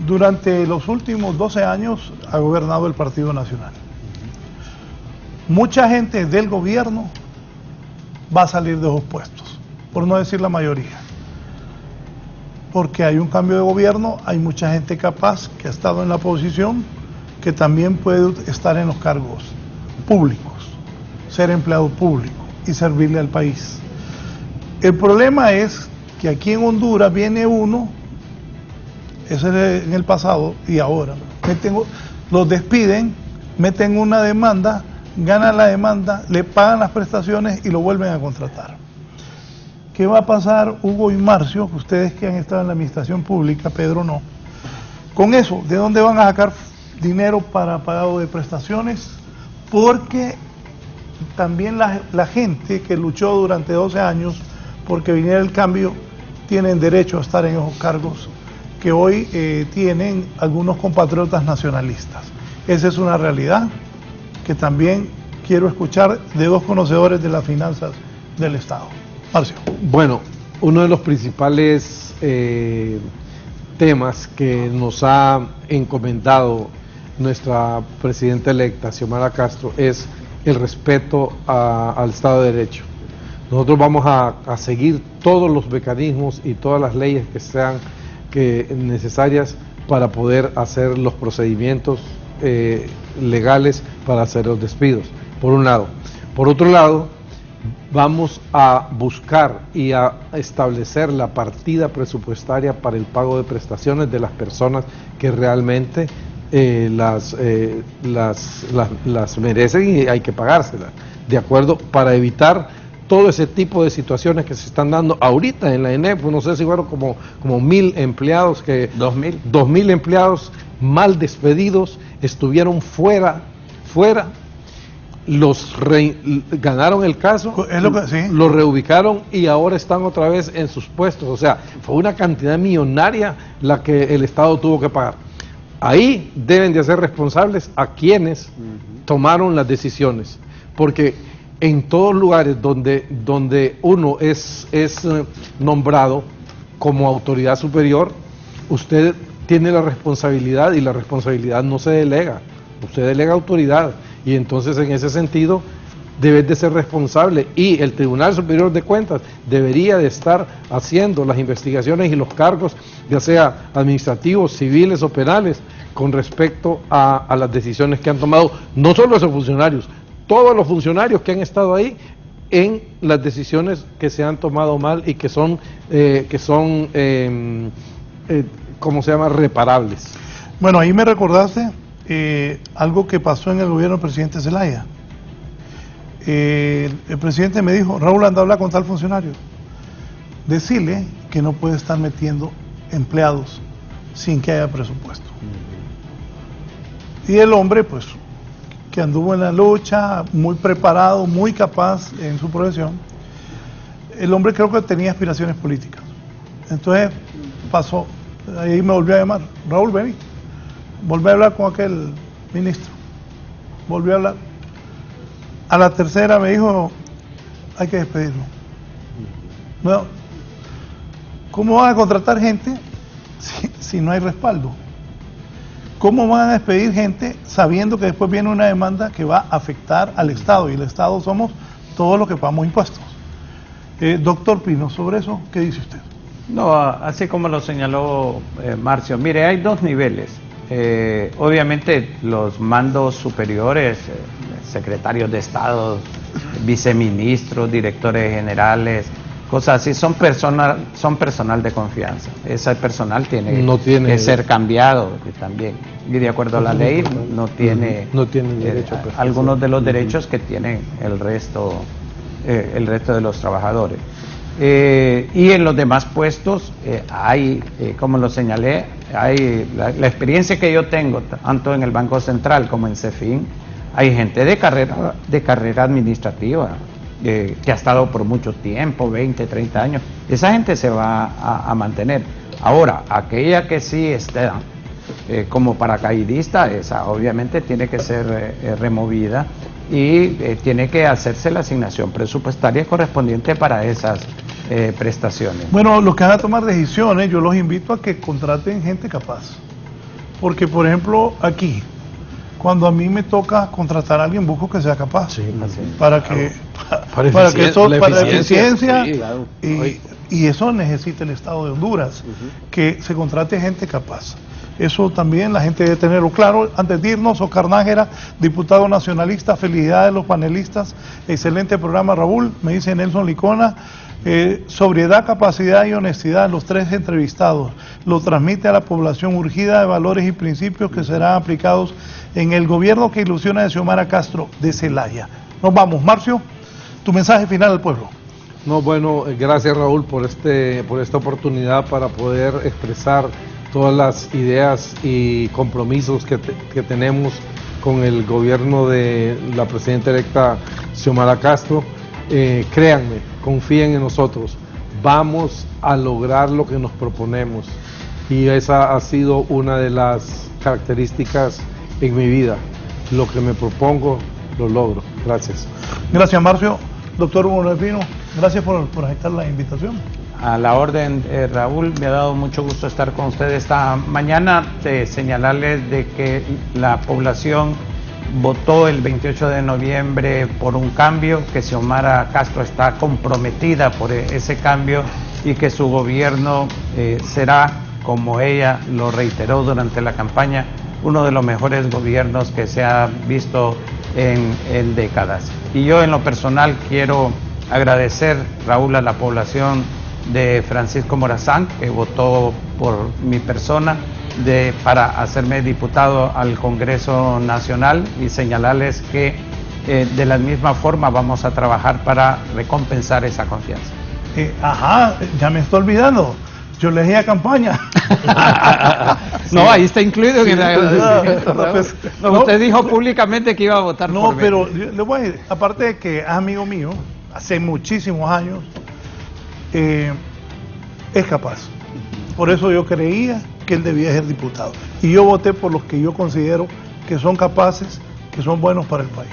[SPEAKER 3] Durante los últimos 12 años ha gobernado el Partido Nacional. Mucha gente del gobierno va a salir de esos puestos, por no decir la mayoría. Porque hay un cambio de gobierno, hay mucha gente capaz que ha estado en la oposición, que también puede estar en los cargos públicos, ser empleado público y servirle al país. El problema es que aquí en Honduras viene uno, eso es en el pasado y ahora, los despiden, meten una demanda, ganan la demanda, le pagan las prestaciones y lo vuelven a contratar. ¿Qué va a pasar, Hugo y Marcio, ustedes que han estado en la administración pública, Pedro no? Con eso, ¿de dónde van a sacar dinero para pago de prestaciones? Porque también la gente que luchó durante 12 años porque viniera el cambio, tienen derecho a estar en esos cargos que hoy tienen algunos compatriotas nacionalistas. Esa es una realidad que también quiero escuchar de 2 conocedores de las finanzas del Estado. Marcio.
[SPEAKER 5] Bueno, uno de los principales temas que nos ha encomendado nuestra presidenta electa, Xiomara Castro, es el respeto al Estado de Derecho. Nosotros vamos a seguir todos los mecanismos y todas las leyes que sean necesarias para poder hacer los procedimientos legales para hacer los despidos, por un lado. Por otro lado, vamos a buscar y a establecer la partida presupuestaria para el pago de prestaciones de las personas que realmente las merecen y hay que pagárselas, ¿de acuerdo? Para evitar todo ese tipo de situaciones que se están dando ahorita en la ENEP. No sé si fueron como 1.000 empleados, 2.000 empleados mal despedidos, estuvieron fuera, ganaron el caso, los reubicaron y ahora están otra vez en sus puestos. O sea, fue una cantidad millonaria la que el Estado tuvo que pagar. Ahí deben de ser responsables a quienes tomaron las decisiones, porque en todos lugares donde uno es nombrado como autoridad superior, usted tiene la responsabilidad y la responsabilidad no se delega, usted delega autoridad y entonces en ese sentido debe de ser responsable y el Tribunal Superior de Cuentas debería de estar haciendo las investigaciones y los cargos, ya sea administrativos, civiles o penales, con respecto a las decisiones que han tomado, no solo esos funcionarios, todos los funcionarios que han estado ahí en las decisiones que se han tomado mal y que son ¿cómo se llama?, reparables.
[SPEAKER 3] Bueno, ahí me recordaste algo que pasó en el gobierno del presidente Zelaya. El presidente me dijo: Raúl, anda a hablar con tal funcionario, decirle que no puede estar metiendo empleados sin que haya presupuesto. Y el hombre, pues, que anduvo en la lucha, muy preparado, muy capaz en su profesión, el hombre creo que tenía aspiraciones políticas. Entonces pasó, ahí me volvió a llamar: Raúl, vení, volví a hablar con aquel ministro, volvió a hablar. A la tercera me dijo: hay que despedirlo. Bueno, ¿cómo van a contratar gente si no hay respaldo? ¿Cómo van a despedir gente sabiendo que después viene una demanda que va a afectar al Estado? Y el Estado somos todos los que pagamos impuestos. Doctor Pino, sobre eso, ¿qué dice usted?
[SPEAKER 6] No, así como lo señaló Marcio, mire, hay 2 niveles. Obviamente los mandos superiores, secretarios de Estado, viceministros, directores generales, cosas así, son personal de confianza. Ese personal tiene que ser cambiado también. Y de acuerdo a la ley no tiene
[SPEAKER 5] derecho a
[SPEAKER 6] algunos de los derechos que tienen el resto de los trabajadores. Y en los demás puestos hay, como lo señalé, hay la experiencia que yo tengo, tanto en el Banco Central como en CEFIN, hay gente de carrera administrativa que ha estado por mucho tiempo, 20, 30 años, esa gente se va a mantener. Ahora, aquella que sí está como paracaidista, esa obviamente tiene que ser removida y tiene que hacerse la asignación presupuestaria correspondiente para esas prestaciones.
[SPEAKER 3] Bueno, los que van a tomar decisiones, yo los invito a que contraten gente capaz. Porque, por ejemplo, aquí, cuando a mí me toca contratar a alguien, busco que sea capaz. Sí, para que para eficiencia, sí, claro. Y eso necesita el Estado de Honduras, que se contrate gente capaz. Eso también la gente debe tenerlo claro. Antes de irnos, Oscar Nájera, diputado nacionalista, felicidades a los panelistas, excelente programa, Raúl, me dice Nelson Licona, sobriedad, capacidad y honestidad, los tres entrevistados, lo transmite a la población urgida de valores y principios que serán aplicados en el gobierno que ilusiona de Xiomara Castro de Zelaya. Nos vamos, Marcio, tu mensaje final al pueblo.
[SPEAKER 5] No, bueno, gracias Raúl por esta oportunidad para poder expresar todas las ideas y compromisos que tenemos con el gobierno de la presidenta electa Xiomara Castro. Créanme, confíen en nosotros, vamos a lograr lo que nos proponemos y esa ha sido una de las características en mi vida. Lo que me propongo lo logro. Gracias.
[SPEAKER 3] Gracias, Marcio. Doctor Hugo Noé Pino, gracias por aceptar la invitación.
[SPEAKER 6] A la orden, Raúl, me ha dado mucho gusto estar con ustedes esta mañana, señalarles de que la población votó el 28 de noviembre por un cambio, que Xiomara Castro está comprometida por ese cambio y que su gobierno será, como ella lo reiteró durante la campaña, uno de los mejores gobiernos que se ha visto en décadas. Y yo en lo personal quiero agradecer, Raúl, a la población de Francisco Morazán, que votó por mi persona para hacerme diputado al Congreso Nacional, y señalarles que de la misma forma vamos a trabajar para recompensar esa confianza.
[SPEAKER 3] Ya me estoy olvidando. Yo le dije a campaña.
[SPEAKER 6] No, ahí está incluido en el agradecimiento. Usted dijo públicamente que iba a votar por mí.
[SPEAKER 3] No, pero le voy a decir, aparte de que es amigo mío, hace muchísimos años, es capaz. Por eso yo creía que él debía ser diputado. Y yo voté por los que yo considero que son capaces, que son buenos para el país.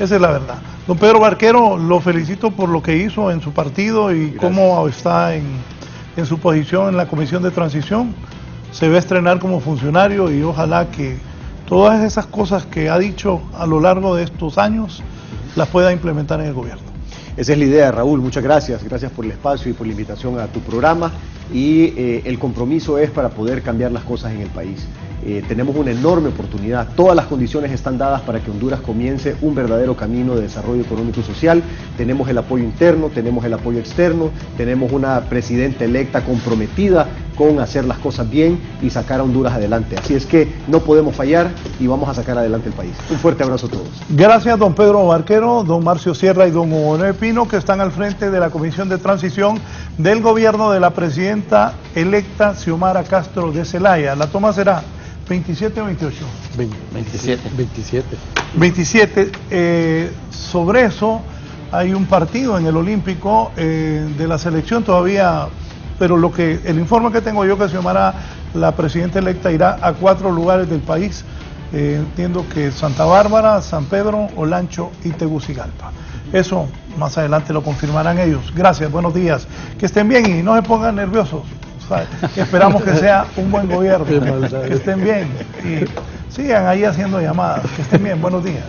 [SPEAKER 3] Esa es la verdad. Don Pedro Barquero, lo felicito por lo que hizo en su partido y cómo está en su posición en la Comisión de Transición. Se va a estrenar como funcionario y ojalá que todas esas cosas que ha dicho a lo largo de estos años las pueda implementar en el gobierno.
[SPEAKER 4] Esa es la idea, Raúl. Muchas gracias. Gracias por el espacio y por la invitación a tu programa. Y el compromiso es para poder cambiar las cosas en el país. Tenemos una enorme oportunidad. Todas las condiciones están dadas para que Honduras comience un verdadero camino de desarrollo económico y social. Tenemos el apoyo interno, tenemos el apoyo externo, tenemos una presidenta electa comprometida con hacer las cosas bien y sacar a Honduras adelante. Así es que no podemos fallar y vamos a sacar adelante el país. Un fuerte abrazo a todos.
[SPEAKER 3] Gracias, don Pedro Barquero, don Marcio Sierra y don Hugo Noé Pino, que están al frente de la Comisión de Transición del gobierno de la presidenta electa Xiomara Castro de Zelaya. La toma será 27 o 28. 27. Sobre eso hay un partido en el Olímpico de la selección todavía, pero el informe que tengo yo que Xiomara, la presidenta electa, irá a 4 lugares del país. Entiendo que Santa Bárbara, San Pedro, Olancho y Tegucigalpa. Eso más adelante lo confirmarán ellos. Gracias, buenos días. Que estén bien y no se pongan nerviosos. Esperamos que sea un buen gobierno. Que estén bien y sigan ahí haciendo llamadas. Que estén bien, buenos días.